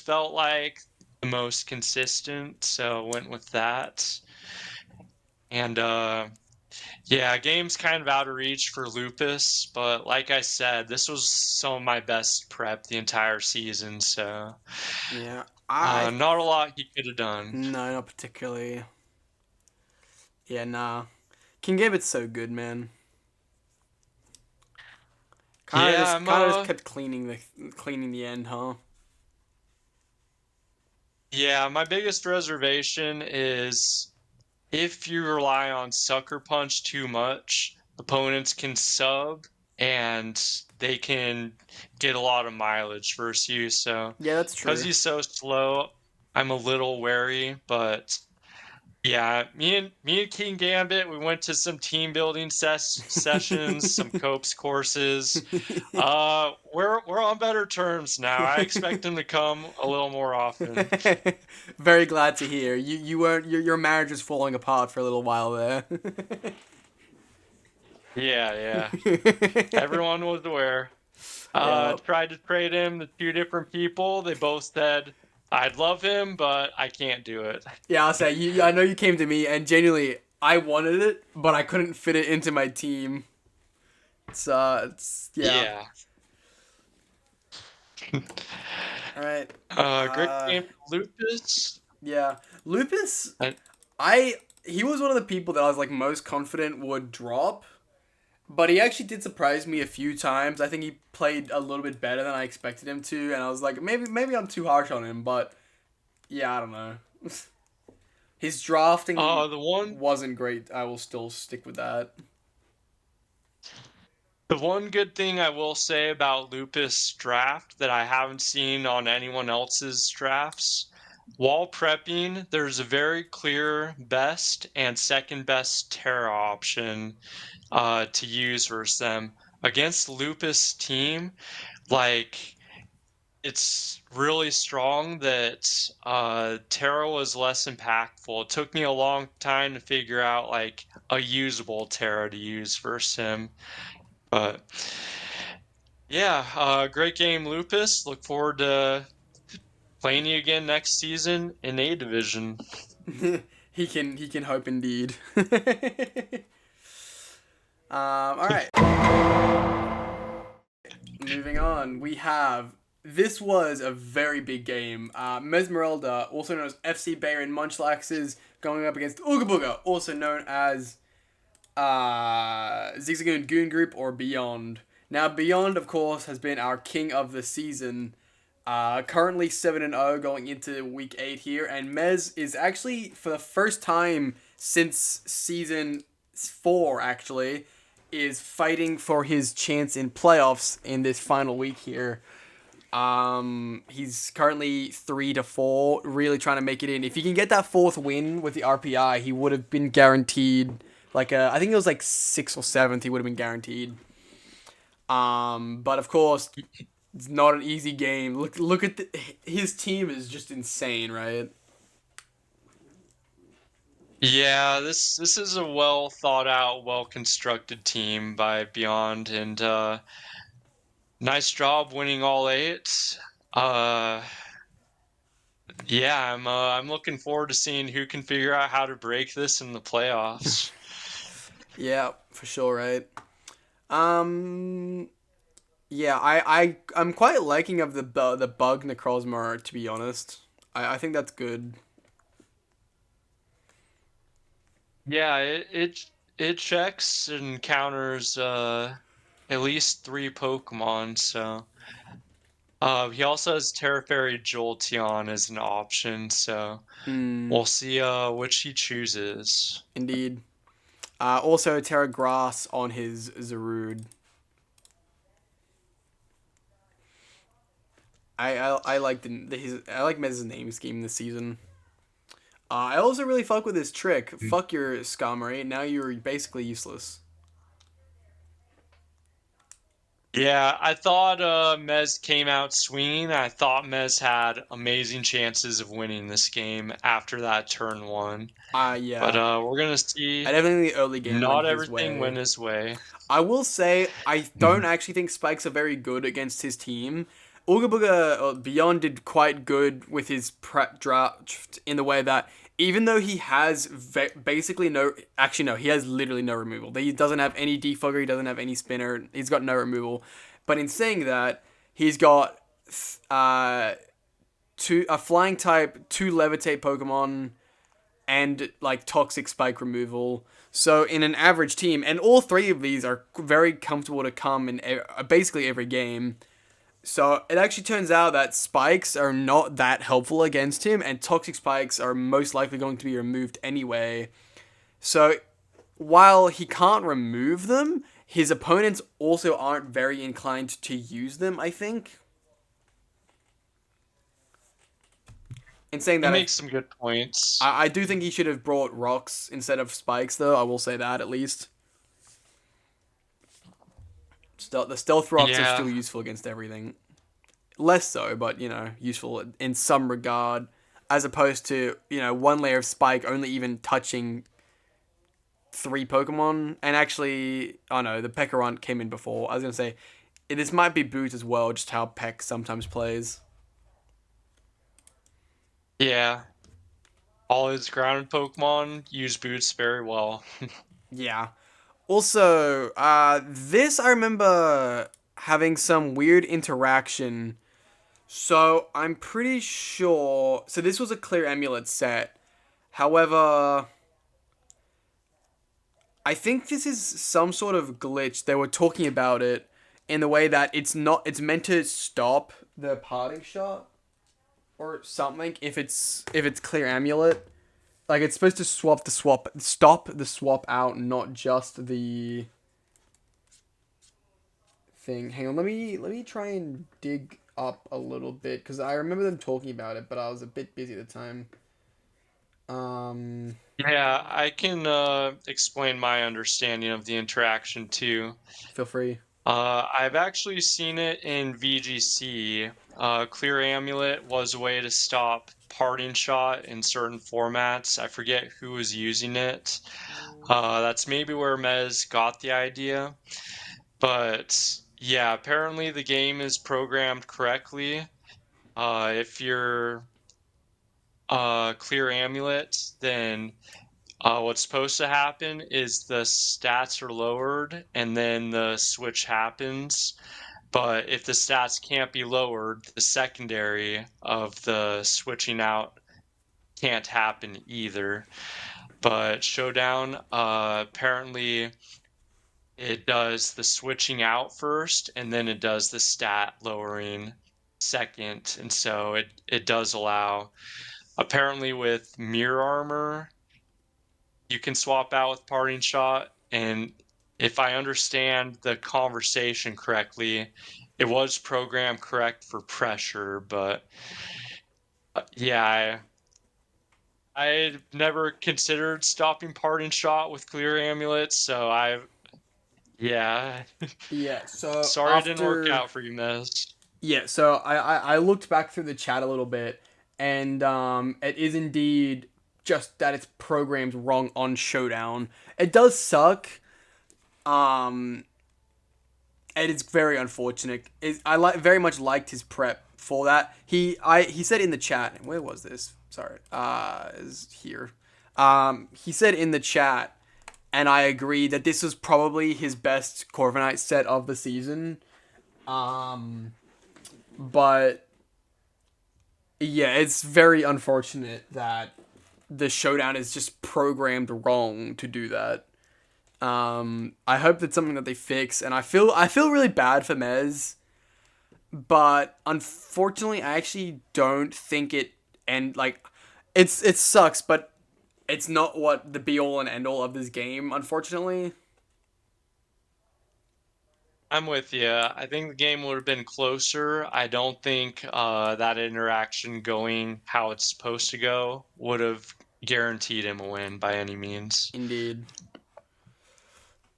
felt like the most consistent, so went with that. And yeah, game's kind of out of reach for Lupus, but like I said, this was some of my best prep the entire season, so Yeah, I not a lot he could have done. no, not particularly. Yeah, nah. King Gambit's so good, man. Yeah, I'm Kind of just kept cleaning the end, huh? yeah, my biggest reservation is if you rely on Sucker Punch too much, opponents can sub and they can get a lot of mileage versus you. So, Yeah, that's because true. he's so slow, I'm a little wary. But yeah, me and King Gambit, we went to some team building sessions, some Copes courses. We're on better terms now. I expect him to come a little more often. Very glad to hear. You weren't your marriage was falling apart for a little while there. Yeah, yeah. Everyone was aware. Yeah. Tried to trade him to two different people. They both said, I'd love him, but I can't do it. Yeah, I'll say you. I know you came to me, and genuinely, I wanted it, but I couldn't fit it into my team. It's yeah. Yeah. All right. Great game for Lupus. Yeah, Lupus. I, He was one of the people that I was like most confident would drop, but he actually did surprise me a few times. I think he played a little bit better than I expected him to, and I was like, maybe I'm too harsh on him, but yeah, I don't know. His drafting the one wasn't great. I will still stick with that. the one good thing I will say about Lupus draft that I haven't seen on anyone else's drafts, while prepping, there's a very clear best and second best Terra option to use versus them. Against Lupus team, like it's really strong that Terra was less impactful. It took me a long time to figure out like a usable Terra to use versus him. But yeah, great game, Lupus. Look forward to playing you again next season in A Division. He can hope indeed. All right. Moving on, we have this was a very big game. Mesmeralda, also known as FC Bayern Munchlaxs, going up against Ooga Booga, also known as Zigzagoon Goon Group or Beyond. Now, Beyond, of course, has been our king of the season. Currently 7-0 going into week 8 here, and Mez is actually, for the first time since season 4, actually, is fighting for his chance in playoffs in this final week here. He's currently 3-4, really trying to make it in. If he can get that fourth win with the RPI, he would have been guaranteed. I think it was like sixth or seventh. He would have been guaranteed. But of course, it's not an easy game. Look at his team is just insane, right? Yeah, this is a well thought out, well constructed team by Beyond, and nice job winning all 8. Uh, yeah, I'm looking forward to seeing who can figure out how to break this in the playoffs. Yeah, for sure, right? Um, yeah, I'm quite liking of the bug Necrozma, to be honest. I think that's good. Yeah, it checks and counters at least 3 Pokemon, so he also has Terra Fairy Jolteon as an option, so Hmm, we'll see which he chooses. indeed. Also Terra Grass on his Zarude. I like I like Mez's name scheme this season. I also really fuck with this trick. Fuck your Skarmory. Now you're basically useless. Yeah, I thought Mez came out swinging. I thought Mez had amazing chances of winning this game after that turn 1. But Yeah. we're gonna see. I definitely think the early game went Not his everything way. went his way. I will say I don't actually think Spikes are very good against his team. Ooga Booga Beyond did quite good with his prep draft in the way that even though he has basically no, actually no, he has literally no removal. He doesn't have any defogger, he doesn't have any spinner, he's got no removal. But in saying that, he's got a flying type, 2 levitate Pokemon, and like toxic spike removal. So in an average team, and all 3 of these are very comfortable to come in basically every game. So it actually turns out that spikes are not that helpful against him, and toxic spikes are most likely going to be removed anyway. So while he can't remove them, his opponents also aren't very inclined to use them, I think. In saying He that, makes some good points. I do think he should have brought rocks instead of spikes, though. I will say that at least. The stealth rocks are Yeah, still useful against everything. Less so, but useful in some regard, as opposed to 1 layer of spike only even touching 3 Pokemon. And actually, oh no, the Pekarunt came in before. I was gonna say this might be Boot as well, just how Peck sometimes plays. yeah. All his grounded Pokemon use boots very well. Yeah. Also, this I remember having some weird interaction. So I'm pretty sure. So this was a clear amulet set. However, I think this is some sort of glitch. They were talking about it in the way that it's not. It's meant to stop the parting shot or something. If it's clear amulet, like it's supposed to stop the swap out, not just the thing. Hang on, let me try and dig up a little bit because I remember them talking about it, but I was a bit busy at the time. Um, Yeah, I can explain my understanding of the interaction too. Feel free. I've actually seen it in VGC. Clear Amulet was a way to stop parting shot in certain formats. I forget who was using it. That's maybe where Mez got the idea. But yeah, apparently the game is programmed correctly. If you're Clear Amulet, then what's supposed to happen is the stats are lowered and then the switch happens. But if the stats can't be lowered, the secondary of the switching out can't happen either. But Showdown, apparently it does the switching out first and then it does the stat lowering second. And so it does allow, apparently with Mirror Armor, you can swap out with Parting Shot, and if I understand the conversation correctly, it was programmed correct for pressure, but yeah, I never considered stopping Pardon Shot with clear amulets, so yeah. Yeah, so Sorry it didn't work after out for you, Mez. yeah, so I looked back through the chat a little bit, and it is indeed just that it's programmed wrong on Showdown. It does suck. Um, and it's very unfortunate. Very much liked his prep for that. He said in the chat. Where was this? Sorry, is here. He said in the chat, and I agree that this was probably his best Corviknight set of the season. But yeah, it's very unfortunate that the Showdown is just programmed wrong to do that. I hope that's something that they fix, and I feel really bad for Mez, but unfortunately, I actually don't think it and like it sucks, but it's not what the be all and end all of this game, unfortunately. I'm with you. I think the game would have been closer. I don't think that interaction going how it's supposed to go would have guaranteed him a win by any means. Indeed.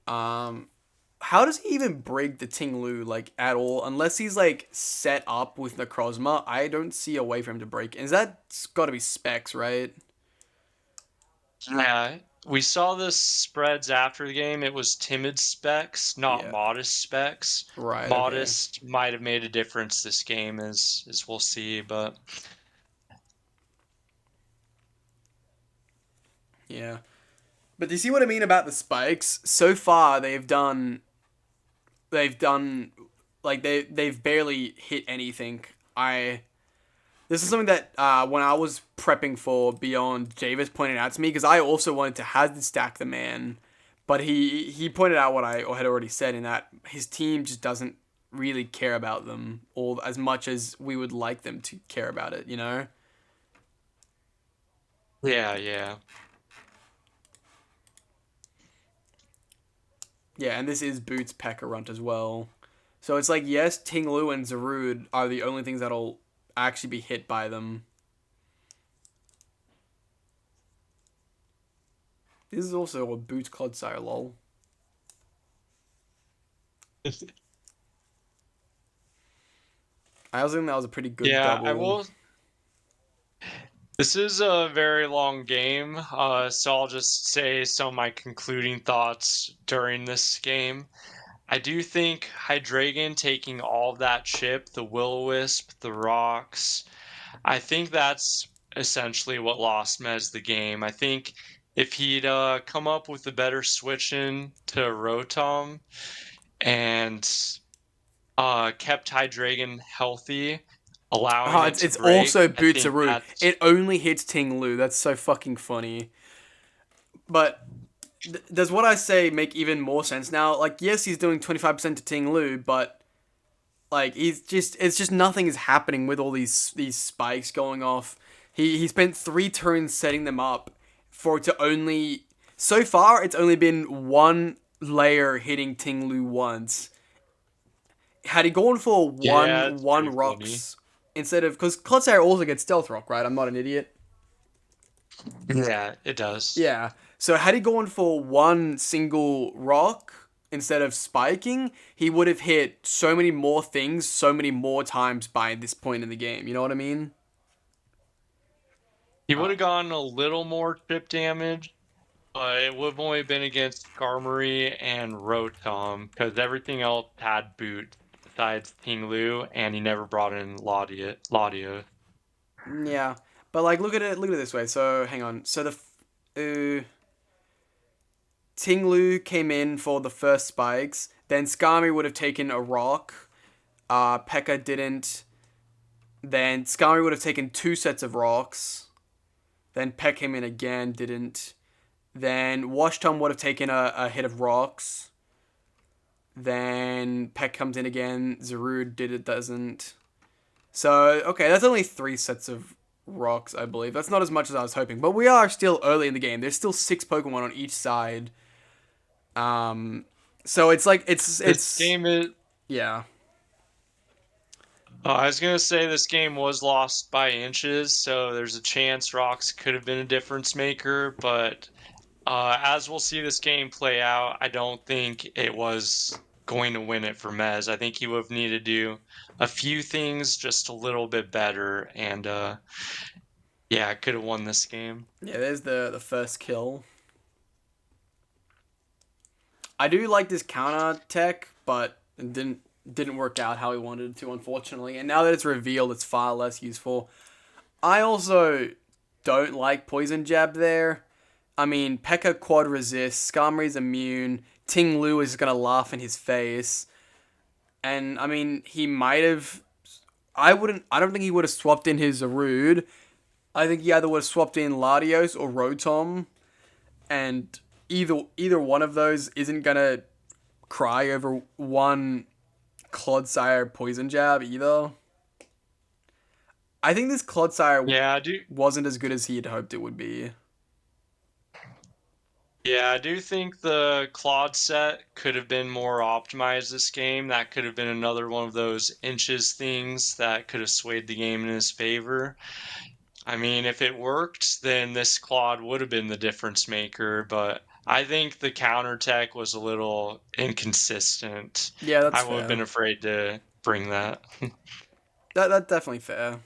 How does he even break the Ting-Lu, like, at all? Unless he's, like, set up with Necrozma, I don't see a way for him to break. Is that's gotta be specs, right? Yeah, we saw the spreads after the game. It was timid specs, not Yeah. modest specs. Right, okay. Modest might have made a difference this game, as we'll see, but Yeah. But do you see what I mean about the spikes? So far, they've done like they've barely hit anything. This is something that when I was prepping for Beyond, Javis pointed out to me because I also wanted to hazard stack the man, but he pointed out what I had already said in that his team just doesn't really care about them all as much as we would like them to care about it, you know? yeah. Yeah, and this is Boots P.E.K.K.A. Runt as well. So it's like, yes, Ting-Lu and Zarude are the only things that'll actually be hit by them. This is also a Boots Clodsire, lol. I also think that was a pretty good double. I will. This is a very long game, so I'll just say some of my concluding thoughts during this game. I do think Hydreigon taking all of that chip, the Will-O-Wisp, the rocks, I think that's essentially what lost Mez the game. I think if he'd come up with a better switch in to Rotom and kept Hydreigon healthy, allowing it to it's break, also I Boots think Zarude. that's... It only hits Ting-Lu. That's so fucking funny. But does what I say make even more sense now? Like, yes, he's doing 25% to Ting-Lu, but like it's just nothing is happening with all these spikes going off. He spent 3 turns setting them up for it to only so far it's only been one layer hitting Ting-Lu once. Had he gone for one rocks instead of because Clodsire also gets Stealth Rock, right? I'm not an idiot. Yeah, it does. Yeah. So had he gone for one single rock instead of spiking, he would have hit so many more things, so many more times by this point in the game. You know what I mean? He would have gotten a little more chip damage, but it would have only been against Skarmory and Rotom, because everything else had boot besides Ting-Lu, and he never brought in Laudia. Yeah. But like look at it this way. So hang on. So the Ting-Lu came in for the first spikes, then Skarmory would have taken a rock. P.E.K.K.A. didn't. Then Skarmory would have taken 2 sets of rocks. Then P.E.K.K.A. came in again, didn't. Then Washtington would have taken a hit of rocks. Then P.E.K.K.A. comes in again. Zarude doesn't. So, okay, that's only 3 sets of rocks, I believe. That's not as much as I was hoping. But we are still early in the game. There's still 6 Pokemon on each side. So it's like This game is. yeah. I was gonna say this game was lost by inches, so there's a chance Rocks could have been a difference maker, but as we'll see this game play out, I don't think it was going to win it for Mez. I think he would have needed to do a few things just a little bit better, and yeah, could have won this game. Yeah, there's the first kill. I do like this counter tech, but it didn't work out how he wanted it to, unfortunately. And now that it's revealed, it's far less useful. I also don't like poison jab there. I mean, P.E.K.K.A quad resists, Skarmory's immune, Ting Lu is gonna laugh in his face, and I mean he might have. I don't think he would have swapped in his Zarude. I think he either would have swapped in Latios or Rotom, and either one of those isn't gonna cry over one Clodsire poison jab either. I think this Clodsire Yeah, I do. wasn't as good as he had hoped it would be. Yeah, I do think the Claude set could have been more optimized this game. That could have been another one of those inches things that could have swayed the game in his favor. I mean, if it worked, then this Claude would have been the difference maker, but I think the counter tech was a little inconsistent. Yeah, that's I would have fair. been afraid to bring that. That's definitely fair.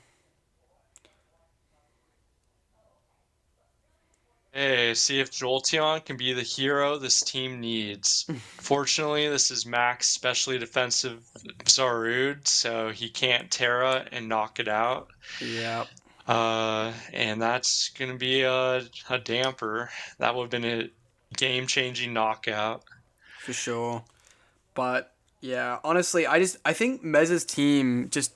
Hey, see if Jolteon can be the hero this team needs. Fortunately, this is Max specially defensive Zarude, so he can't Terra and knock it out. Yeah, And that's gonna be a damper. That would have been a game-changing knockout. for sure. But yeah, honestly, I think Mez's team just.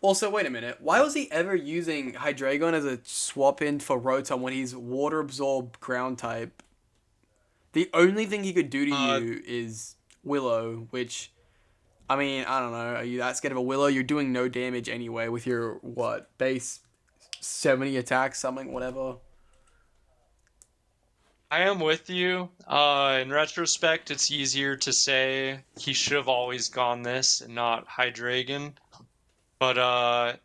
Also, wait a minute. Why was he ever using Hydreigon as a swap in for Rotom when he's water absorb ground type? The only thing he could do to Uh, you is Willow, which I mean, I don't know. Are you that scared of a Willow? You're doing no damage anyway with your what base 70 attack, something, whatever. I am with you. In retrospect, it's easier to say he should have always gone this and not Hydreigon. But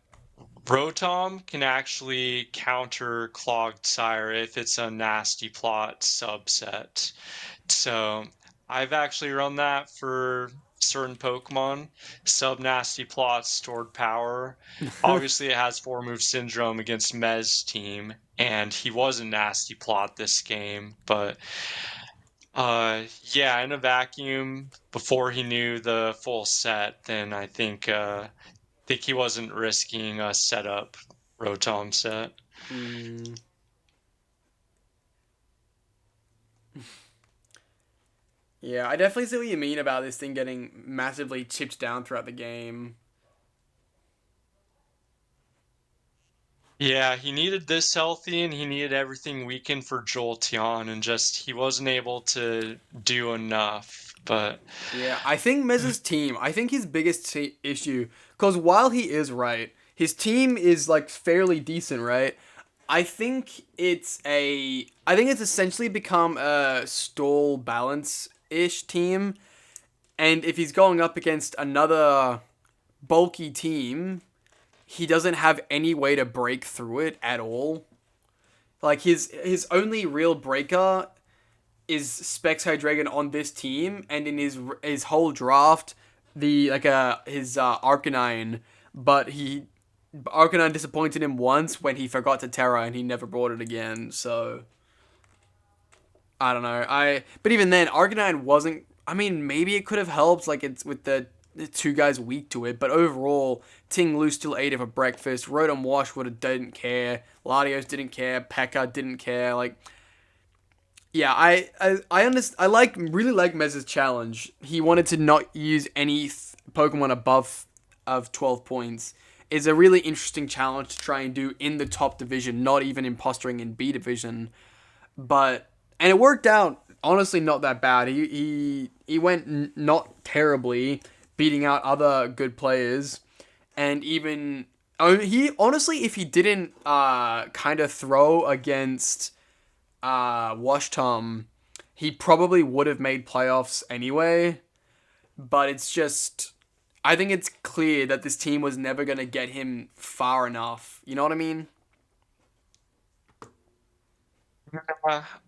Rotom can actually counter Clogged Sire if it's a nasty plot subset. So I've actually run that for certain Pokemon. Sub nasty plots, stored power. Obviously, it has 4-move syndrome against Mez team, and he was a nasty plot this game. But yeah, in a vacuum, before he knew the full set, then I think he wasn't risking a setup Rotom set. Hmm. Yeah, I definitely see what you mean about this thing getting massively chipped down throughout the game. Yeah, he needed this healthy and he needed everything weakened for Jolteon, and just he wasn't able to do enough. But Yeah, I think Mez's team, I think his biggest issue, because while he is right, his team is like fairly decent, right? I think it's essentially become a stall balance ish team, and if he's going up against another bulky team, he doesn't have any way to break through it at all. Like his only real breaker is Specs Hydreigon on this team, and in his whole draft, the like his Arcanine, but Arcanine disappointed him once when he forgot to Terra and he never brought it again. So I don't know. But even then, Arcanine wasn't. I mean, maybe it could have helped, like it's with the two guys weak to it, but overall, Ting Lu still ate it for breakfast. Rotom Wash would have didn't care. Latios didn't care. P.E.K.K.A didn't care. Like, yeah, I really like Mez's challenge. He wanted to not use any Pokemon above of 12 points. It's a really interesting challenge to try and do in the top division, not even impostering in B division. But and it worked out honestly not that bad. He went not terribly, beating out other good players, and even he honestly, if he didn't kind of throw against Washtom, he probably would have made playoffs anyway. But it's just, I think it's clear that this team was never going to get him far enough. You know what I mean?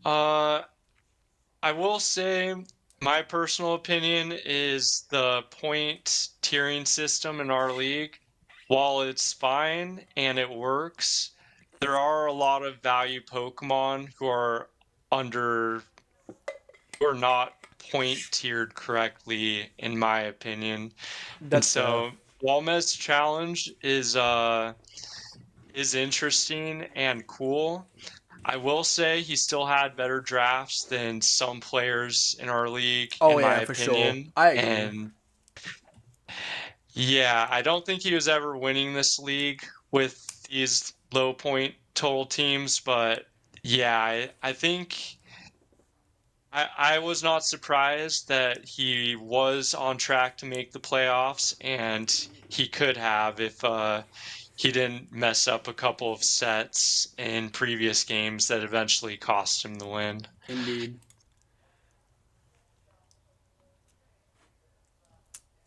Uh, I will say my personal opinion is the point tiering system in our league, while it's fine and it works, there are a lot of value Pokemon under who are not point tiered correctly, in my opinion. And That's fair. so Walmez challenge is interesting and cool. I will say he still had better drafts than some players in our league, Oh, in my yeah, for sure. opinion. I agree. And yeah, I don't think he was ever winning this league with these low point total teams, but yeah, I think I was not surprised that he was on track to make the playoffs, and he could have if he didn't mess up a couple of sets in previous games that eventually cost him the win. Indeed.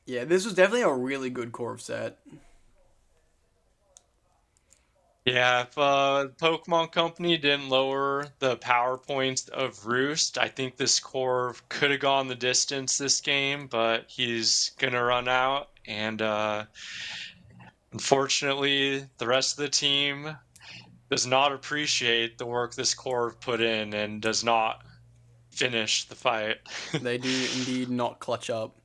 Yeah, this was definitely a really good Corv set. Yeah, if Pokemon Company didn't lower the power points of Roost, I think this core could have gone the distance this game, but he's gonna run out, and unfortunately, the rest of the team does not appreciate the work this core put in and does not finish the fight. They do indeed not clutch up.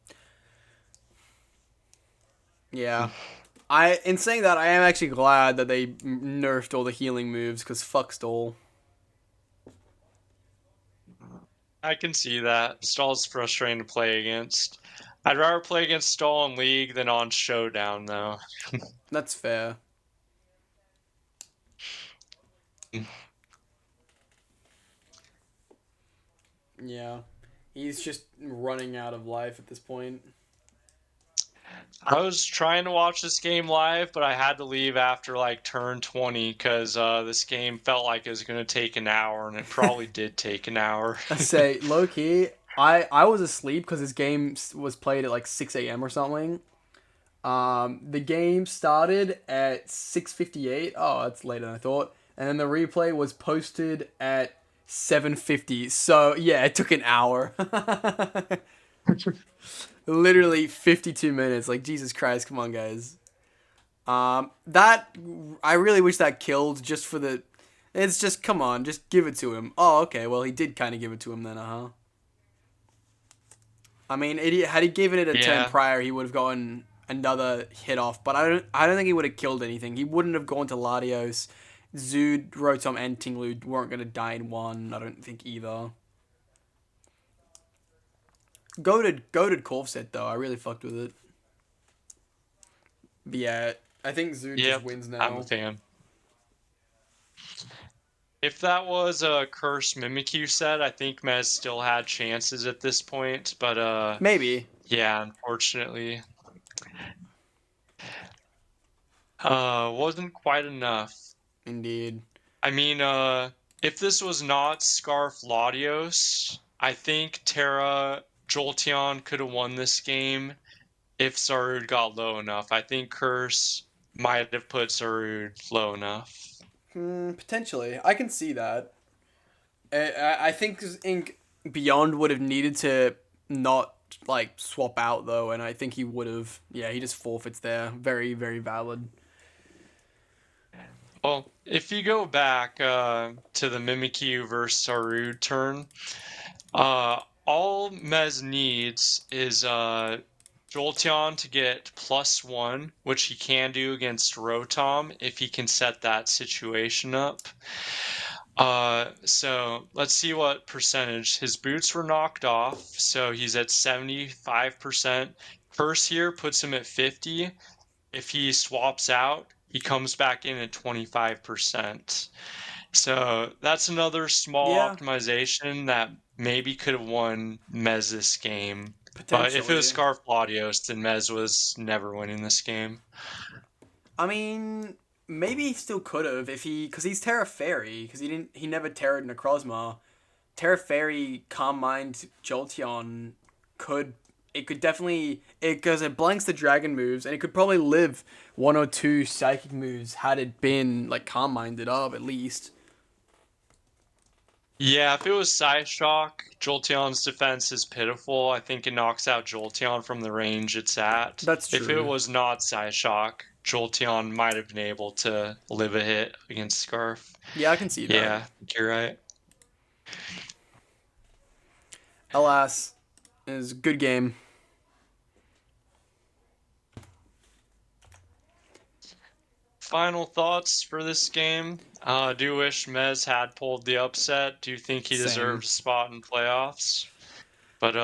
Yeah. In saying that, I am actually glad that they nerfed all the healing moves, because fuck Stall. I can see that. Stall's frustrating to play against. I'd rather play against Stall in League than on Showdown, though. That's fair. Yeah. He's just running out of life at this point. I was trying to watch this game live, but I had to leave after like turn 20 because this game felt like it was going to take an hour, and it probably did take an hour. I say, low key, I was asleep because this game was played at like 6 a.m. or something. The game started at 6:58. Oh, that's later than I thought. And then the replay was posted at 7:50. So, yeah, it took an hour. Literally 52 minutes. Like, Jesus Christ, come on, guys. That, I really wish that killed just for the, it's just, come on, just give it to him. Oh, okay, well, he did kind of give it to him then, uh-huh. I mean, had he given it a turn prior, he would have gotten another hit off, but I don't think he would have killed anything. He wouldn't have gone to Latios. Zood, Rotom, and Tinglu weren't going to die in one, I don't think either. Goated Corv set, though. I really fucked with it. But yeah, I think Zood just wins now. I'm a fan. If that was a Curse Mimikyu set, I think Mez still had chances at this point, but maybe. Yeah, unfortunately. Wasn't quite enough. Indeed. I mean, if this was not Scarf Latios, I think Terra Jolteon could have won this game if Sarud got low enough. I think Curse might have put Sarud low enough. Potentially. I can see that. I think Ink Beyond would have needed to not, like, swap out, though, and I think he would have. Yeah, he just forfeits there. Very, very valid. Well, if you go back to the Mimikyu versus Sarud turn, all Mez needs is Jolteon to get +1, which he can do against Rotom if he can set that situation up. So let's see what percentage. His boots were knocked off, so he's at 75%. Curse here puts him at 50. If he swaps out, he comes back in at 25%. So that's another small optimization that maybe could have won Mez this game. But if it was Scarf Latios, then Mez was never winning this game. I mean, maybe he still could have if because he's Terra Fairy, because he never Terra'd Necrozma. Terra Fairy, Calm Mind, Jolteon could definitely because it blanks the dragon moves and it could probably live one or two psychic moves had it been like calm minded up at least. Yeah, if it was Psyshock, Jolteon's defense is pitiful. I think it knocks out Jolteon from the range it's at. That's If it true. was not Psyshock, Jolteon might have been able to live a hit against Scarf. Yeah, I can see that. Yeah, you're right. Alas, it was a good game. Final thoughts for this game. Do wish Mez had pulled the upset. Do think he Same. deserved a spot in playoffs. But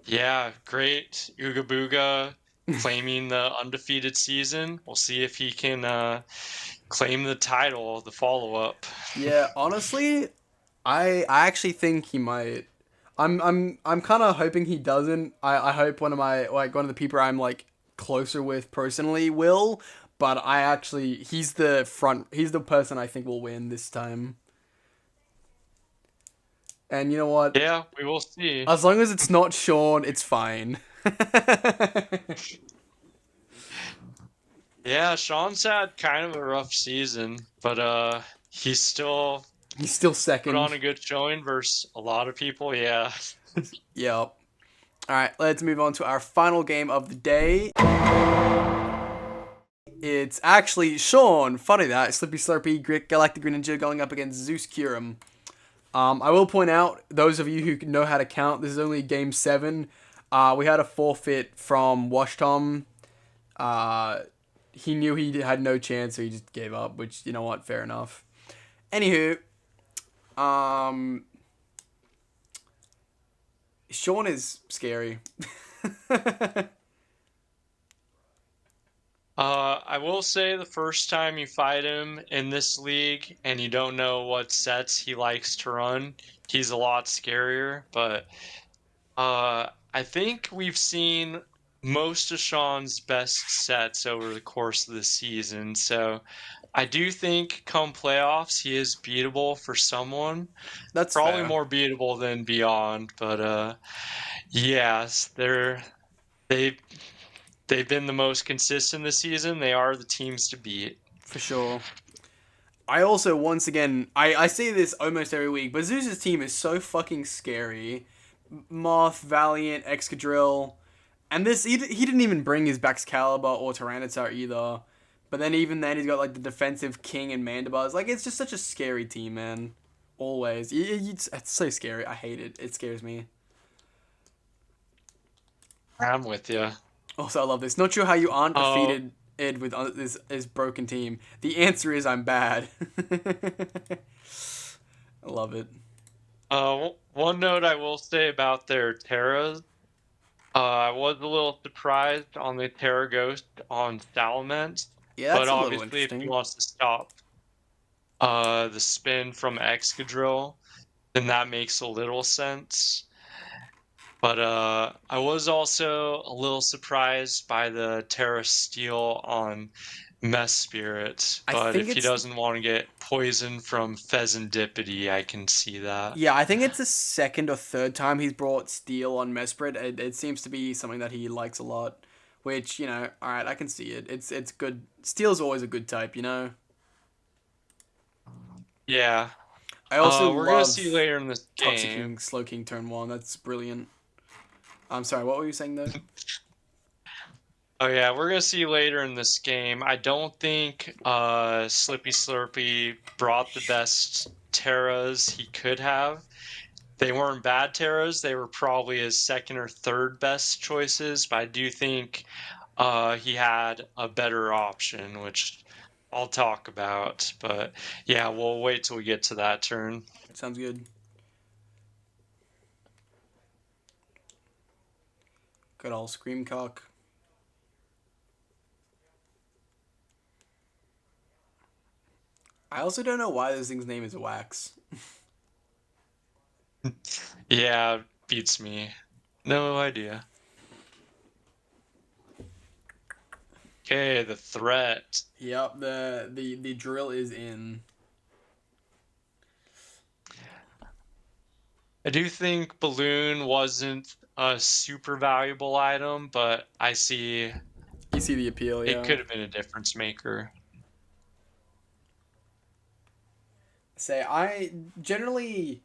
yeah, great Ooga Booga claiming the undefeated season. We'll see if he can claim the title, the follow-up. Yeah, honestly, I actually think he might. I'm kind of hoping he doesn't. I hope one of the people I'm like closer with personally will, but he's the person I think will win this time. And you know what? Yeah, we will see. As long as it's not Sean, it's fine. Yeah, Sean's had kind of a rough season, but he's still He's still put second. on a good showing versus a lot of people. Yeah. Yep. All right, let's move on to our final game of the day. It's actually Sean. Funny that Slippy Slurpy Galactic Greninja going up against Zeus Kyurem. I will point out, those of you who know how to count, this is only game 7. We had a forfeit from Washtington. He knew he had no chance, so he just gave up, which, you know what, fair enough. Anywho, Sean is scary. I will say the first time you fight him in this league and you don't know what sets he likes to run, he's a lot scarier. But I think we've seen most of Sean's best sets over the course of the season. So I do think come playoffs, he is beatable for someone. That's Probably fair. more beatable than Beyond. But yes, they they've been the most consistent this season. They are the teams to beat. For sure. I also, once again, I say this almost every week, but Zeus's team is so fucking scary. Moth, Valiant, Excadrill, and this, he didn't even bring his Baxcalibur or Tyranitar either. But then even then, he's got like the defensive King and Mandibuzz. Like, it's just such a scary team, man. Always. It's so scary. I hate it. It scares me. I'm with you. Also, I love this. Not sure how you aren't defeated Ed with this broken team. The answer is I'm bad. I love it. One note I will say about their Terras. I was a little surprised on the Terra Ghost on Salamence. Yeah, that's but a little obviously, if interesting. he wants to stop the spin from Excadrill, then that makes a little sense. But I was also a little surprised by the Terra Steel on Mess Spirit. But if he doesn't want to get poisoned from Pheasantipity, I can see that. Yeah, I think it's the second or third time he's brought Steel on Mesprit. It seems to be something that he likes a lot. Which, you know, alright, I can see it. It's good. Steel's always a good type, you know? Yeah. I also we're love gonna see later in this Toxic game. King, Slow King turn 1. That's brilliant. I'm sorry, what were you saying though? Oh yeah, we're gonna see later in this game. I don't think Slippy Slurpy brought the best Terras he could have. They weren't bad Terras. They were probably his second or third best choices, but I do think he had a better option, which I'll talk about. But yeah, we'll wait till we get to that turn. Sounds good. Good old Screamcock. I also don't know why this thing's name is Wax. Yeah, beats me. No idea. Okay, the threat. Yep, the drill is in. I do think Balloon wasn't a super valuable item, but I see You see the appeal, it yeah. could have been a difference maker. Say, I generally,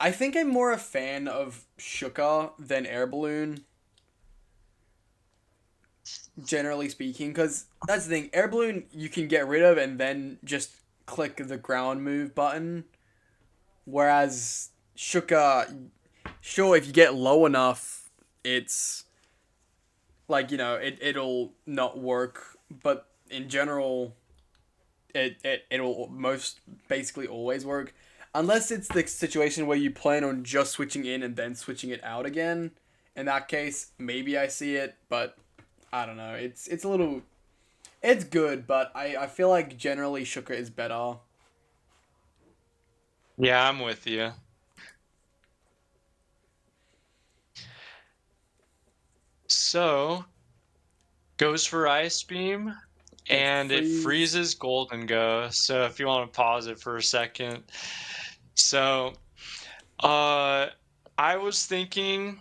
I think I'm more a fan of Shuka than Air Balloon, generally speaking, because that's the thing. Air Balloon you can get rid of and then just click the ground move button, whereas Shuka, sure, if you get low enough, it's like, it'll not work, but in general, it'll most basically always work. Unless it's the situation where you plan on just switching in and then switching it out again. In that case, maybe I see it, but I don't know. It's a little, it's good, but I feel like generally Shuka is better. Yeah, I'm with you. So, goes for Ice Beam, It and it freeze. freezes Golden Go. So if you want to pause it for a second. So, uh, I was thinking,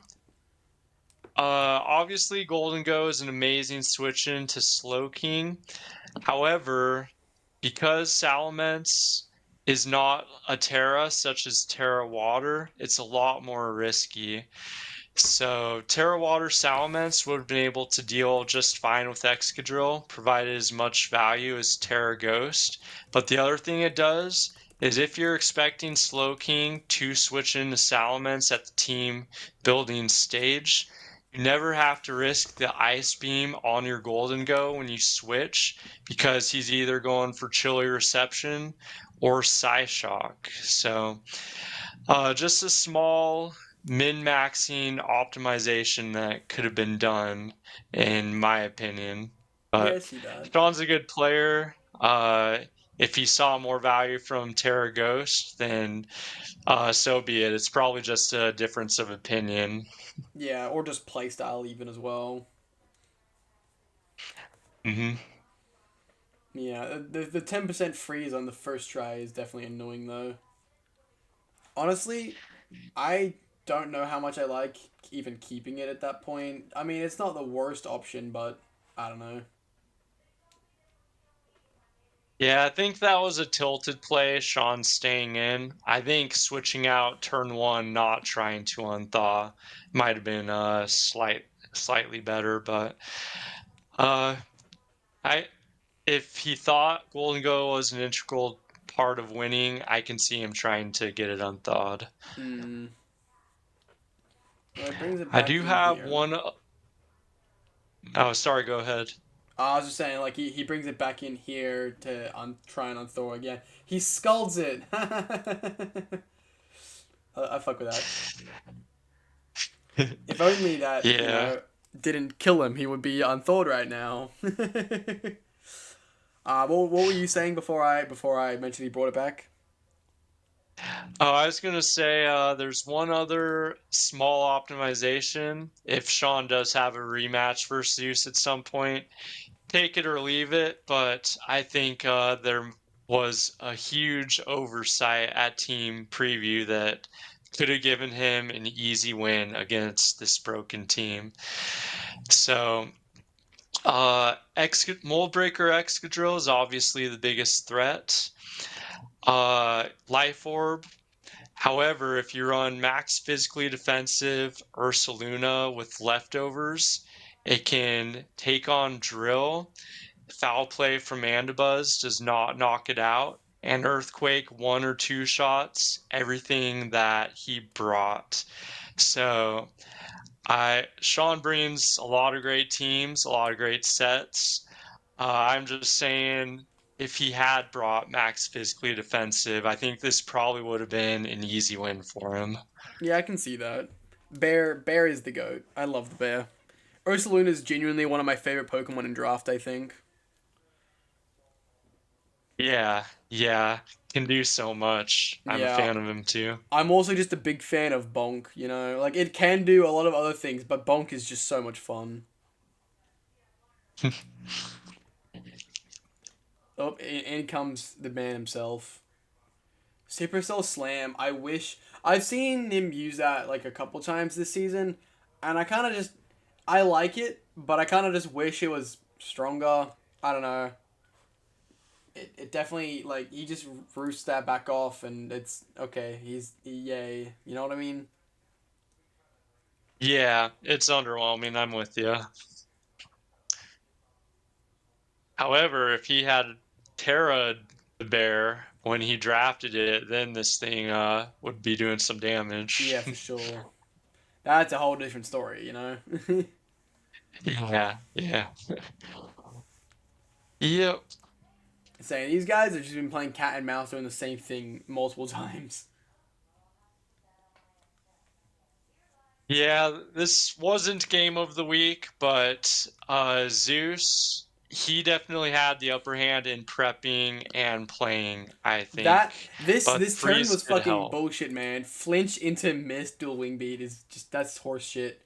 obviously Golden Go is an amazing switch into Slow King. However, because Salamence is not a Terra such as Terra Water, it's a lot more risky. So Terra Water Salamence would have been able to deal just fine with Excadrill, provided as much value as Terra Ghost. But the other thing it does is if you're expecting Slowking to switch into Salamence at the team building stage, you never have to risk the Ice Beam on your Golden Go when you switch, because he's either going for Chilly Reception or Psyshock. So just a small min-maxing optimization that could have been done, in my opinion. Yeah, I But see that. Sean's a good player. If he saw more value from Terra Ghost, then so be it. It's probably just a difference of opinion. Yeah, or just playstyle even as well. Hmm. Yeah, the 10% freeze on the first try is definitely annoying though. Honestly, I don't know how much I like even keeping it at that point. I mean, it's not the worst option, but I don't know. Yeah, I think that was a tilted play, Sean staying in. I think switching out turn one, not trying to unthaw, might have been slightly better, but uh I if he thought Golden Go was an integral part of winning, I can see him trying to get it unthawed. Hmm. Well, it brings it I back do in have here. one. Oh, sorry, go ahead. I was just saying, like, he brings it back in here to try and unthaw again. He scolds it. I fuck with that. If only that, Yeah. didn't kill him, he would be unthawed right now. What were you saying before I mentioned he brought it back? Oh, I was gonna say there's one other small optimization. If Sean does have a rematch versus Zeus at some point, take it or leave it. But I think there was a huge oversight at team preview that could have given him an easy win against this broken team. So, Moldbreaker Excadrill is obviously the biggest threat. Life Orb. However, if you run max physically defensive Ursaluna with leftovers, it can take on Drill. Foul play from Mandibuzz does not knock it out. And Earthquake, one or two shots, everything that he brought. So Sean brings a lot of great teams, a lot of great sets. I'm just saying, if he had brought Max physically defensive, I think this probably would have been an easy win for him. Yeah, I can see that. Bear is the goat. I love the bear. Ursaluna is genuinely one of my favorite Pokemon in draft, I think. Yeah, yeah, can do so much. I'm a Yeah, fan of him too. I'm also just a big fan of Bonk, Like, it can do a lot of other things, but Bonk is just so much fun. Oh, in comes the man himself. Supercell Slam. I wish I've seen him use that like a couple times this season, and I like it, but I kind of just wish it was stronger. I don't know. It definitely like he just roosts that back off, and it's okay. Yay. You know what I mean? Yeah, it's underwhelming. I'm with you. However, if he had Terra the bear when he drafted it, then this thing would be doing some Yeah, damage. for sure. That's a whole different story, you know. Yeah, yeah. Yep. Saying these guys have just been playing cat and mouse doing the same thing multiple times. Yeah, this wasn't game of the week, but Zeus, he definitely had the upper hand in prepping and playing, I think. That this But this turn freeze was could fucking help. bullshit, man. Flinch into miss dual wing beat is just that's horse shit.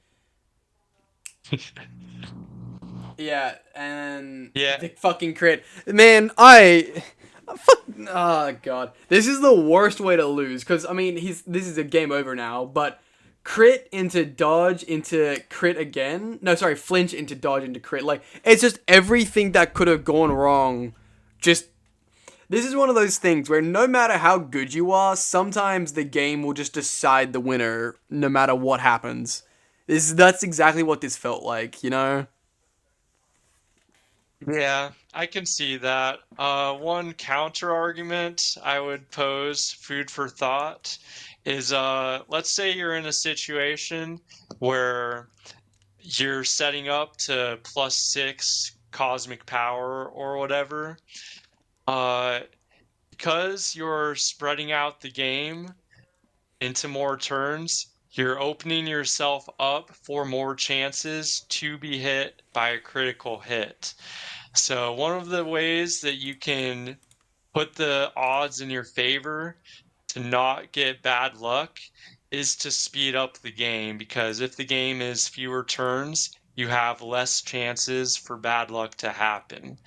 Yeah, and Yeah, the fucking crit. Man, fuck oh god. This is the worst way to lose cuz I mean, this is a game over now, but crit into dodge into crit again. No, sorry, flinch into dodge into crit. Like it's just everything that could have gone wrong just this is one of those things where no matter how good you are, sometimes the game will just decide the winner no matter what happens. That's exactly what this felt like, you know? yeah, I can see that. One counter argument I would pose, food for thought, is let's say you're in a situation where you're setting up to +6 cosmic power or whatever. Uh, because you're spreading out the game into more turns, you're opening yourself up for more chances to be hit by a critical hit. So one of the ways that you can put the odds in your favor to not get bad luck is to speed up the game, because if the game is fewer turns, you have less chances for bad luck to happen.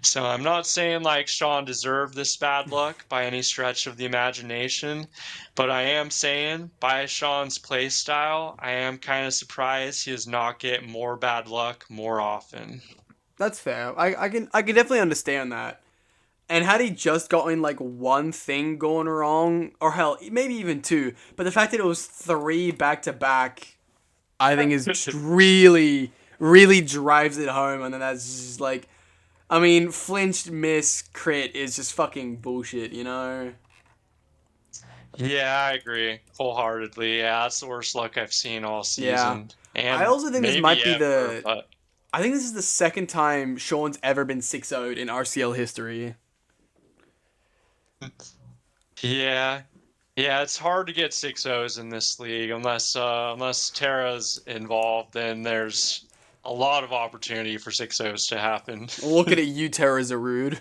So I'm not saying like Sean deserved this bad luck by any stretch of the imagination, but I am saying by Sean's play style, I am kind of surprised he does not get more bad luck more often. That's fair. I can definitely understand that. And had he just gotten like one thing going wrong, or hell, maybe even two, but the fact that it was three back to back, I think is just really, really drives it home. And then that's just like, I mean, flinched miss crit is just fucking bullshit, you know? Yeah, I agree wholeheartedly. Yeah, that's the worst luck I've seen all Yeah. season, I and also think this maybe might be ever. the. But I think this is the second time Sean's ever been 6-0'd in RCL history. yeah, yeah, it's hard to get 6-0s in this league unless Terra's involved. Then there's a lot of opportunity for 6-0s to happen. Look at you, Terra Zarude.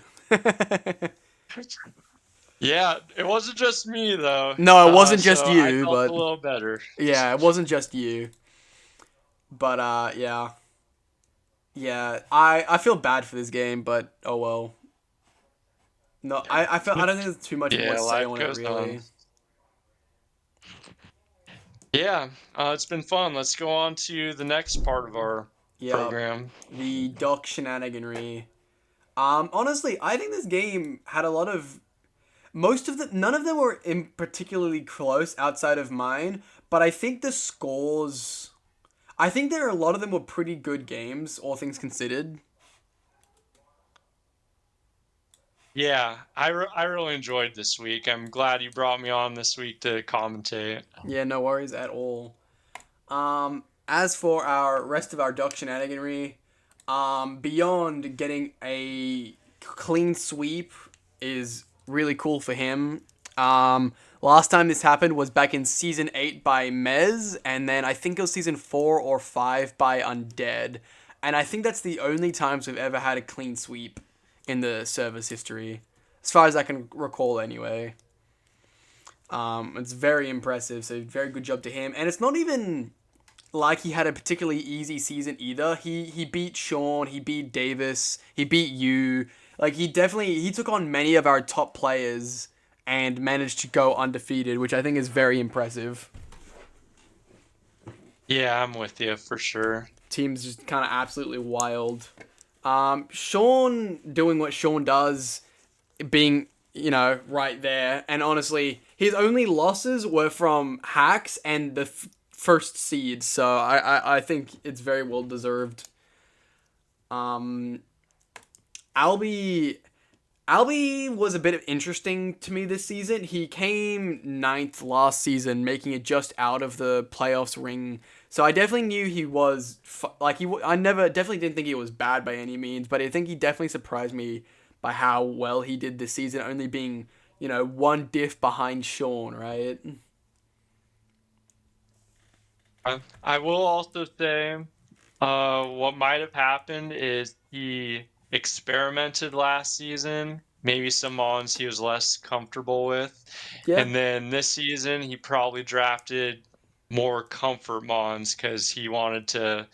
Yeah, it wasn't just me though. No, it wasn't just So I you, felt a but little better. yeah, it wasn't just you. But yeah, yeah. I feel bad for this game, but oh well. No, I don't think there's too much more Yeah, to say life on it goes on. really. Yeah, it's been fun. Let's go on to the next part of our Yeah, program. the Doc shenaniganry. Honestly, I think this game had a lot of most of the none of them were in particularly close outside of mine, but I think the scores. I think there are a lot of them were pretty good games, all things considered. Yeah, I really enjoyed this week. I'm glad you brought me on this week to commentate. Yeah, no worries at all. As for our rest of our Doc shenaniganry, beyond getting a clean sweep is really cool for him. Last time this happened was back in season 8 by Mez, and then I think it was season 4 or 5 by Undead. And I think that's the only times we've ever had a clean sweep in the server's history, as far as I can recall, anyway. It's very impressive, so very good job to him. And it's not even like he had a particularly easy season either. He beat Sean, he beat Davis, he beat you. Like he took on many of our top players, and managed to go undefeated, which I think is very impressive. Yeah, I'm with you for sure. Team's just kind of absolutely wild. Sean doing what Sean does, being, right there. And honestly, his only losses were from hacks and the first seed. So I think it's very well deserved. Albie Albie was a bit interesting to me this season. He came ninth last season, making it just out of the playoffs ring. So I definitely knew he was I never definitely didn't think he was bad by any means, but I think he definitely surprised me by how well he did this season, only being one diff behind Sean, right? I will also say, what might have happened is he experimented last season, maybe some mons he was less comfortable with, Yeah, and then this season he probably drafted more comfort mons because he wanted to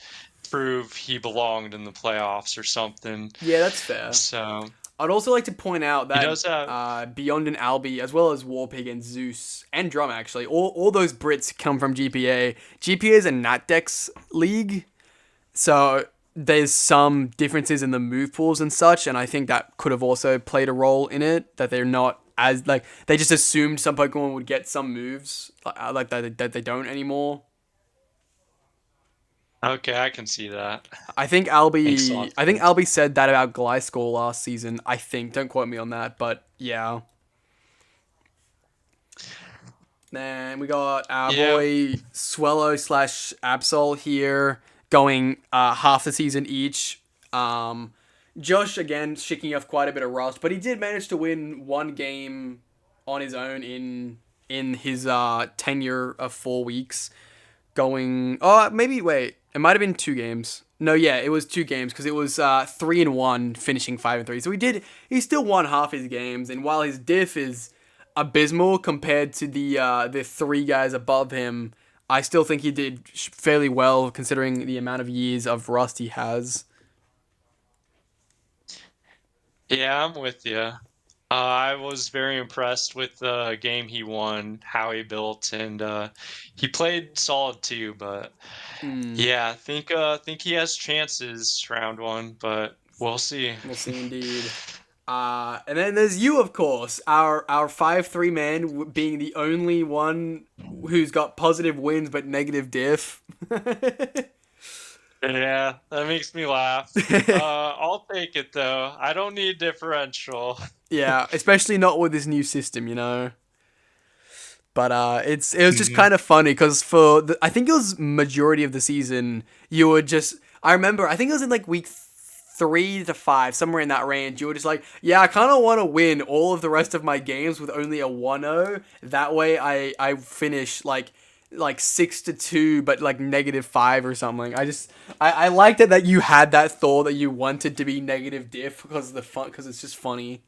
prove he belonged in the playoffs or something. yeah, that's fair. So I'd also like to point out he that does have. Beyond and Albie, as well as Warpig and Zeus and Drum, actually, all those Brits come from GPA. GPA is a Natdex league, so there's some differences in the move pools and such, and I think that could have also played a role in it, that they're not as, they just assumed some Pokemon would get some moves, that they don't anymore. Okay, I can see that. I think Makes a lot of sense. Albie said that about Gliscor last season. I think. Don't quote me on that, but yeah. Then we got our Yeah, boy Swellow slash Absol here, going half the season each. Josh again shaking off quite a bit of rust, but he did manage to win one game on his own in his tenure of 4 weeks. Going, oh, maybe wait, it might have been 2 games. No, yeah, it was 2 games because it was 3-1, finishing 5-3. So he still won half his games, and while his diff is abysmal compared to the 3 guys above him, I still think he did fairly well considering the amount of years of rust he has. yeah, I'm with you. I was very impressed with the game he won, how he built, and he played solid too. But Mm, yeah, think he has chances round one, but we'll see. we'll see indeed. And then there's you, of course, our 5-3 man, being the only one who's got positive wins but negative diff. Yeah, that makes me laugh. I'll take it though. I don't need differential. Yeah, especially not with this new system. But it was just Mhm. kind of funny because I think it was majority of the season you were just, I remember, I think it was in like week 3 to 5, somewhere in that range. You were just like, yeah, I kind of want to win all of the rest of my games with only a 1-0. That way I finish like 6-2, but like -5 or something. I liked it that you had that thought that you wanted to be negative diff because of the fun, because it's just funny.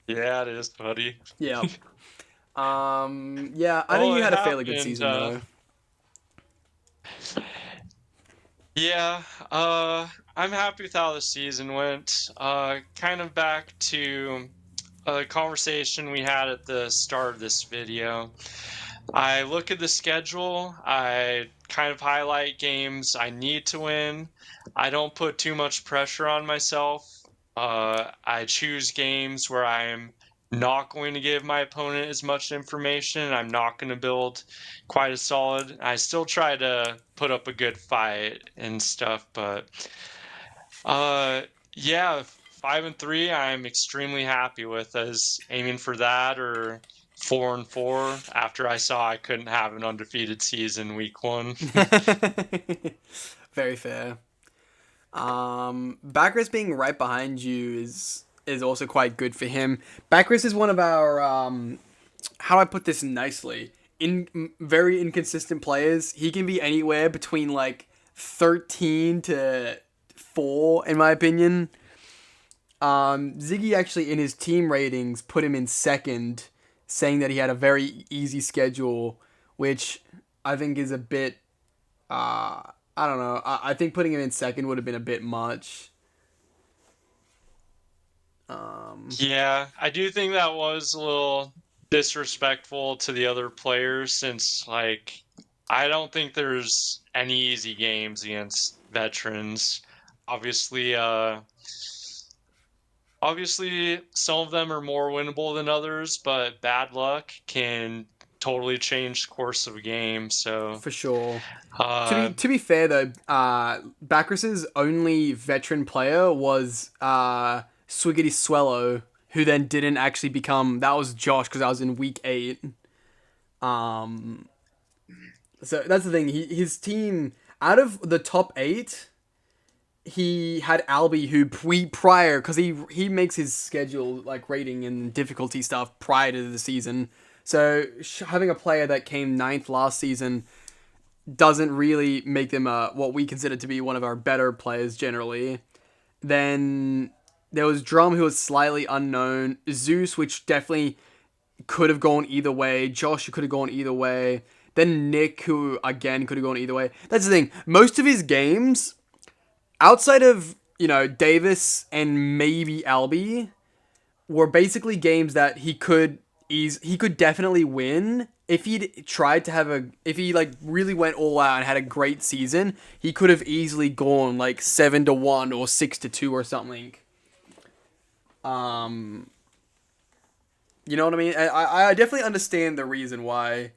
Yeah, it is funny. Yeah. Yeah, I think Oh, you it had a fairly good happened. season though. Yeah, I'm happy with how the season went. Kind of back to a conversation we had at the start of this video. I look at the schedule, I kind of highlight games I need to win. I don't put too much pressure on myself. I choose games where I'm not going to give my opponent as much information. I'm not going to build quite as solid. I still try to put up a good fight and stuff, but uh, yeah, 5-3, I'm extremely happy with. As aiming for that or 4-4 after I saw I couldn't have an undefeated season week one. Very fair. Backris being right behind you is also quite good for him. Backris is one of our how do I put this nicely? Very inconsistent players. He can be anywhere between like 13 to 4 in my opinion. Ziggy actually in his team ratings put him in second, saying that he had a very easy schedule, which I think is a bit. I don't know. I think putting him in second would have been a bit much. Yeah, I do think that was a little disrespectful to the other players since, like, I don't think there's any easy games against veterans. Obviously, obviously some of them are more winnable than others, but bad luck can totally change the course of a game. So, For sure. uh, To be fair though, Backrus's only veteran player was Swiggity Swellow, who then didn't actually become. That was Josh because I was in week 8. Um, so that's the thing. His team out of the top 8, he had Albie who prior because he makes his schedule like rating and difficulty stuff prior to the season. So having a player that came ninth last season doesn't really make them what we consider to be one of our better players generally. Then there was Drum, who was slightly unknown. Zeus, which definitely could have gone either way. Josh, who could have gone either way. Then Nick, who again could have gone either way. That's the thing. Most of his games, outside of Davis and maybe Albie, were basically games that he could definitely win if he'd tried to have if he like really went all out and had a great season. He could have easily gone like 7-1 or 6-2 or something. Um, you know what I mean? I definitely understand the reason why.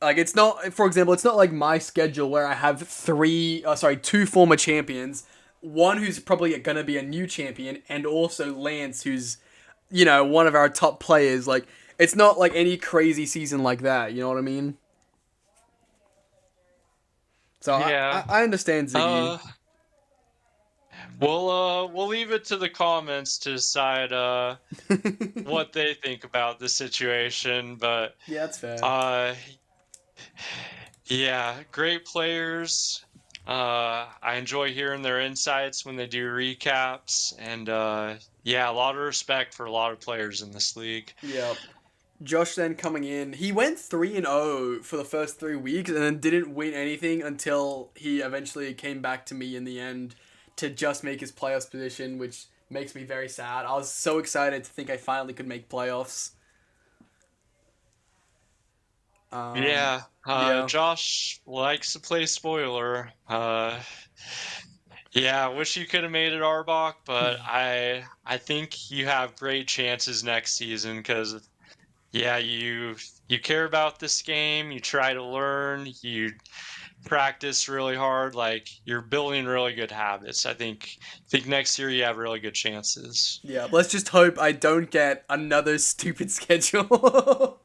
Like it's not, for example, it's not like my schedule where I have two former champions, one who's probably gonna be a new champion, and also Lance, who's one of our top players. Like, it's not like any crazy season like that. You know what I mean? So yeah. I understand Ziggy. Uh, we'll leave it to the comments to decide what they think about the situation, but Yeah, that's fair. uh yeah, great players. I enjoy hearing their insights when they do recaps, and yeah, a lot of respect for a lot of players in this league. Yep. Josh then coming in, he went 3-0 for the first 3 weeks, and then didn't win anything until he eventually came back to me in the end to just make his playoffs position, which makes me very sad. I was so excited to think I finally could make playoffs. Um, Yeah, yeah. Josh likes to play spoiler. Yeah, I wish you could have made it Arbok, but I think you have great chances next season because yeah, you care about this game, you try to learn, you practice really hard, like you're building really good habits. I think next year you have really good chances. Yeah, let's just hope I don't get another stupid schedule.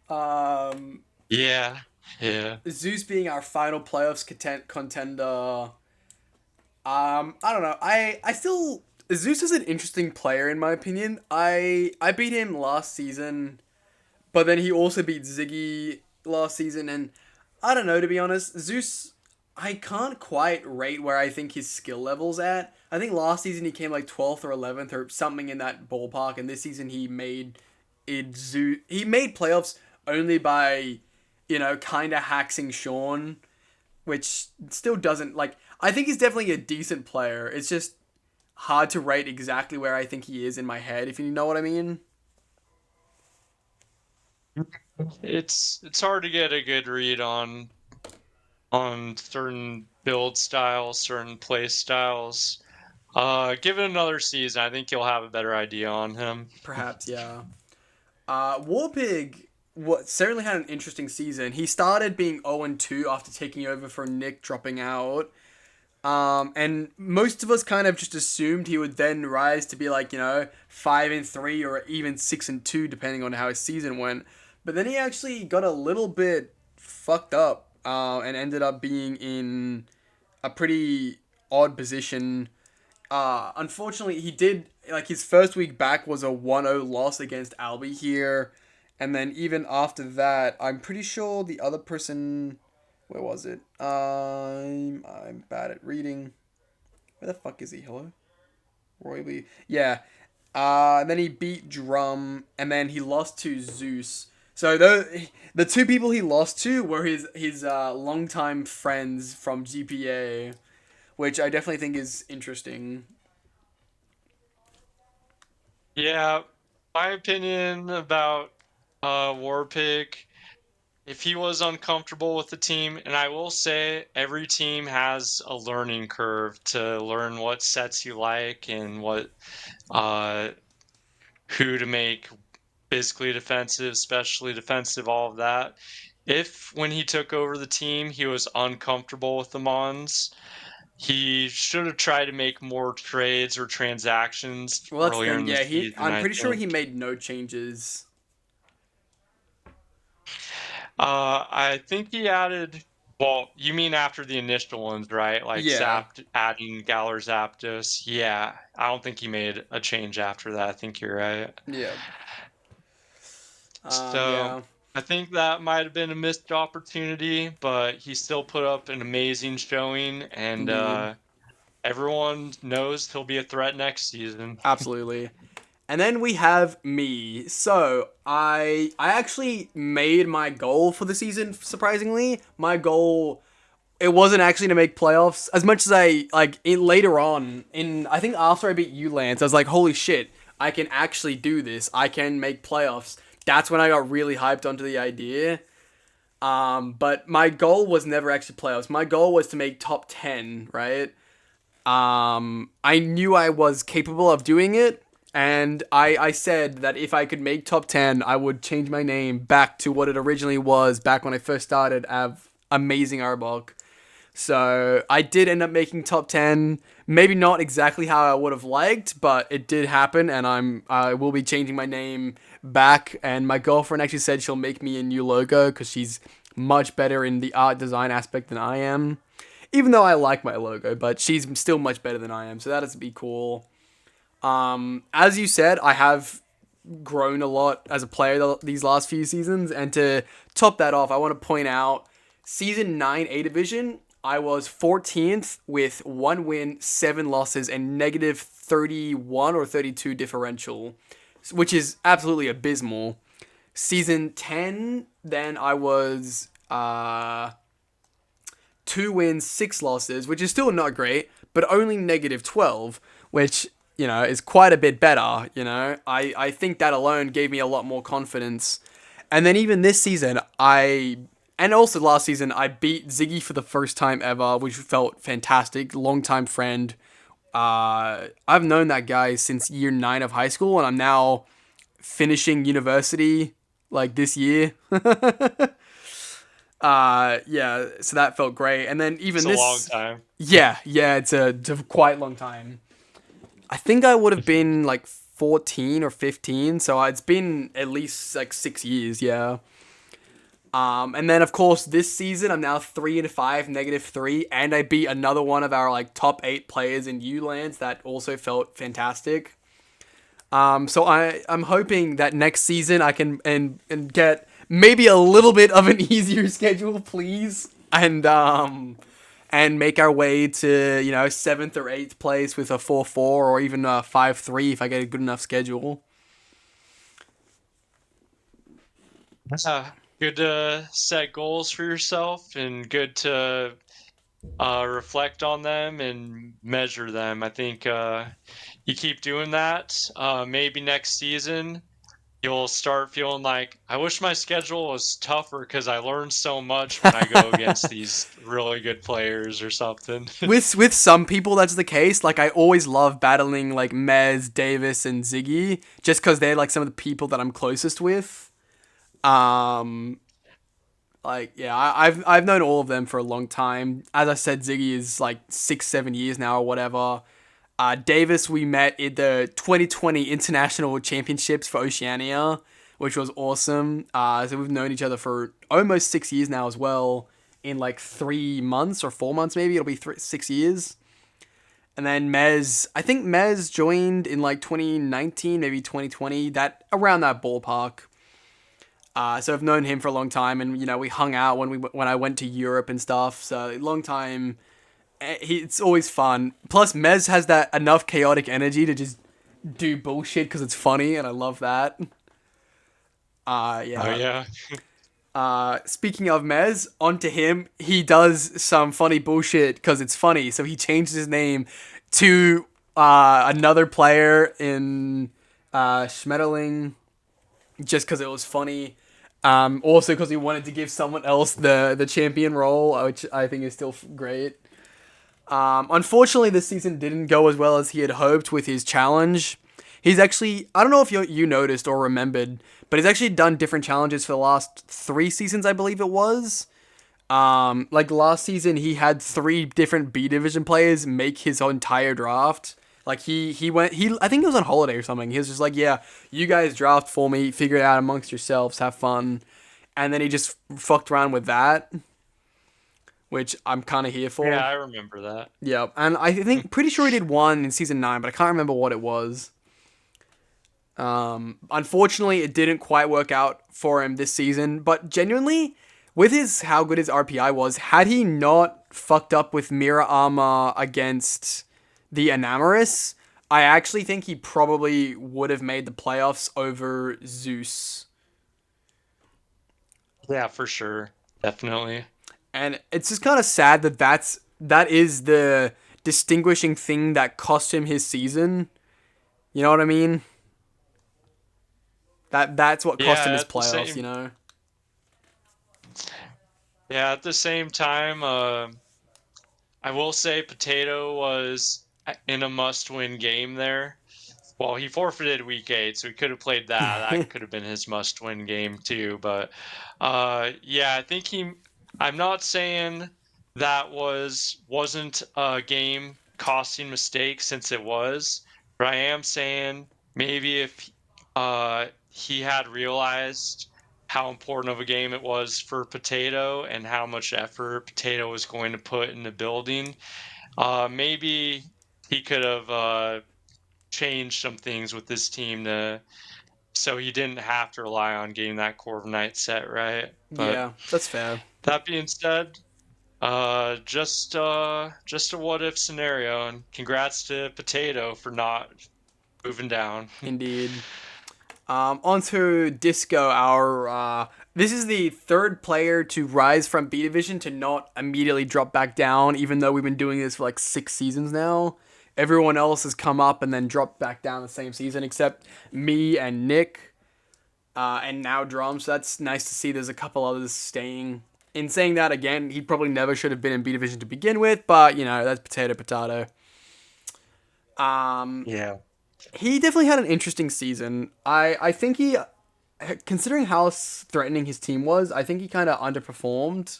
um, Yeah, yeah. Zeus being our final playoffs contender. I don't know. I still Zeus is an interesting player in my opinion. I beat him last season, but then he also beat Ziggy last season, and I don't know, to be honest. Zeus, I can't quite rate where I think his skill level's at. I think last season he came like 12th or 11th or something in that ballpark, and this season he made he made playoffs only by kind of hacking Sean, which still doesn't like. I think he's definitely a decent player. It's just hard to rate exactly where I think he is in my head, if you know what I mean. It's hard to get a good read on certain build styles, certain play styles. Give it another season. I think you'll have a better idea on him. Perhaps, yeah. Warpig certainly had an interesting season. He started being 0-2 after taking over for Nick dropping out. And most of us kind of just assumed he would then rise to be like, 5-3 or even 6-2, depending on how his season went. But then he actually got a little bit fucked up, and ended up being in a pretty odd position. Unfortunately, he did, like, his first week back was a 1-0 loss against Albie here. And then even after that, I'm pretty sure the other person, where was it? I'm bad at reading. Where the fuck is he? Hello? Roy Lee. Yeah. And then he beat Drum, and then he lost to Zeus. So the two people he lost to were his longtime friends from GPA, which I definitely think is interesting. Yeah, my opinion about Warpig, if he was uncomfortable with the team, and I will say every team has a learning curve to learn what sets you like and what uh who to make physically defensive, especially defensive, all of that. If when he took over the team he was uncomfortable with the Mons, he should have tried to make more trades or transactions Well, that's the earlier thing. in the Yeah, season, I'm I pretty sure think. he made no changes. I think he added. Well, you mean after the initial ones, right? Like Yeah. adding Galar Zapdos. Yeah, I don't think he made a change after that. I think you're right. Yeah. So Yeah. I think that might have been a missed opportunity, but he still put up an amazing showing, and Indeed. everyone knows he'll be a threat next season. Absolutely. And then we have me. So I actually made my goal for the season. Surprisingly, my goal, it wasn't actually to make playoffs as much as I like. Later on, in I think after I beat you, Lance, I was like, holy shit, I can actually do this. I can make playoffs. That's when I got really hyped onto the idea. But my goal was never actually playoffs. My goal was to make top 10, right? I knew I was capable of doing it, and I said that if I could make top 10, I would change my name back to what it originally was back when I first started of Amazing Arbok. So I did end up making top 10. Maybe not exactly how I would have liked, but it did happen, and I will be changing my name back. And my girlfriend actually said she'll make me a new logo because she's much better in the art design aspect than I am. Even though I like my logo, but she's still much better than I am, so that is be cool. As you said, I have grown a lot as a player these last few seasons, and to top that off, I want to point out season 9 A division. I was 14th with 1 win, 7 losses, and negative 31 or 32 differential, which is absolutely abysmal. Season 10, then I was 2 wins, 6 losses, which is still not great, but only negative 12, which, is quite a bit better, I think that alone gave me a lot more confidence. And then even this season, and also last season, I beat Ziggy for the first time ever, which felt fantastic. Longtime friend. I've known that guy since year 9 of high school, and I'm now finishing university like this year. Yeah, so that felt great. And then It's even a long this, time. yeah, it's a quite long time. I think I would have been like 14 or 15, so it's been at least like 6 years, yeah. And then of course this season I'm now 3-5, -3, and I beat another one of our like top 8 players in U-Lands. That also felt fantastic. So I'm hoping that next season I can and get maybe a little bit of an easier schedule, please, and make our way to 7th or 8th place with a 4-4 or even a 5-3 if I get a good enough schedule. Good to set goals for yourself and good to reflect on them and measure them. I think you keep doing that. Maybe next season you'll start feeling like I wish my schedule was tougher because I learned so much when I go against these really good players or something. With some people that's the case. Like I always love battling like Mez, Davis, and Ziggy just because they're like some of the people that I'm closest with. Um, like yeah, I've known all of them for a long time. As I said, Ziggy is like 6-7 years now or whatever. Davis, we met in the 2020 International Championships for Oceania, which was awesome. So we've known each other for almost 6 years now as well. In like 3 months or 4 months, maybe it'll be 6 years. And then Mez, I think Mez joined in like 2019, maybe 2020, that around that ballpark. So I've known him for a long time, and we hung out when I went to Europe and stuff. So long time. It's always fun. Plus, Mez has that enough chaotic energy to just do bullshit because it's funny, and I love that. Oh Yeah. yeah. Speaking of Mez, onto him. He does some funny bullshit because it's funny. So he changed his name to another player in Schmetterling, just because it was funny. Also because he wanted to give someone else the champion role, which I think is still great. Unfortunately, this season didn't go as well as he had hoped with his challenge. He's actually, I don't know if you noticed or remembered, but he's actually done different challenges for the last 3 seasons, I believe it was. Like last season, he had 3 different B division players make his entire draft. Like I think he was on holiday or something. He was just like, yeah, you guys draft for me, figure it out amongst yourselves, have fun. And then he just fucked around with that, which I'm kind of here for. Yeah, I remember that. Yeah, and I think pretty sure he did one in season 9, but I can't remember what it was. Unfortunately, it didn't quite work out for him this season. But genuinely, with how good his RPI was, had he not fucked up with Mirror Armor against the Enamorous, I actually think he probably would have made the playoffs over Zeus. Yeah, for sure. Definitely. And it's just kind of sad that is the distinguishing thing that cost him his season. You know what I mean? That's what cost him his playoffs, you know? Yeah, at the same time, I will say Potato was in a must-win game there. Well, he forfeited week 8, so he could have played that. That could have been his must-win game too. But yeah, I think I'm not saying that wasn't a game costing mistake since it was, but I am saying maybe if he had realized how important of a game it was for Potato and how much effort Potato was going to put in the building, maybe he could have changed some things with this team so he didn't have to rely on getting that Corviknight set right. But yeah, that's fair. that being said, just a what if scenario, and congrats to Potato for not moving down. Indeed. Onto Disco, this is the 3rd player to rise from B Division to not immediately drop back down, even though we've been doing this for like 6 seasons now. Everyone else has come up and then dropped back down the same season, except me and Nick, and now Drum. So that's nice to see. There's a couple others staying. In saying that, again, he probably never should have been in B Division to begin with, but, you know, that's potato. Yeah. He definitely had an interesting season. I think considering how threatening his team was, I think he kind of underperformed.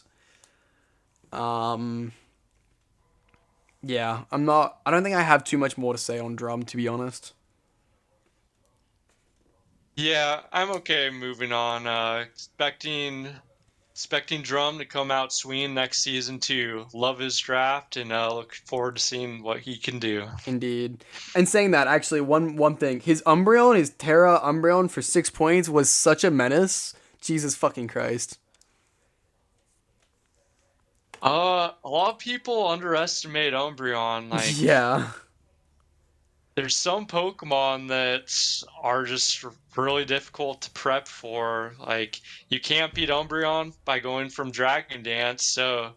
Yeah, I don't think I have too much more to say on Drum, to be honest. Yeah, I'm okay moving on. Expecting Drum to come out swinging next season too. Love his draft and look forward to seeing what he can do. Indeed. And saying that, actually, one thing. His Terra Umbreon for 6 points was such a menace. Jesus fucking Christ. A lot of people underestimate Umbreon. Like, yeah. there's some Pokemon that are just really difficult to prep for. Like, you can't beat Umbreon by going from Dragon Dance, so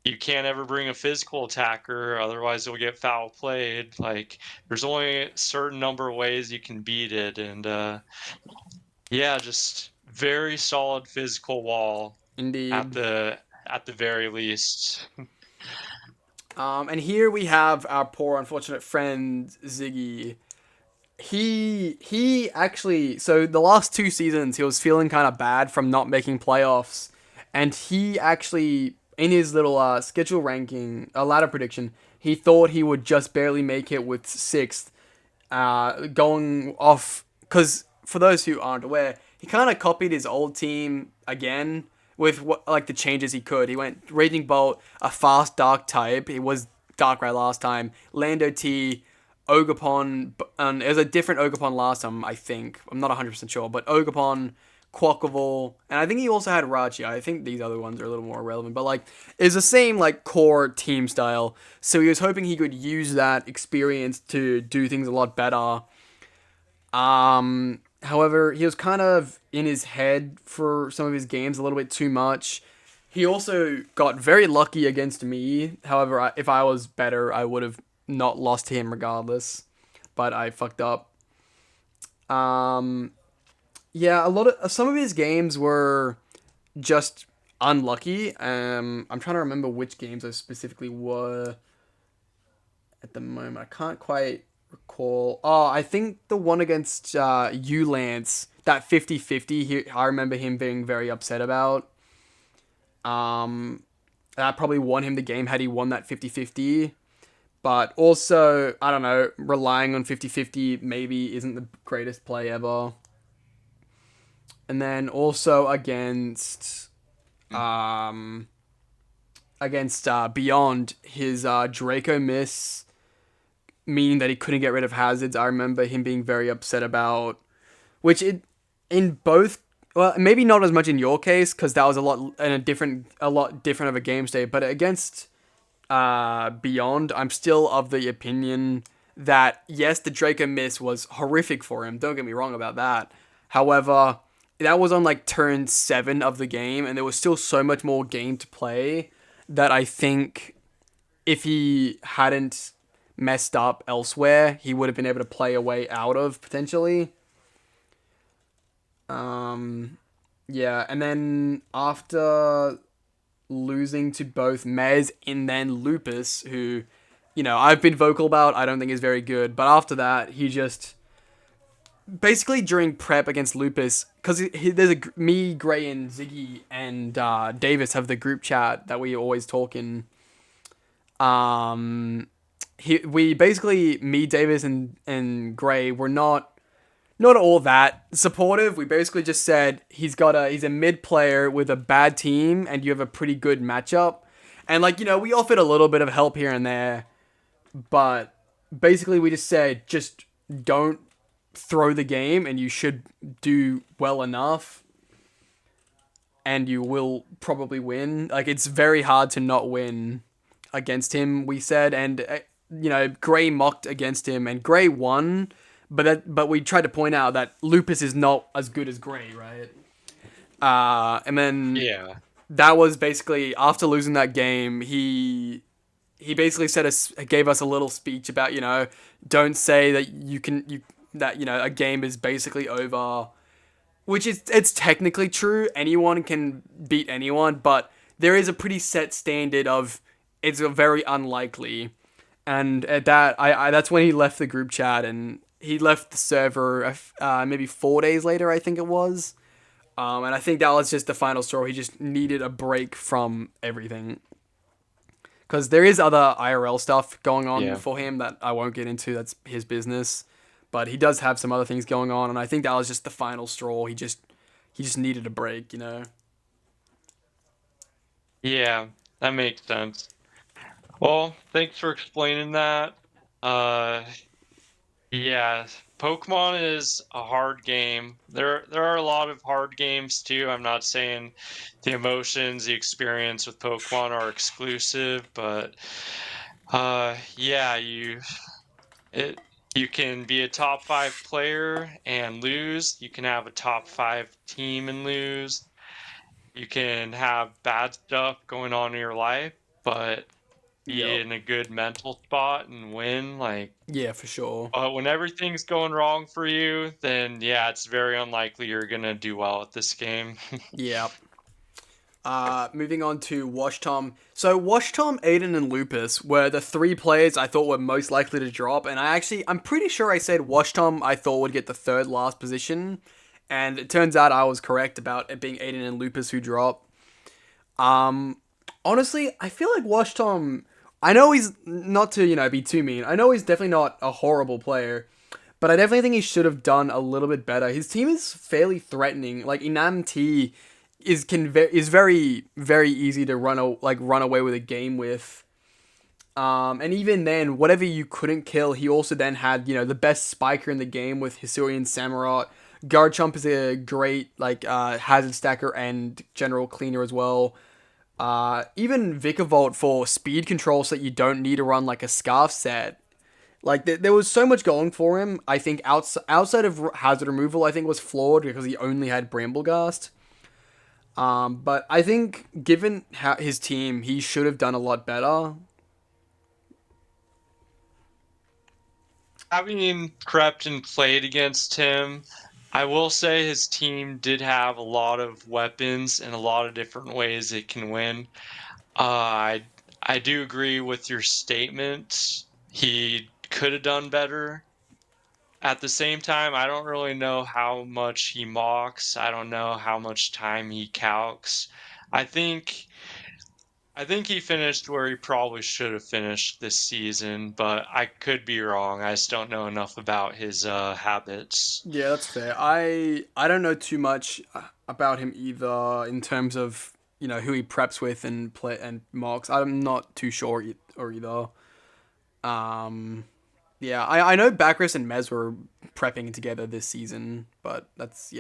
you can't ever bring a physical attacker, otherwise it'll get foul played. Like, there's only a certain number of ways you can beat it, and yeah, just very solid physical wall. Indeed. At the very least. And here we have our poor unfortunate friend Ziggy. He actually, so the last 2 seasons he was feeling kind of bad from not making playoffs, and he actually, in his little schedule ranking, a ladder prediction, he thought he would just barely make it with 6th, going off, because for those who aren't aware, he kind of copied his old team again with the changes he could. He went Raging Bolt, a fast dark type. It was Darkrai last time. Lando T, Ogerpon, and it was a different Ogerpon last time, I think. I'm not 100% sure, but Ogerpon, Quackable, and I think he also had Rachi. I think these other ones are a little more relevant, but it's the same core team style. So he was hoping he could use that experience to do things a lot better. However, he was kind of in his head for some of his games a little bit too much. He also got very lucky against me. However, if I was better, I would have not lost to him regardless. But I fucked up. Um, yeah, some of his games were just unlucky. I'm trying to remember which games those specifically were at the moment. I can't quite recall. Oh, I think the one against Lance, that 50-50, I remember him being very upset about. Um, that probably won him the game had he won that 50-50. But also, I don't know, relying on 50-50 maybe isn't the greatest play ever. And then also against Beyond, his Draco miss, meaning that he couldn't get rid of hazards. I remember him being very upset about, which it in both. Well, maybe not as much in your case because that was a lot different of a game state. But against Beyond, I'm still of the opinion that yes, the Draco miss was horrific for him. Don't get me wrong about that. However, that was on like turn 7 of the game, and there was still so much more game to play that I think if he hadn't messed up elsewhere, he would have been able to play a way out of potentially. Yeah, and then after losing to both Mez and then Lupus, who, I've been vocal about, I don't think is very good, but after that, he just basically during prep against Lupus, because there's me, Gray, and Ziggy and Davis have the group chat that we always talk in. We basically, me, Davis, and Gray were not all that supportive. We basically just said he's a mid player with a bad team, and you have a pretty good matchup. And we offered a little bit of help here and there, but basically we just said just don't throw the game, and you should do well enough, and you will probably win. It's very hard to not win against him, we said, and Gray mocked against him, and Gray won. But we tried to point out that Lupus is not as good as Gray, right? And then Yeah. that was basically after losing that game. He basically gave us a little speech about don't say that a game is basically over, which it's technically true. Anyone can beat anyone, but there is a pretty set standard of it's very unlikely. And at that, I that's when he left the group chat, and he left the server maybe 4 days later, I think it was. And I think that was just the final straw. He just needed a break from everything. Because there is other IRL stuff going on for him that I won't get into. That's his business. But he does have some other things going on, and I think that was just the final straw. He just needed a break, Yeah, that makes sense. Well, thanks for explaining that. Yeah, Pokemon is a hard game. There are a lot of hard games too. I'm not saying the emotions, the experience with Pokemon are exclusive, but yeah, you can be a top 5 player and lose. You can have a top 5 team and lose. You can have bad stuff going on in your life, but be in a good mental spot and win. Yeah, for sure. But when everything's going wrong for you, then yeah, it's very unlikely you're gonna do well at this game. Yeah. Moving on to Washtom. So Washtom, Aiden, and Lupus were the 3 players I thought were most likely to drop, and I'm pretty sure I said Washtom I thought would get the 3rd last position, and it turns out I was correct about it being Aiden and Lupus who drop. Honestly, I feel like Washtom, I know he's not to, be too mean. I know he's definitely not a horrible player, but I definitely think he should have done a little bit better. His team is fairly threatening. Inam T is very, very easy to run away with a game with. And even then, whatever you couldn't kill, he also then had, the best spiker in the game with Hisuian Samurott. Garchomp is a great hazard stacker and general cleaner as well. Even Vikavolt for speed control so that you don't need to run a Scarf set. There was so much going for him. I think outside of hazard removal, I think was flawed because he only had Bramblegast. But I think given his team, he should have done a lot better. having prepped and played against him, I will say his team did have a lot of weapons and a lot of different ways it can win. I do agree with your statement. He could have done better. At the same time, I don't really know how much he mocks. I don't know how much time he calcs. I think I think he finished where he probably should have finished this season, but I could be wrong. I just don't know enough about his habits. Yeah, that's fair. I don't know too much about him either in terms of who he preps with and play and mocks. I'm not too sure or either. Um, yeah, I know Bacchus and Mez were prepping together this season, but that's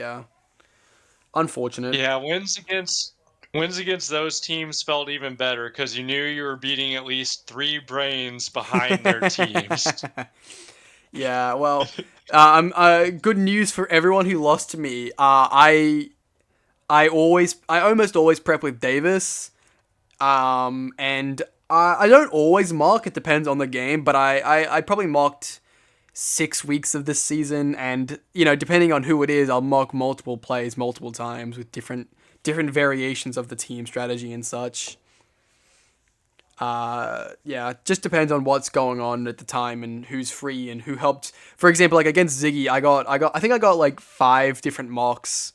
unfortunate. Yeah, wins against those teams felt even better because you knew you were beating at least three brains behind their teams. Yeah, well, good news for everyone who lost to me. I almost always prep with Davis. And I don't always mark. It depends on the game, but I probably marked 6 weeks of this season, and depending on who it is, I'll mark multiple plays multiple times with different variations of the team strategy and such. Yeah, just depends on what's going on at the time and who's free and who helped. For example, like against Ziggy, I think I got like 5 different mocks.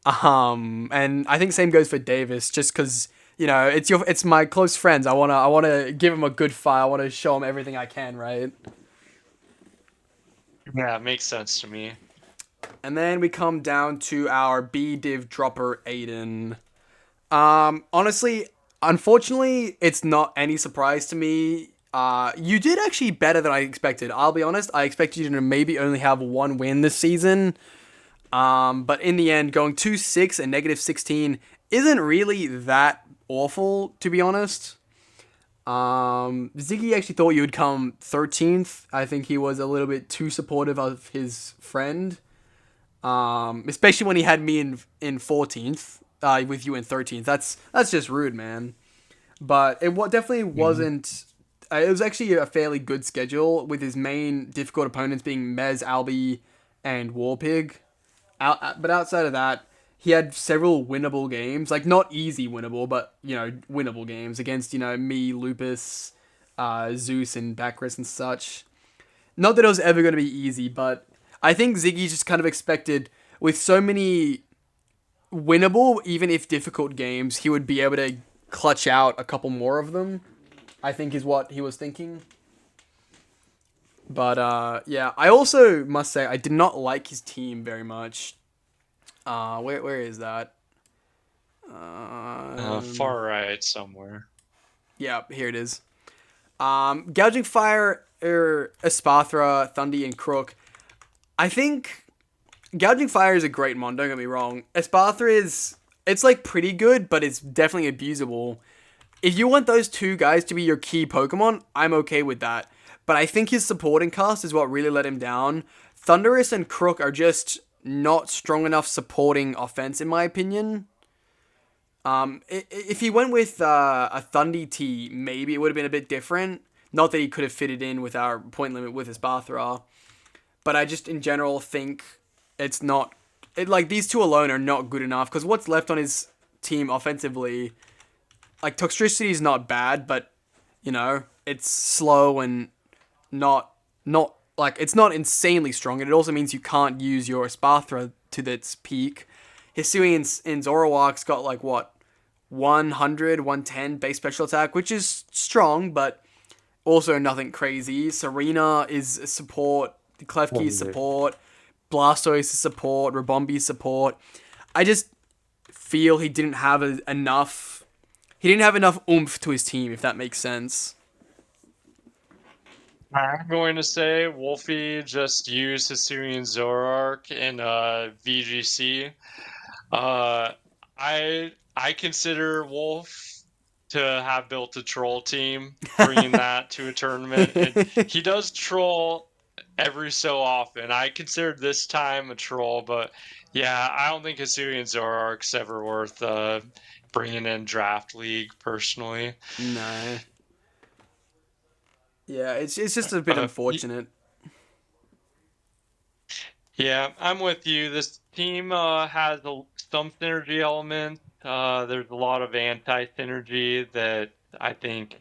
And I think same goes for Davis, just because it's my close friends. I wanna give him a good fight. I wanna show him everything I can, right? Yeah, it makes sense to me. And then we come down to our B div dropper Aiden. Honestly, unfortunately, it's not any surprise to me. You did actually better than I expected. I'll be honest. I expected you to maybe only have one win this season. But in the end, going 2-6 and -16 isn't really that awful, to be honest. Ziggy actually thought you would come 13th. I think he was a little bit too supportive of his friend. Especially when he had me in 14th, with you in 13th. That's just rude, man. But definitely Mhm. wasn't. It was actually a fairly good schedule with his main difficult opponents being Mez, Albi, and Warpig. But outside of that, he had several winnable games. Like, not easy winnable, but, winnable games against, me, Lupus, Zeus, and Bacchus and such. Not that it was ever going to be easy, but I think Ziggy just kind of expected, with so many winnable, even if difficult games, he would be able to clutch out a couple more of them, I think is what he was thinking. But yeah, I also must say I did not like his team very much. Where is that? Far right somewhere. Yeah, here it is. Gouging Fire, Espathra, Thundy, and Crook. I think Gouging Fire is a great mon. Don't get me wrong. Espathra it's like pretty good, but it's definitely abusable. If you want those two guys to be your key Pokemon, I'm okay with that. But I think his supporting cast is what really let him down. Thundurus and Crook are just not strong enough supporting offense, in my opinion. If he went with a Thundy T, maybe it would have been a bit different. Not that he could have fitted in with our point limit with his Bathra, but I just in general think it's not. Like these two alone are not good enough because what's left on his team offensively, like Toxtricity is not bad, but it's slow and not like it's not insanely strong, and it also means you can't use your Espathra to its peak. Hisuian in Zoroark's got like what 100, 110 base special attack, which is strong, but also nothing crazy. Serena is support, Klefki is support, Blastoise is support, Rabombi is support. I just feel he didn't have enough. He didn't have enough oomph to his team, if that makes sense. I'm going to say Wolfie just used Hisuian Zoroark in VGC. I consider Wolf to have built a troll team, bringing that to a tournament. And he does troll every so often. I considered this time a troll, but yeah, I don't think Hisuian Zoroark's ever worth bringing in Draft League personally. No. Yeah, it's just a bit Uh, y- unfortunate. Yeah, I'm with you. This team has some synergy elements. There's a lot of anti-synergy that I think,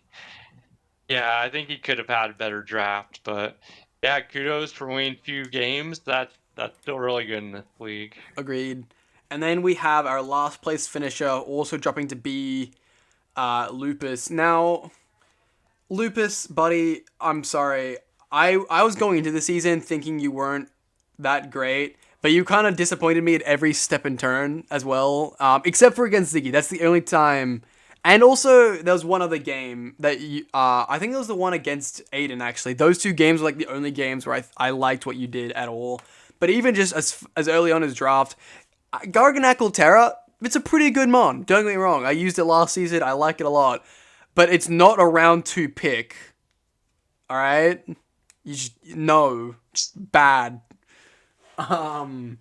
yeah, I think he could have had a better draft. But yeah, kudos for winning 2 games. That's still really good in this league. Agreed. And then we have our last place finisher also dropping to be Lupus. Now, Lupus, buddy, I'm sorry. I was going into the season thinking you weren't that great, but you kind of disappointed me at every step and turn as well, except for against Ziggy. That's the only time. And also, there was one other game that I think it was the one against Aiden, actually. Those 2 games were like the only games where I liked what you did at all. But even just as early on as draft, Garganackle Terra, it's a pretty good mon. Don't get me wrong. I used it last season. I like it a lot. But it's not a round 2 pick. Alright? No. It's bad. I'm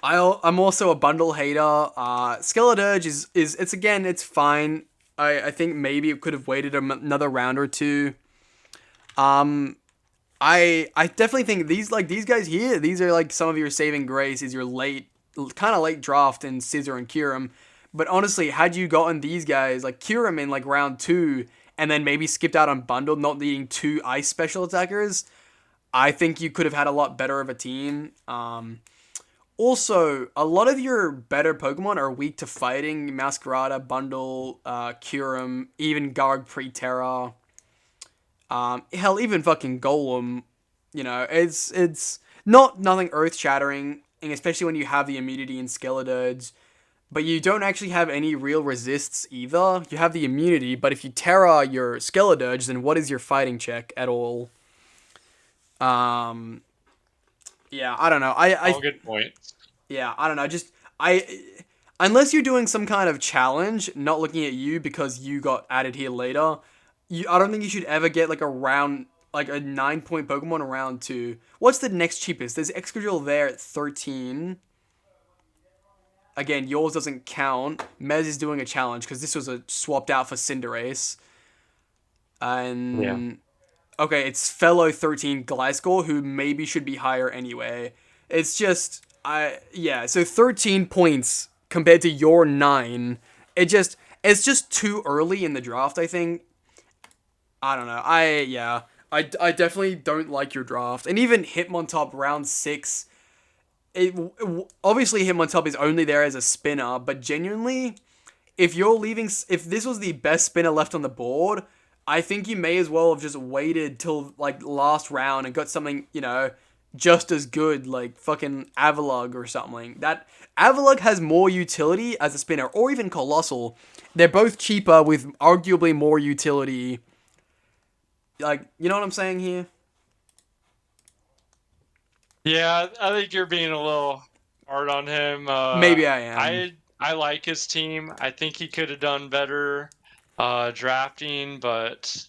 also a bundle hater. Skeledirge it's again, it's fine. I think maybe it could have waited another round or two. I definitely think these guys here, these are like some of your saving grace is your kind of late draft in Scizor and Kyurem. But honestly, had you gotten these guys like Kyurem in like round 2 and then maybe skipped out on bundle, not needing 2 ice special attackers, I think you could have had a lot better of a team. Also, a lot of your better Pokemon are weak to fighting. Masquerada, Bundle, Kyurem, even Garg Pre-Terra. Hell, even fucking Golem. You know, it's nothing earth shattering, and especially when you have the immunity in Skeledirge. But you don't actually have any real resists either. You have the immunity, but if you Terra your Skeledirge, then what is your fighting check at all? Um, yeah, I don't know. All good points. Yeah, I don't know. Unless you're doing some kind of challenge, not looking at you because you got added here later. I don't think you should ever get like a 9-point Pokemon around 2. What's the next cheapest? There's Excadrill there at 13. Again, yours doesn't count. Mez is doing a challenge because this was a swapped out for Cinderace. And Yeah. okay, it's fellow 13 Gliscor, who maybe should be higher anyway. It's just so 13 points compared to your 9. It's just too early in the draft, I think. I don't know. I definitely don't like your draft. And even Hitmontop round 6, obviously Hitmontop is only there as a spinner, but genuinely, if this was the best spinner left on the board, I think you may as well have just waited till like last round and got something, just as good, like fucking Avalugg or something. That Avalugg has more utility as a spinner, or even Colossal. They're both cheaper with arguably more utility. Like, you know what I'm saying here? Yeah, I think you're being a little hard on him. Maybe I am. I like his team. I think he could have done better drafting, but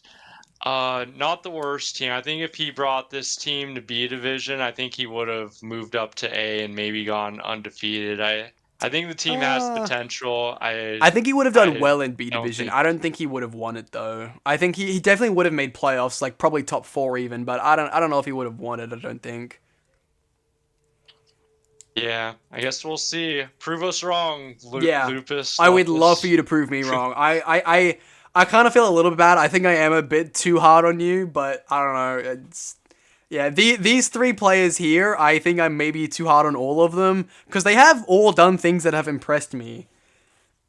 not the worst team. I think if he brought this team to B division, I think he would have moved up to A and maybe gone undefeated. I think the team has potential. I think he would have done well in B division. I don't think he would have won it though. I think he definitely would have made playoffs, like probably top 4 even, but I don't know if he would have won it, I don't think. Yeah, I guess we'll see. Prove us wrong, Lupus. I would love for you to prove me wrong. I kind of feel a little bit bad. I think I am a bit too hard on you, but I don't know. These 3 players here, I think I'm maybe too hard on all of them because they have all done things that have impressed me.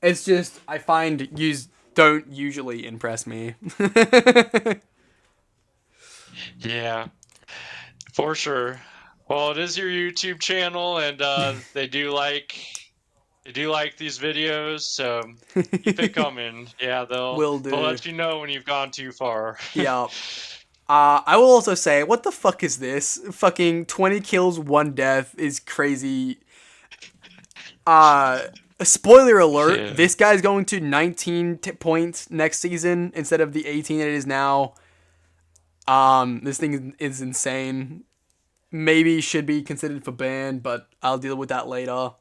It's just I find you don't usually impress me. Yeah, for sure. Well, it is your YouTube channel, and they do like these videos, so keep it coming. Yeah, they'll let you know when you've gone too far. Yeah. I will also say, what the fuck is this? Fucking 20 kills, 1 death is crazy. Spoiler alert, yeah. This guy's going to 19 points next season instead of the 18 it is now. This thing is insane. Maybe should be considered for ban, but I'll deal with that later.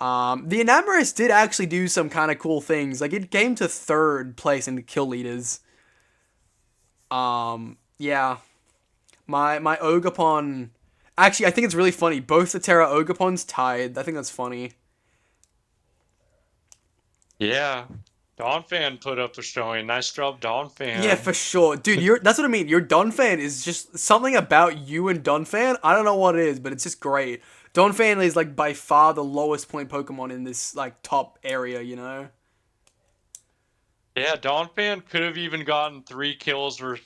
The Enamorous did actually do some kind of cool things. Like, it came to 3rd place in the kill leaders. Yeah. My Ogapon... Actually, I think it's really funny. Both the Terra Ogapons tied. I think that's funny. Yeah. Donphan put up a showing. Nice job, Yeah, Donphan. for sure. Dude, that's what I mean. Your Donphan is just something about you and Donphan. I don't know what it is, but it's just great. Donphan is like by far the lowest point Pokemon in this like top area, you know? Yeah, Donphan could have even gotten 3 kills for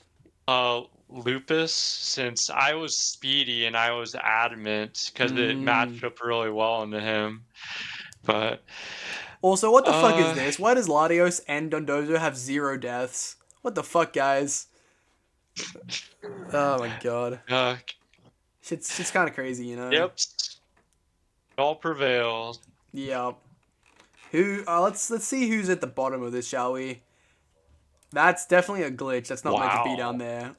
Lupus, since I was speedy and I was adamant because it Mm. matched up really well into him. But Also, what the fuck is uh this? Why does Latios and Dondozo have 0 deaths? What the fuck, guys? Oh my god. uh Shit's kind of crazy, you know? yep, all prevailed. Yeah. Who? Let's see who's at the bottom of this, shall we? That's definitely a glitch. That's not meant to be down Wow. there.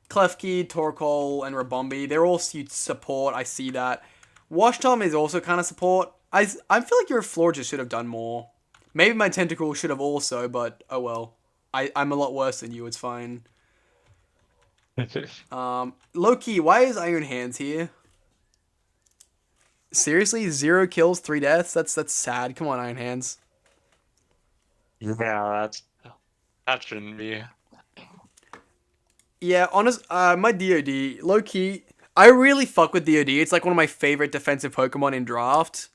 Klefki, Torkoal, and Rabombi. They're all support. I see that. Washtom is also kind of support. I feel like your Florges should have done more. Maybe my Tentacle should have also, but oh well. I'm a lot worse than you. It's fine. Low-key, why is Iron Hands here? Seriously, 0 kills, 3 deaths. That's sad. Come on, Iron Hands. Yeah, that shouldn't be. Yeah, my DoD, low key, I really fuck with DoD. It's like one of my favorite defensive Pokemon in draft.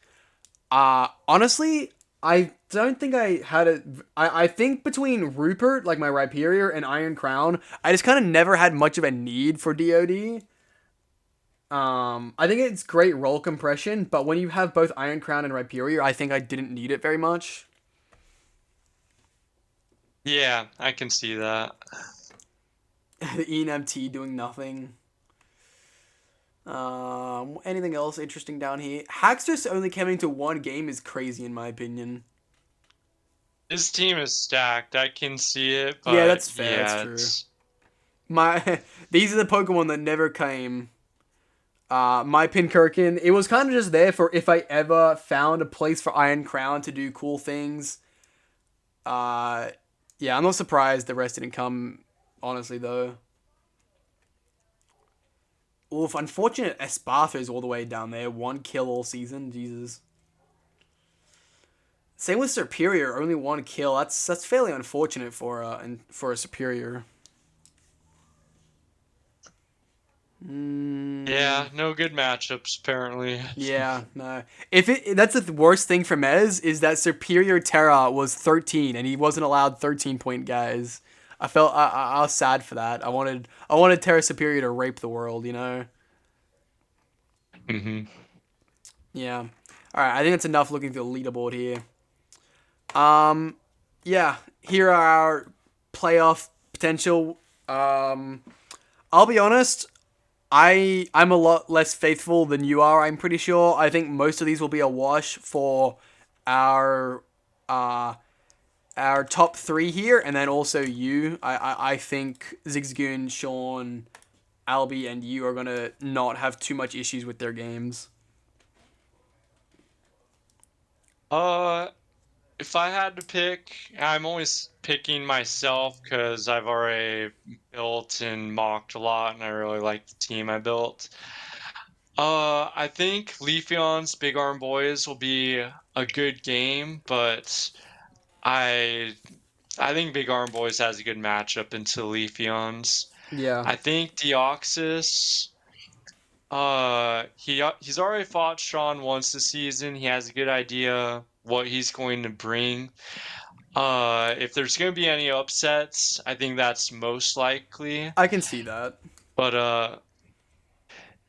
Honestly, I don't think I had a. I think between Rupert, like my Rhyperior, and Iron Crown, I just kind of never had much of a need for DoD. I think it's great roll compression, but when you have both Iron Crown and Rhyperior, I think I didn't need it very much. Yeah, I can see that. The ENMT doing nothing. Anything else interesting down here? Haxtus only coming to 1 game is crazy in my opinion. His team is stacked. I can see it, Yeah, but that's fair. That's yeah, true. it's These are the Pokemon that never came. My Pinkirkin, it was kind of just there for if I ever found a place for Iron Crown to do cool things. Uh, yeah, I'm not surprised the rest didn't come. Honestly, though. Oof, unfortunate Espartho's all the way down there. 1 kill all season. Jesus. Same with Superior, only 1 kill. That's fairly unfortunate for a Superior. yeah, no good matchups apparently. Yeah, no. That's the worst thing for Mez is that Superior Terra was 13 and he wasn't allowed 13-point guys. I was sad for that. I wanted Terra Superior to rape the world, you know. hmm Yeah. All right, I think that's enough looking through the leaderboard here. Yeah, here are our playoff potential. I'll be honest, I'm a lot less faithful than you are. I'm pretty sure. I think most of these will be a wash for our uh our top 3 here, and then also you. I think Zigzagoon, Sean, Albie, and you are gonna not have too much issues with their games. Uh, if I had to pick, I'm always picking myself because I've already built and mocked a lot, and I really like the team I built. I think Leafeons Big Arm Boys will be a good game, but I I think Big Arm Boys has a good matchup into Leafeons. Yeah, I think Deoxys, he's already fought Sean once this season. He has a good idea what he's going to bring. If there's going to be any upsets, I think that's most likely. I can see that. But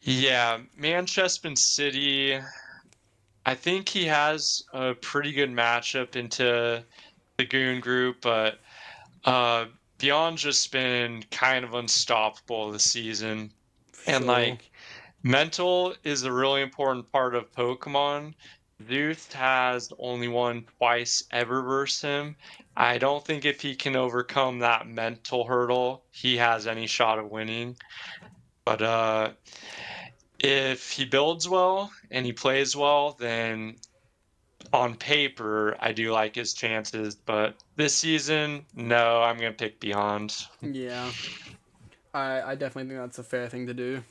yeah, Manchespin City, I think he has a pretty good matchup into the Goon group, but uh, Beyond just been kind of unstoppable this season. And Sure. like mental is a really important part of Pokemon. Zeus has only won twice ever versus him. I don't think if he can overcome that mental hurdle, he has any shot of winning. But if he builds well and he plays well, then on paper, I do like his chances. But this season, no, I'm going to pick Beyond. Yeah. I definitely think that's a fair thing to do.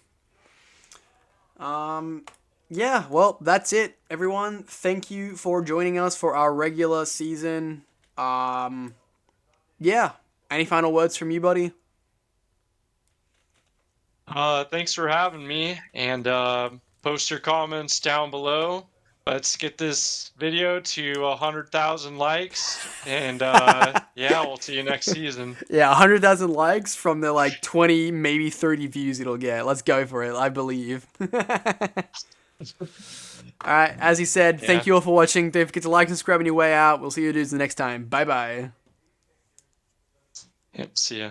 Yeah, well, that's it, everyone. Thank you for joining us for our regular season. Yeah. Any final words from you, buddy? Thanks for having me, and post your comments down below. Let's get this video to 100,000 likes, and yeah, we'll see you next season. Yeah, 100,000 likes from the like 20, maybe 30 views it'll get. Let's go for it. I believe. Alright, as he said, Yeah. thank you all for watching. Don't forget to like and subscribe on your way out. We'll see you dudes the next time. Bye bye. Yep. See ya.